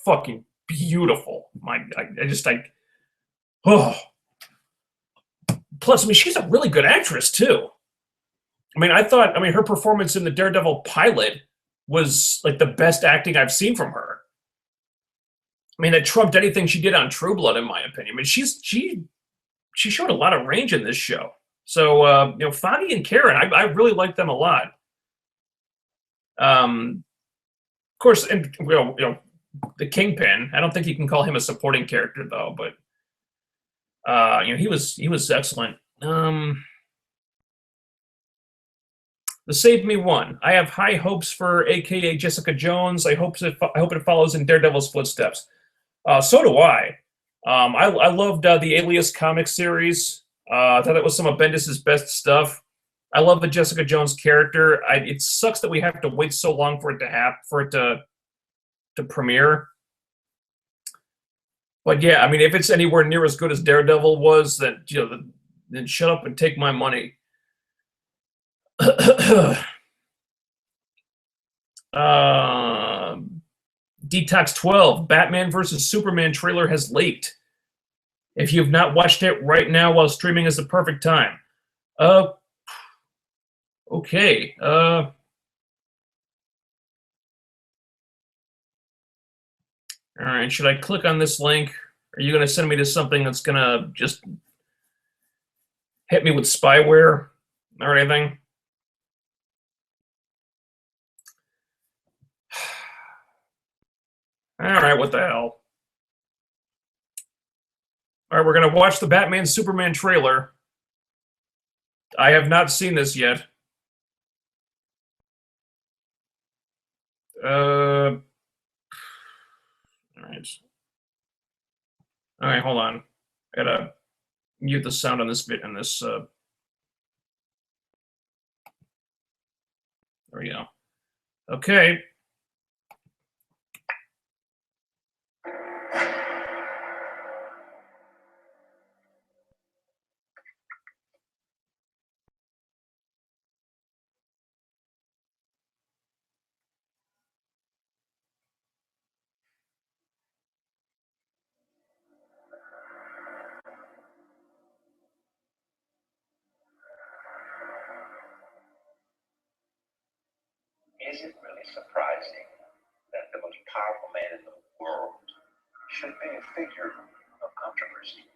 fucking beautiful. Oh. Plus, I mean, she's a really good actress too. I mean, her performance in the Daredevil pilot was like the best acting I've seen from her. I mean, that trumped anything she did on True Blood, in my opinion. I mean, she showed a lot of range in this show. So, Foggy and Karen, I really like them a lot. Of course, and the Kingpin. I don't think you can call him a supporting character though, but he was excellent. The Save Me One. I have high hopes for AKA Jessica Jones. I hope it follows in Daredevil's footsteps. So do I. I loved the Alias comic series. I thought that was some of Bendis's best stuff. I love the Jessica Jones character. It sucks that we have to wait so long for it to premiere. But yeah, I mean, if it's anywhere near as good as Daredevil was, then then shut up and take my money. Detox 12, Batman vs. Superman trailer has leaked. If you've not watched it right now while streaming is the perfect time. Okay. All right, should I click on this link? Are you going to send me to something that's going to just hit me with spyware or anything? All right, what the hell? All right, we're going to watch the Batman Superman trailer. I have not seen this yet. All right, hold on. I gotta mute the sound on this bit. There we go. Okay. Is it really surprising that the most powerful man in the world should be a figure of controversy?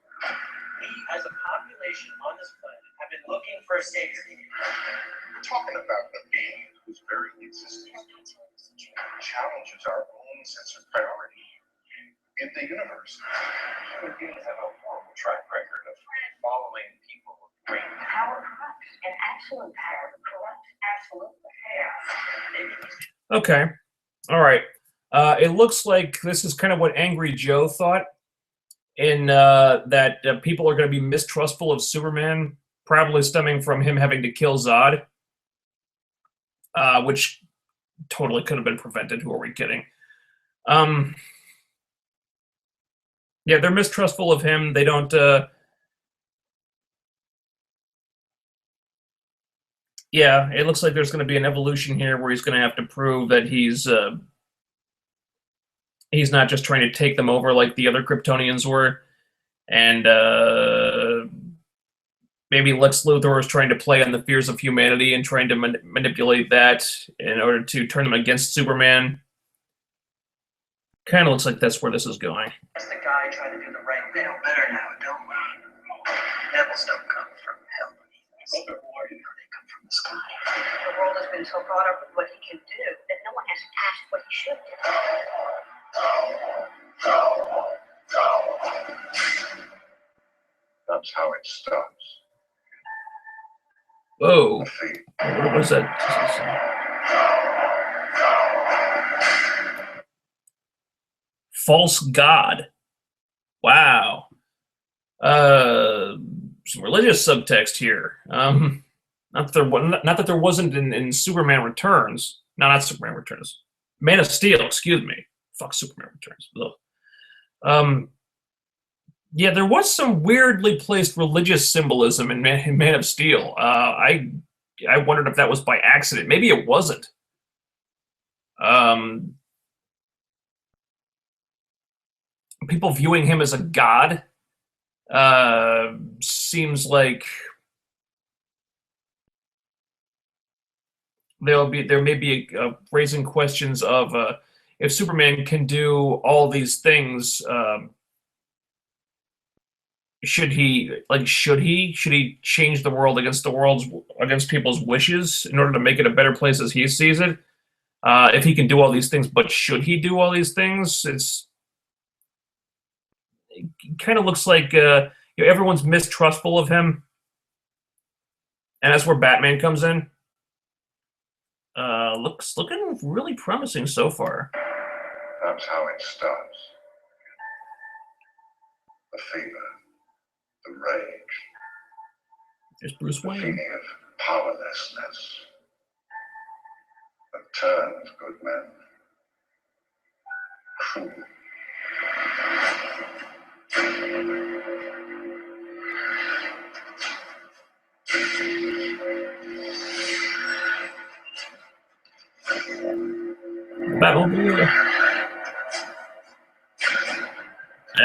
We, as a population on this planet, have been looking for a savior. We're talking about a being whose very existence challenges our own sense of priority in the universe. Human beings have a horrible track record of following people with great power corrupts, and absolute power corrupts absolutely. Okay. All right. It looks like this is kind of what Angry Joe thought, in that people are going to be mistrustful of Superman, probably stemming from him having to kill Zod, which totally could have been prevented. Who are we kidding? Yeah, they're mistrustful of him. They don't. Yeah, it looks like there's going to be an evolution here where he's going to have to prove that he's not just trying to take them over like the other Kryptonians were, and maybe Lex Luthor is trying to play on the fears of humanity and trying to manipulate that in order to turn them against Superman. Kind of looks like that's where this is going. That's the guy trying to do the right thing. They know better now, don't we? Devils don't come from hell. They come from the sky. The world has been so caught up with what he can do that no one has asked what he should do. That's how it starts. Whoa. The feet. What was that? False god. Wow. Some religious subtext here. Not that there wasn't in Superman Returns. No, not Superman Returns. Man of Steel, excuse me. Fuck Superman Returns. Ugh. Yeah, there was some weirdly placed religious symbolism in Man of Steel. I wondered if that was by accident. Maybe it wasn't. People viewing him as a god seems like there may be raising questions of if Superman can do all these things, should he change the world against people's wishes in order to make it a better place as he sees it? If he can do all these things, but should he do all these things? It kind of looks like everyone's mistrustful of him, and that's where Batman comes in. Looking really promising so far. That's how it starts. The fever, the rage, There's Bruce the Wayne. feeling of powerlessness, the turn of good men, cruel. Batmobile.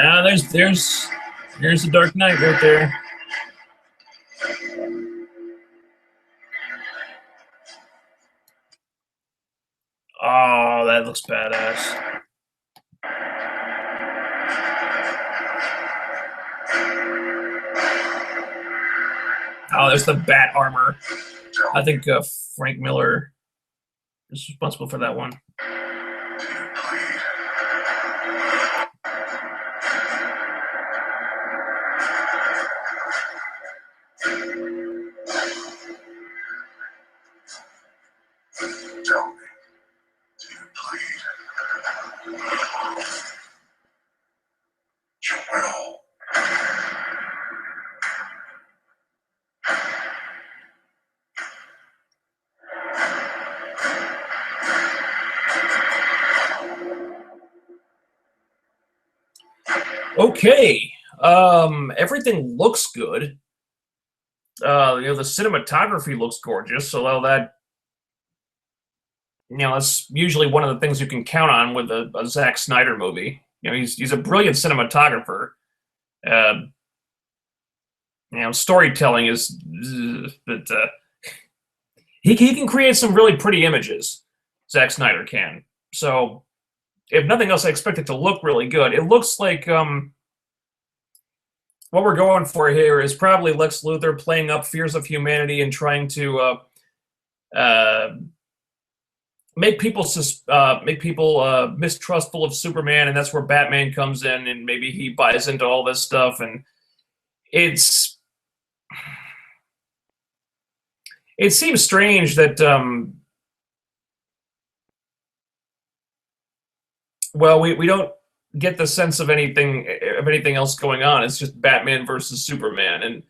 Ah, there's the Dark Knight right there. Oh, that looks badass. Oh, there's the bat armor. I think Frank Miller is responsible for that one. Tell me, do you plead? You will. Okay. Everything looks good. The cinematography looks gorgeous, although that, that's usually one of the things you can count on with a Zack Snyder movie. He's a brilliant cinematographer. Storytelling is, but he can create some really pretty images. Zack Snyder can. So, if nothing else, I expect it to look really good. It looks like what we're going for here is probably Lex Luthor playing up fears of humanity and trying to make people mistrustful of Superman, and that's where Batman comes in, and maybe he buys into all this stuff, and it seems strange that we don't get the sense of anything else going on. It's just Batman versus Superman, and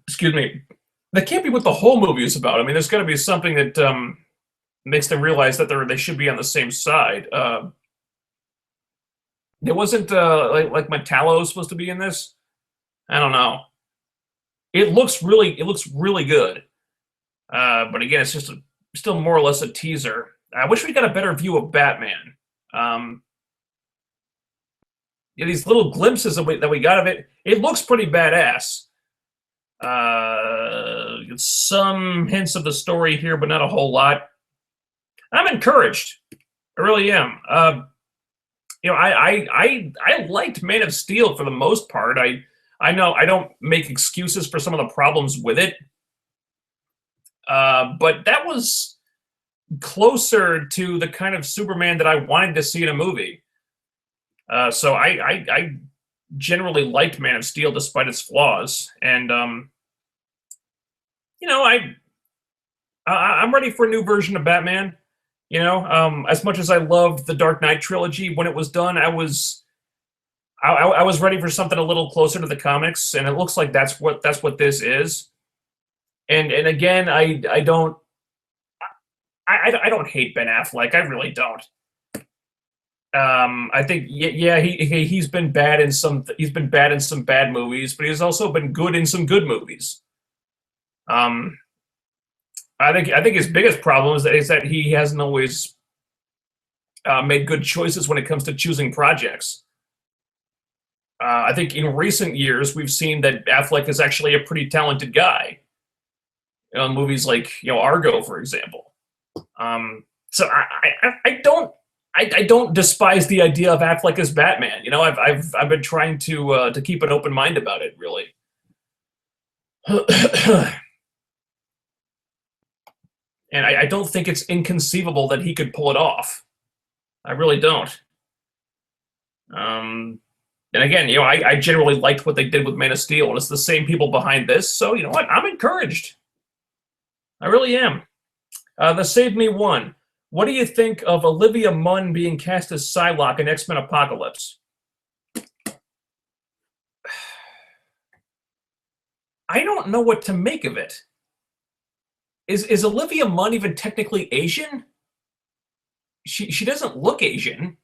excuse me, that can't be what the whole movie is about. I mean, there's got to be something that makes them realize that they should be on the same side. It wasn't like Metallo supposed to be in this. I don't know. It looks really good. But again, it's just still more or less a teaser. I wish we got a better view of Batman. Yeah, these little glimpses that we got of it, it looks pretty badass. Some hints of the story here, but not a whole lot. I'm encouraged. I really am. I liked Man of Steel for the most part. I know I don't make excuses for some of the problems with it, but that was closer to the kind of Superman that I wanted to see in a movie. So I generally liked Man of Steel despite its flaws, and I'm ready for a new version of Batman. As much as I loved the Dark Knight trilogy when it was done, I was ready for something a little closer to the comics, and it looks like that's what this is. And again, I don't hate Ben Affleck. I really don't. I think he's been bad in some bad movies, but he's also been good in some good movies. I think his biggest problem is that he hasn't always made good choices when it comes to choosing projects. I think in recent years we've seen that Affleck is actually a pretty talented guy. Movies like Argo, for example. So I don't despise the idea of Affleck as Batman. I've been trying to keep an open mind about it, really. And I don't think it's inconceivable that he could pull it off. I really don't. And again, I generally liked what they did with Man of Steel, and it's the same people behind this, so you know what? I'm encouraged. I really am. The Save Me one. What do you think of Olivia Munn being cast as Psylocke in X-Men Apocalypse? I don't know what to make of it. Is Olivia Munn even technically Asian? She doesn't look Asian.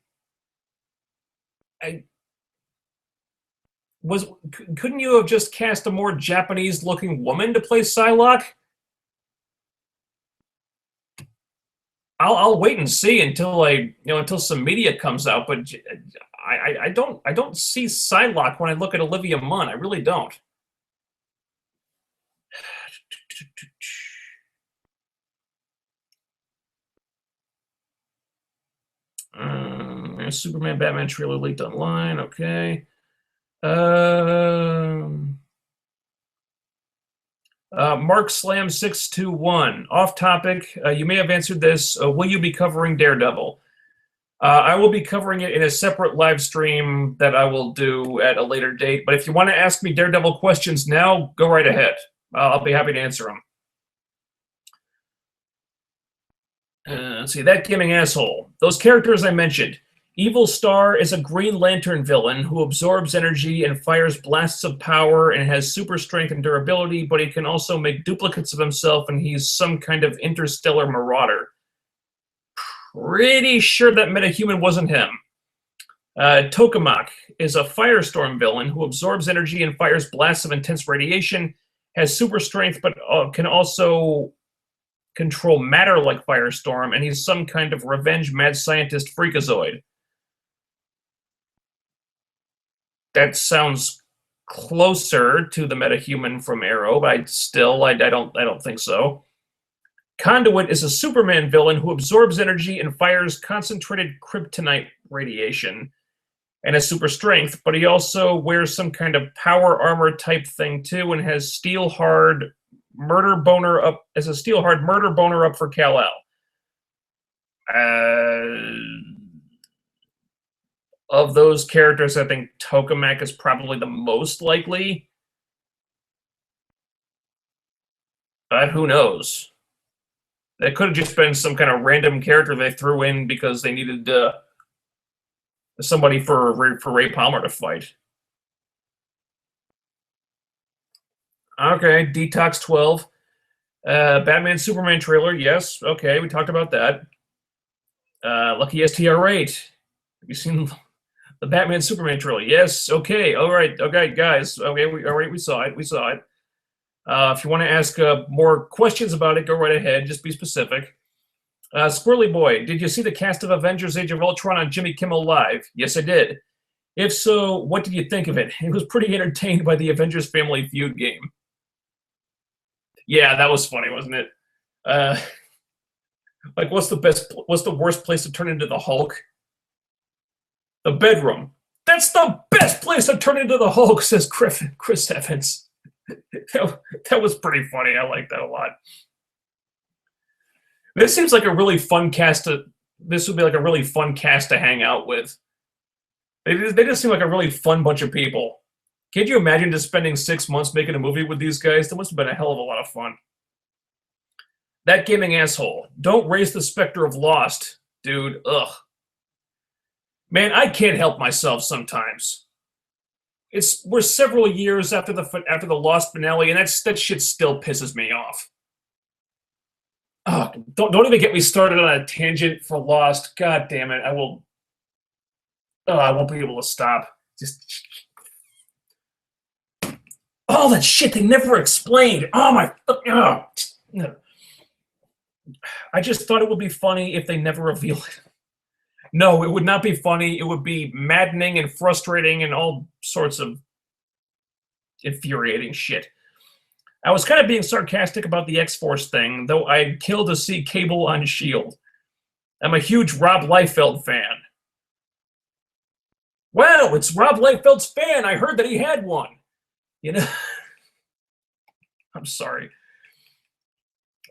Couldn't you have just cast a more Japanese-looking woman to play Psylocke? I'll wait and see until until some media comes out, but I don't see Psylocke when I look at Olivia Munn. I really don't. Superman Batman trailer leaked online. Okay. Mark Slam 621 off topic. You may have answered this. Will you be covering Daredevil? I will be covering it in a separate live stream that I will do at a later date. But if you want to ask me Daredevil questions now, go right ahead. I'll be happy to answer them. Let's see, that gaming asshole. Those characters I mentioned. Evil Star is a Green Lantern villain who absorbs energy and fires blasts of power and has super strength and durability, but he can also make duplicates of himself, and he's some kind of interstellar marauder. Pretty sure that metahuman wasn't him. Tokamak is a firestorm villain who absorbs energy and fires blasts of intense radiation, has super strength, but can also control matter like Firestorm, and he's some kind of revenge mad scientist freakazoid. That sounds closer to the metahuman from Arrow, but I don't think so. Conduit is a Superman villain who absorbs energy and fires concentrated kryptonite radiation and has super strength, but he also wears some kind of power armor type thing too and has steel hard murder boner up for Kal-El. Of those characters, I think Tokamak is probably the most likely. But who knows? That could have just been some kind of random character they threw in because they needed somebody for Ray Palmer to fight. Okay, Detox 12. Batman Superman trailer, yes. Okay, we talked about that. Lucky STR8. Have you seen the Batman Superman trailer? Yes. Okay. All right. Okay, guys. Okay. All right. We saw it. We saw it. If you want to ask more questions about it, go right ahead. Just be specific. Squirrely Boy, did you see the cast of Avengers: Age of Ultron on Jimmy Kimmel Live? Yes, I did. If so, what did you think of it? It was pretty entertained by the Avengers Family Feud game. Yeah, that was funny, wasn't it? Like, what's the worst place to turn into the Hulk? The bedroom. That's the best place to turn into the Hulk, says Chris Evans. That was pretty funny. I like that a lot. This seems like a really fun cast this would be like a really fun cast to hang out with. They just seem like a really fun bunch of people. Can't you imagine just spending 6 months making a movie with these guys? That must have been a hell of a lot of fun. That gaming asshole. Don't raise the specter of Lost, dude. Ugh. Man, I can't help myself sometimes. We're several years after the Lost finale, and that shit still pisses me off. Oh, don't even get me started on a tangent for Lost. God damn it! I will. Oh, I won't be able to stop. Just all that shit they never explained. Oh my. Oh. I just thought it would be funny if they never reveal it. No, it would not be funny. It would be maddening and frustrating and all sorts of infuriating shit. I was kind of being sarcastic about the X-Force thing, though I'd kill to see Cable on S.H.I.E.L.D. I'm a huge Rob Liefeld fan. Well, it's Rob Liefeld's fan. I heard that he had one. You know? I'm sorry.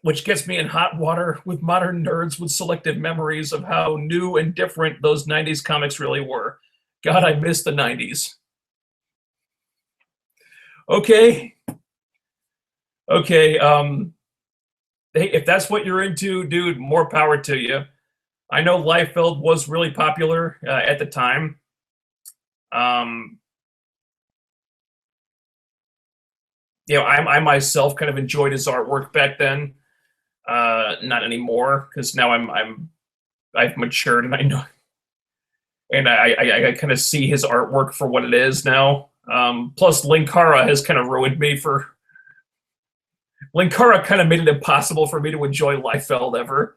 Which gets me in hot water with modern nerds with selective memories of how new and different those 90s comics really were. God, I miss the 90s. Okay. Okay, hey, if that's what you're into, dude, more power to you. I know Liefeld was really popular at the time. You know, I myself kind of enjoyed his artwork back then. Not anymore, because now I've matured and I know, and I kind of see his artwork for what it is now. Plus, Linkara has kind of ruined me for. Linkara kind of made it impossible for me to enjoy Liefeld ever.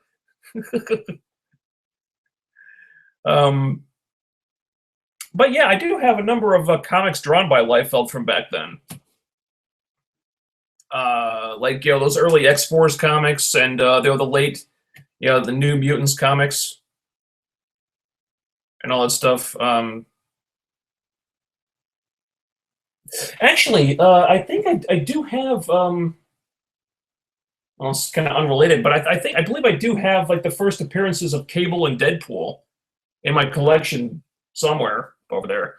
But yeah, I do have a number of comics drawn by Liefeld from back then. Like, you know, those early X-Force comics and the late, you know, the New Mutants comics and all that stuff. Actually, I think I do have. Well, it's kind of unrelated, but I believe I do have like the first appearances of Cable and Deadpool in my collection somewhere over there.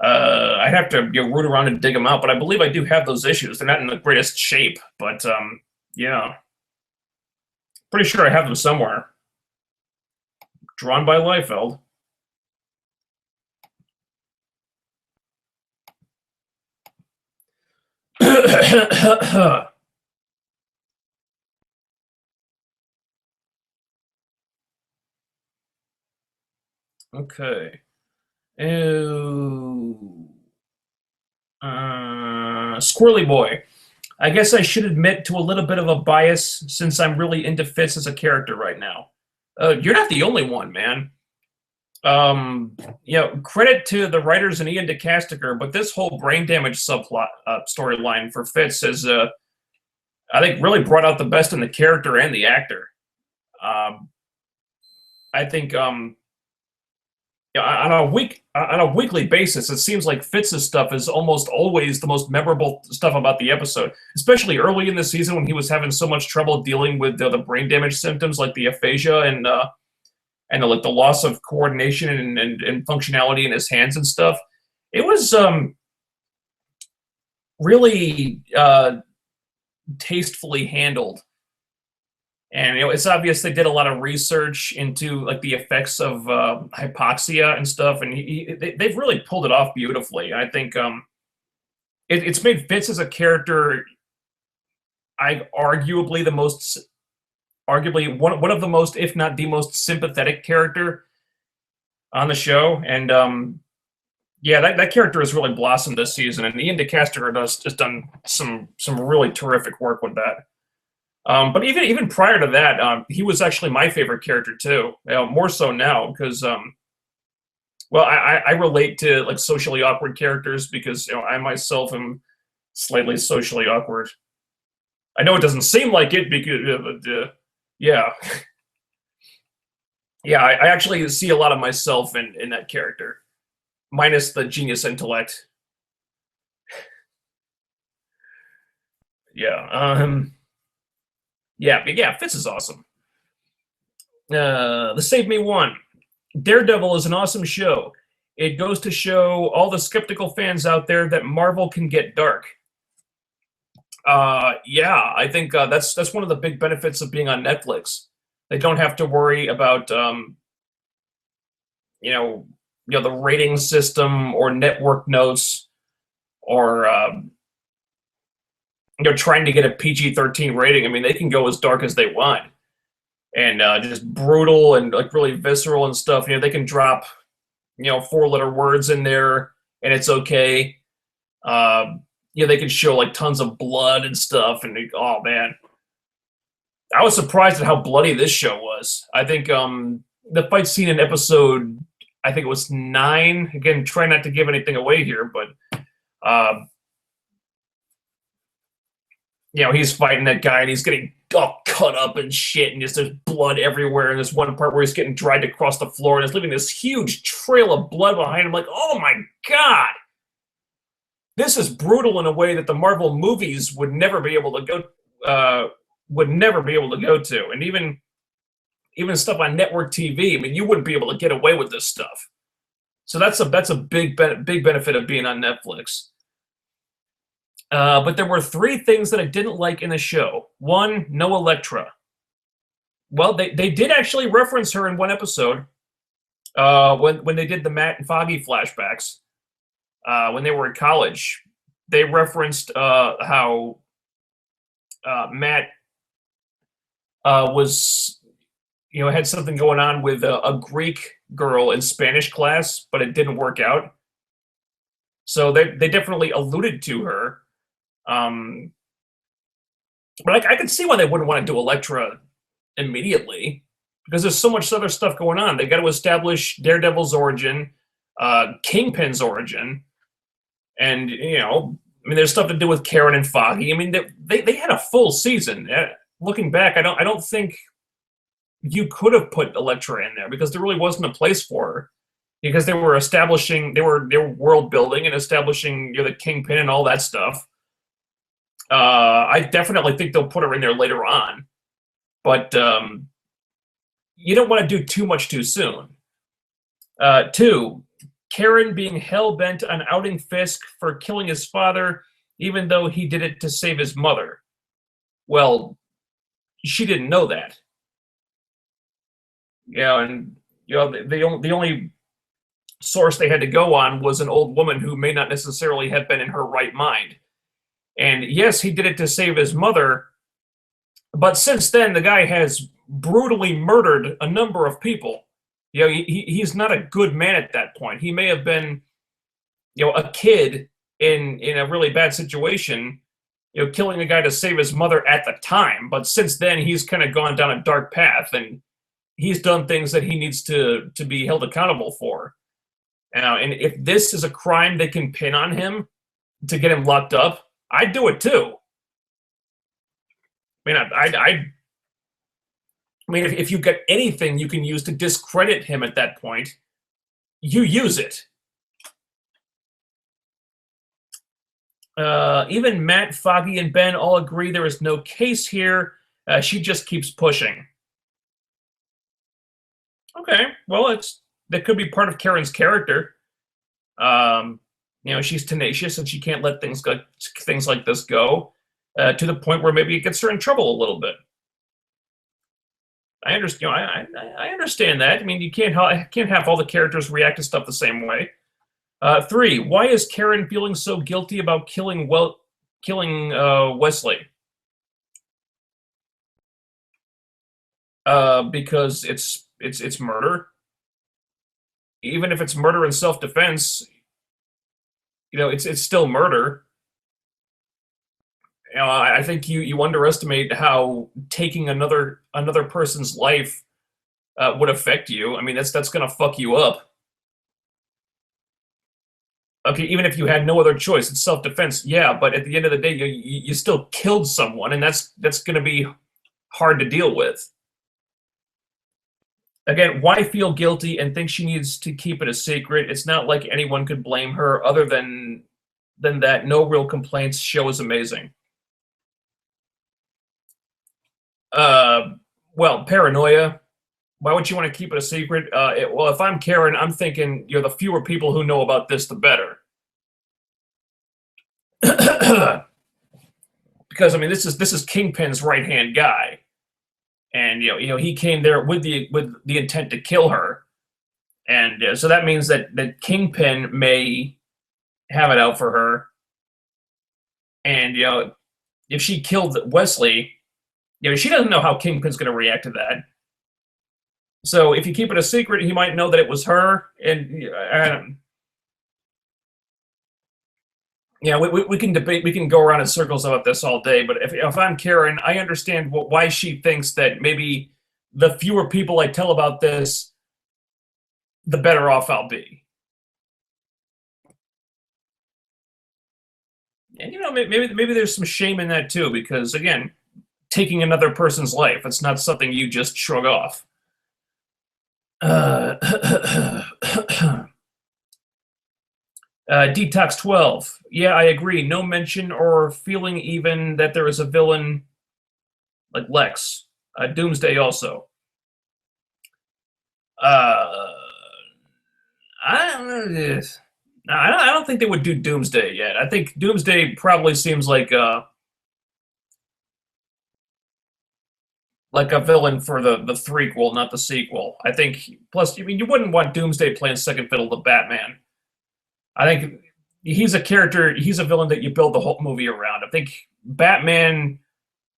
I'd have to root around and dig them out, but I believe I do have those issues. They're not in the greatest shape, but yeah, pretty sure I have them somewhere. Drawn by Liefeld. Okay. Ew. Squirrely Boy. I guess I should admit to a little bit of a bias since I'm really into Fitz as a character right now. You're not the only one, man. You know, credit to the writers and Ian DeCastiger, but this whole brain damage subplot storyline for Fitz has, I think, really brought out the best in the character and the actor. I think, on a weekly basis, it seems like Fitz's stuff is almost always the most memorable stuff about the episode, especially early in the season when he was having so much trouble dealing with the brain damage symptoms like the aphasia and like the loss of coordination and functionality in his hands and stuff. It was really tastefully handled. And it's obvious they did a lot of research into like the effects of hypoxia and stuff, and they've really pulled it off beautifully. I think it's made Fitz as a character arguably one of the most, if not the most sympathetic character on the show. And yeah, that character has really blossomed this season, and Ian DeCastro has done some really terrific work with that. But even prior to that, he was actually my favorite character too. More so now because, well, I relate to like socially awkward characters because I myself am slightly socially awkward. I know it doesn't seem like it because, yeah, yeah, I actually see a lot of myself in that character, minus the genius intellect. Yeah, yeah, Fitz is awesome. The Save Me One. Daredevil is an awesome show. It goes to show all the skeptical fans out there that Marvel can get dark. Yeah, I think that's one of the big benefits of being on Netflix. They don't have to worry about the rating system or network notes or trying to get a PG-13 rating. I mean, they can go as dark as they want and just brutal and like really visceral and stuff. They can drop 4-letter words in there and it's okay. They can show like tons of blood and stuff, and oh man, I was surprised at how bloody this show was. I think the fight scene in episode, I think it was 9. Again, try not to give anything away here, but he's fighting that guy and he's getting all cut up and shit, and just there's blood everywhere. And there's one part where he's getting dragged across the floor and it's leaving this huge trail of blood behind him. Like, oh my god, this is brutal in a way that the Marvel movies would never be able to go to, and even stuff on network TV. I mean, you wouldn't be able to get away with this stuff. So that's a big benefit of being on Netflix. But there were 3 things that I didn't like in the show. 1, no Elektra. Well, they did actually reference her in one episode when they did the Matt and Foggy flashbacks. When they were in college, they referenced how Matt was, had something going on with a Greek girl in Spanish class, but it didn't work out. So they definitely alluded to her. But I could see why they wouldn't want to do Elektra immediately, because there's so much other stuff going on. They got to establish Daredevil's origin, Kingpin's origin, and there's stuff to do with Karen and Foggy. I mean, they had a full season. Looking back, I don't think you could have put Elektra in there because there really wasn't a place for her, because they were world building and establishing the Kingpin and all that stuff. I definitely think they'll put her in there later on, but you don't want to do too much too soon. 2, Karen being hell-bent on outing Fisk for killing his father, even though he did it to save his mother. Well, she didn't know that. And the only source they had to go on was an old woman who may not necessarily have been in her right mind. And yes, he did it to save his mother, but since then, the guy has brutally murdered a number of people. He's not a good man at that point. He may have been, a kid in a really bad situation, killing a guy to save his mother at the time. But since then, he's kind of gone down a dark path, and he's done things that he needs to be held accountable for. And if this is a crime they can pin on him to get him locked up, I'd do it too. I mean, if you get anything you can use to discredit him at that point, you use it. Even Matt, Foggy, and Ben all agree there is no case here. She just keeps pushing. Okay, well, that could be part of Karen's character. She's tenacious and she can't let things like this go to the point where maybe it gets her in trouble a little bit. I understand. I understand that. I mean, you can't have all the characters react to stuff the same way. 3, why is Karen feeling so guilty about killing Wesley? because it's murder. Even if it's murder in self-defense, it's still murder. I think you underestimate how taking another person's life would affect you. I mean, that's gonna fuck you up. Okay, even if you had no other choice, it's self-defense, yeah, but at the end of the day, you still killed someone, and that's gonna be hard to deal with. Again, why feel guilty and think she needs to keep it a secret? It's not like anyone could blame her other than that no real complaints show is amazing. Well, paranoia. Why would you want to keep it a secret? Well, if I'm Karen, I'm thinking, the fewer people who know about this, the better. Because I mean, this is Kingpin's right-hand guy, and he came there with the intent to kill her, and so that means that Kingpin may have it out for her, and if she killed Wesley, she doesn't know how Kingpin's going to react to that. So if you keep it a secret, he might know that it was her, and we can debate, we can go around in circles about this all day. But if I'm Karen, I understand why she thinks that maybe the fewer people I tell about this, the better off I'll be. And maybe there's some shame in that too, because again, taking another person's life, it's not something you just shrug off. Detox 12. Yeah, I agree. No mention or feeling even that there is a villain like Lex. Doomsday also. I don't think they would do Doomsday yet. I think Doomsday probably seems like a villain for the threequel, not the sequel. I think. Plus, you wouldn't want Doomsday playing second fiddle to Batman. I think he's a character. He's a villain that you build the whole movie around. I think Batman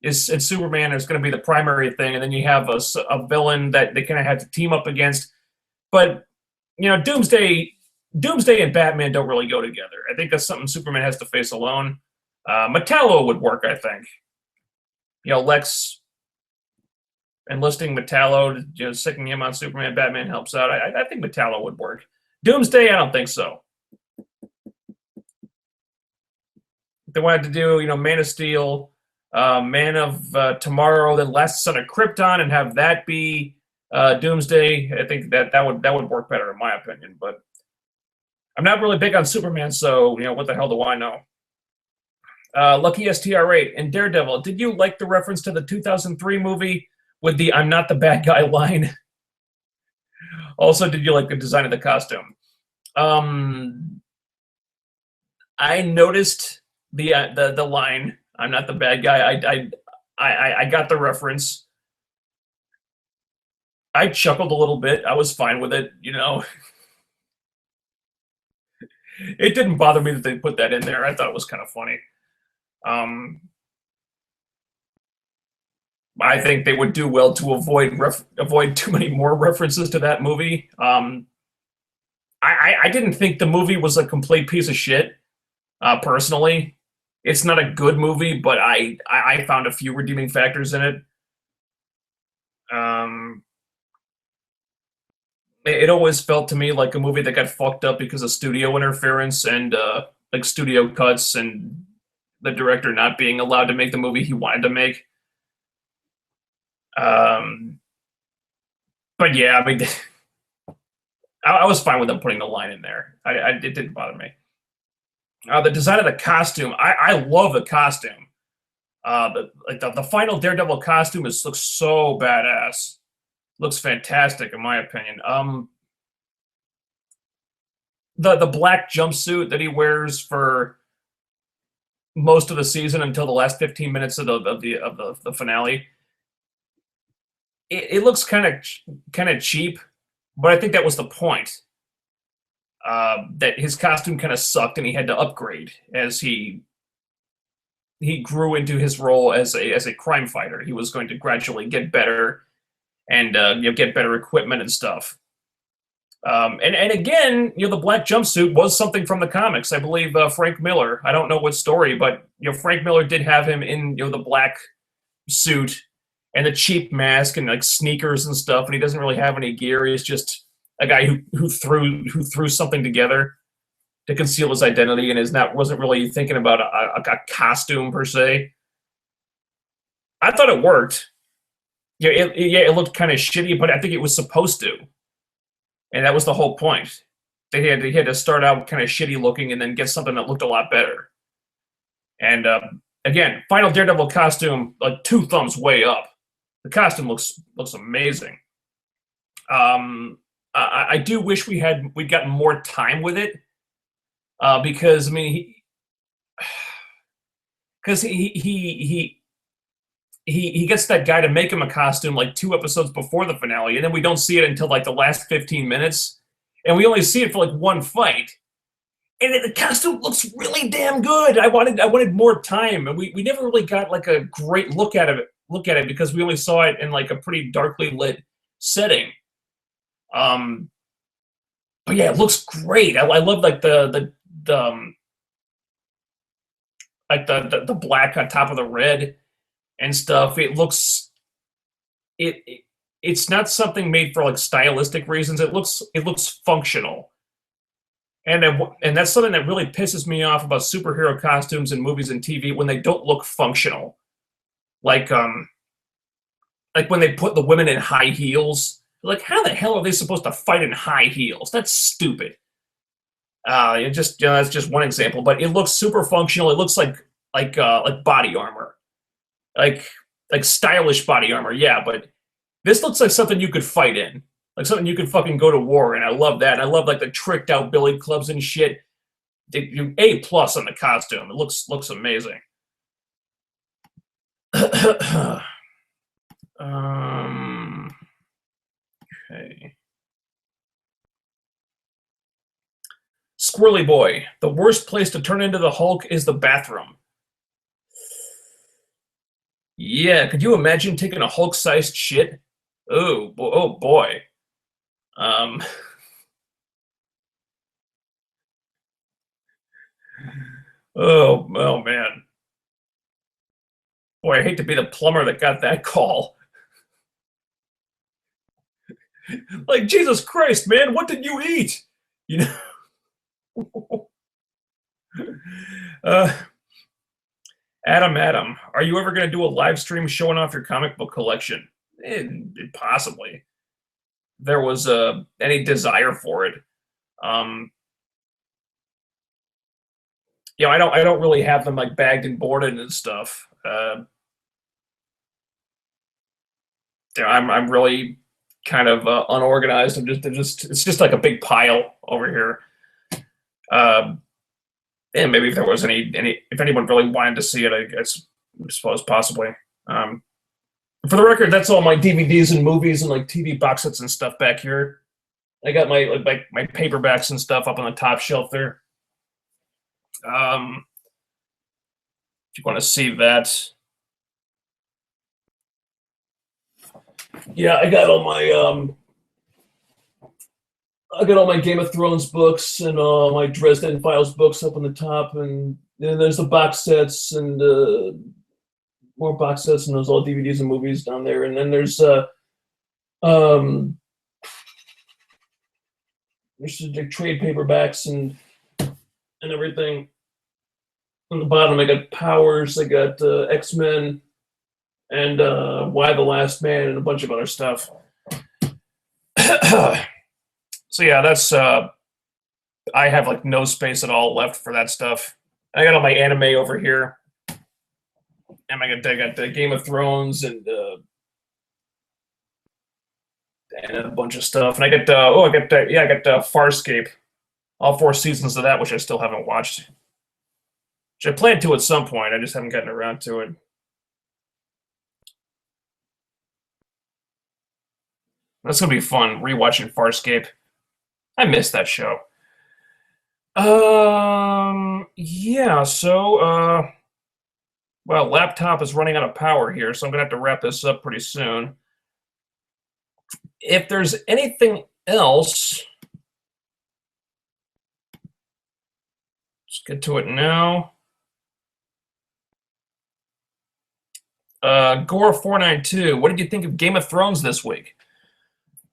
and Superman is going to be the primary thing, and then you have a villain that they kind of have to team up against. But Doomsday and Batman don't really go together. I think that's something Superman has to face alone. Metallo would work, I think. Lex enlisting Metallo, sicking him on Superman, Batman helps out. I think Metallo would work. Doomsday, I don't think so. If they wanted to do, Man of Steel, Man of Tomorrow, then Last Son of Krypton, and have that be Doomsday, I think that would work better in my opinion. But I'm not really big on Superman, so what the hell do I know? Lucky STR8 and Daredevil. Did you like the reference to the 2003 movie with the "I'm not the bad guy" line? Also, did you like the design of the costume? I noticed the line "I'm not the bad guy." I got the reference. I chuckled a little bit. I was fine with it, It didn't bother me that they put that in there. I thought it was kind of funny. I think they would do well to avoid too many more references to that movie. I didn't think the movie was a complete piece of shit. Personally, it's not a good movie, but I found a few redeeming factors in it. It always felt to me like a movie that got fucked up because of studio interference and like studio cuts and the director not being allowed to make the movie he wanted to make. But yeah, I mean, I was fine with them putting the line in there. It didn't bother me. The design of the costume, I love the costume. The final Daredevil costume looks so badass. Looks fantastic in my opinion. The black jumpsuit that he wears for most of the season until the last 15 minutes of the finale. It looks kind of cheap, but I think that was the point. That his costume kind of sucked, and he had to upgrade as he grew into his role as a crime fighter. He was going to gradually get better and get better equipment and stuff. And again, the black jumpsuit was something from the comics. I believe Frank Miller. I don't know what story, but Frank Miller did have him in the black suit and the cheap mask and like sneakers and stuff, and he doesn't really have any gear. He's just a guy who threw something together to conceal his identity and wasn't really thinking about a costume per se. I thought it worked. It looked kind of shitty, but I think it was supposed to, and that was the whole point. They had to start out kind of shitty looking and then get something that looked a lot better. And again, final Daredevil costume, like 2 thumbs way up. The costume looks amazing. I do wish we'd gotten more time with it, because I mean he gets that guy to make him a costume like 2 episodes before the finale, and then we don't see it until like the last 15 minutes, and we only see it for like 1 fight, and the costume looks really damn good. I wanted more time, and we never really got like a great look at it because we only saw it in like a pretty darkly lit setting. But yeah, it looks great. I love like the black on top of the red and stuff. It looks it's not something made for like stylistic reasons. It looks functional. And that's something that really pisses me off about superhero costumes in movies and TV, when they don't look functional. Like when they put the women in high heels. Like, how the hell are they supposed to fight in high heels? That's stupid. That's just one example, but it looks super functional. It looks like body armor, like stylish body armor. Yeah, but this looks like something you could fight in, like something you could fucking go to war in. I love that. And I love like the tricked out billy clubs and shit. A+ on the costume. It looks amazing. Okay. Squirrely Boy. The worst place to turn into the Hulk is the bathroom. Yeah, could you imagine taking a Hulk-sized shit? Oh boy. Oh man. Boy, I hate to be the plumber that got that call. Like, Jesus Christ, man, what did you eat? Adam, are you ever going to do a live stream showing off your comic book collection? Possibly. There was any desire for it. I don't really have them like bagged and boarded and stuff. I'm really kind of unorganized. It's just like a big pile over here. And maybe if there was if anyone really wanted to see it, I suppose possibly. For the record, that's all my DVDs and movies and like TV box sets and stuff back here. I got my paperbacks and stuff up on the top shelf there. If you want to see that. Yeah, I got all my Game of Thrones books and all my Dresden Files books up on the top, and then there's the box sets and more box sets, and there's all DVDs and movies down there, and then there's the trade paperbacks and everything. On the bottom, I got Powers, I got X-Men, and Y the Last Man, and a bunch of other stuff. So yeah, that's I have like no space at all left for that stuff. I got all my anime over here, and I got the Game of Thrones and a bunch of stuff. And I got Farscape, all 4 seasons of that, which I still haven't watched. Which I plan to at some point. I just haven't gotten around to it. That's gonna be fun rewatching Farscape. I missed that show. Yeah, so well, laptop is running out of power here, so I'm gonna have to wrap this up pretty soon. if there's anything else, let's get to it now. Gore 492. What did you think of Game of Thrones this week?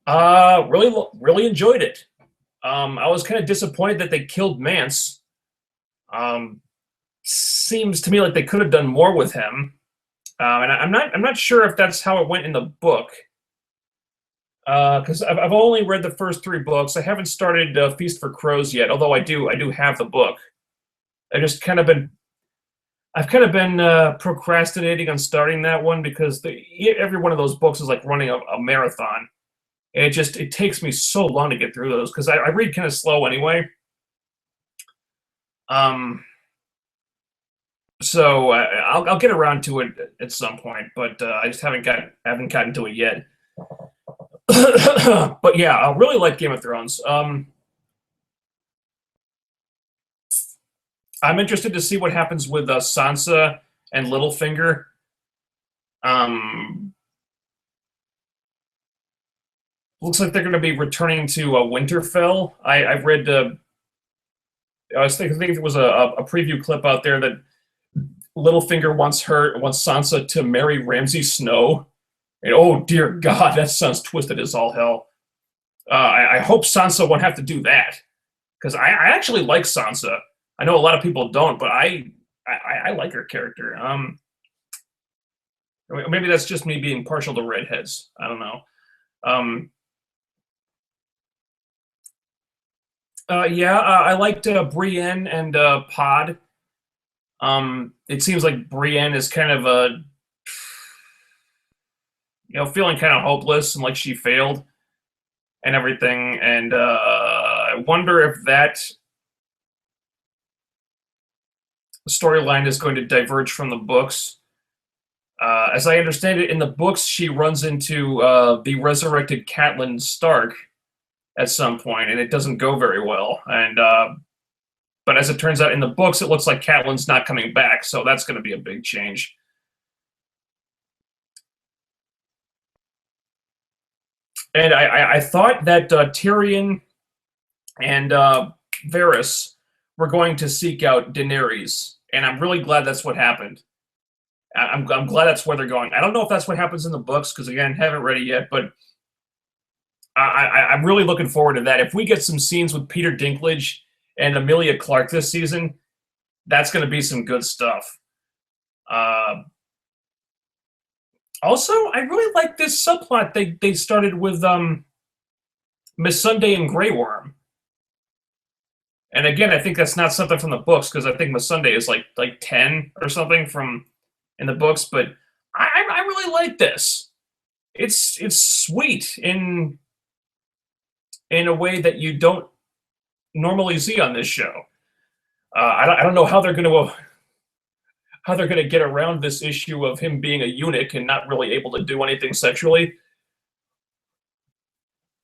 Really enjoyed it. I was kind of disappointed that they killed Mance. Seems to me like they could have done more with him. And I'm not sure if that's how it went in the book. Because I've only read the first 3 books. I haven't started Feast for Crows yet, although I do have the book. I've kind of been procrastinating on starting that one because every one of those books is like running a marathon. And it takes me so long to get through those because I read kind of slow anyway. So I'll get around to it at some point, but I just haven't gotten to it yet. But yeah, I really like Game of Thrones. I'm interested to see what happens with Sansa and Littlefinger. Looks like they're going to be returning to Winterfell. I've read. I think there was a preview clip out there that Littlefinger wants Sansa to marry Ramsay Snow. And oh dear God, that sounds twisted as all hell. I hope Sansa won't have to do that because I actually like Sansa. I know a lot of people don't, but I like her character. Maybe that's just me being partial to redheads. I don't know. I liked Brienne and Pod. It seems like Brienne is kind of feeling kind of hopeless and like she failed and everything. And I wonder if that storyline is going to diverge from the books. As I understand it, in the books, she runs into the resurrected Catelyn Stark at some point, and it doesn't go very well. And but as it turns out, in the books, it looks like Catelyn's not coming back, so that's going to be a big change. And I thought that Tyrion and Varys were going to seek out Daenerys, and I'm really glad that's what happened. I'm glad that's where they're going. I don't know if that's what happens in the books, because, again, haven't read it yet, but I'm really looking forward to that. If we get some scenes with Peter Dinklage and Emilia Clarke this season, that's going to be some good stuff. Also, I really like this subplot they started with Miss Sunday and Grey Worm. And again, I think that's not something from the books, because I think Miss Sunday is like 10 or something from in the books. But I really like this. It's sweet in a way that you don't normally see on this show. I don't know how they're going to get around this issue of him being a eunuch and not really able to do anything sexually.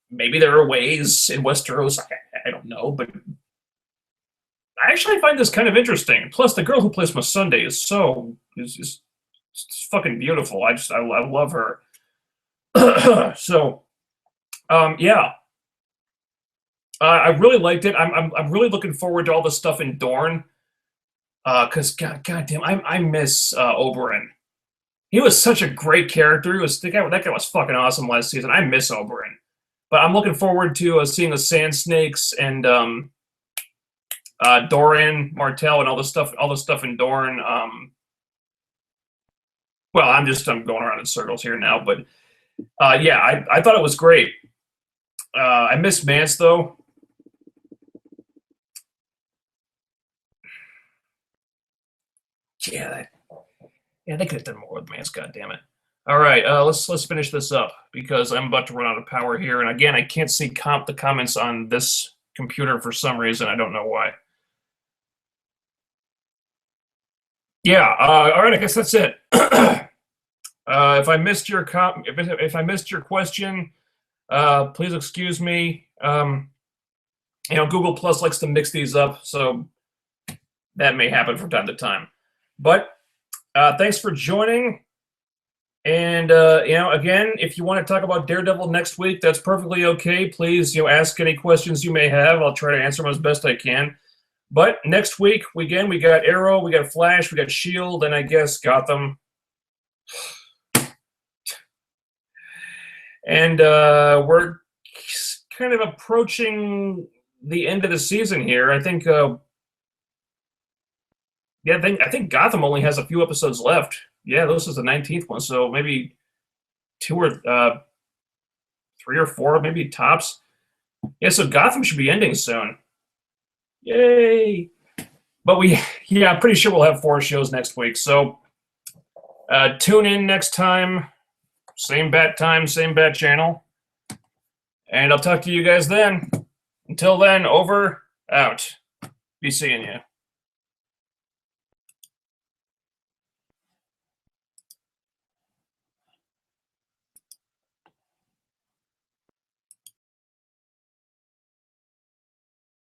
Maybe there are ways in Westeros. I don't know, but I actually find this kind of interesting. Plus, the girl who plays Miss Sunday is just fucking beautiful. I love her. So, yeah. I really liked it. I'm really looking forward to all the stuff in Dorne. Because goddamn, I miss Oberyn. He was such a great character. That guy was fucking awesome last season. I miss Oberyn, but I'm looking forward to seeing the Sand Snakes and Doran Martell and all the stuff in Dorne. Well, I'm going around in circles here now, but yeah, I thought it was great. I miss Mance though. Yeah, they could have done more with Mance. God damn it! All right, let's finish this up because I'm about to run out of power here, and again, I can't see the comments on this computer for some reason. I don't know why. Yeah. All right. I guess that's it. If I missed your if I missed your question, please excuse me. Google Plus likes to mix these up, so that may happen from time to time. But thanks for joining. And again, if you want to talk about Daredevil next week, that's perfectly okay. Please, ask any questions you may have. I'll try to answer them as best I can. But next week, we got Arrow, we got Flash, we got Shield, and I guess Gotham. And we're kind of approaching the end of the season here. I think, I think Gotham only has a few episodes left. Yeah, this is the 19th one, so maybe 2 or 3 or 4, maybe tops. Yeah, so Gotham should be ending soon. Yay! But I'm pretty sure we'll have 4 shows next week. So tune in next time. Same bat time, same bat channel. And I'll talk to you guys then. Until then, over, out. Be seeing you.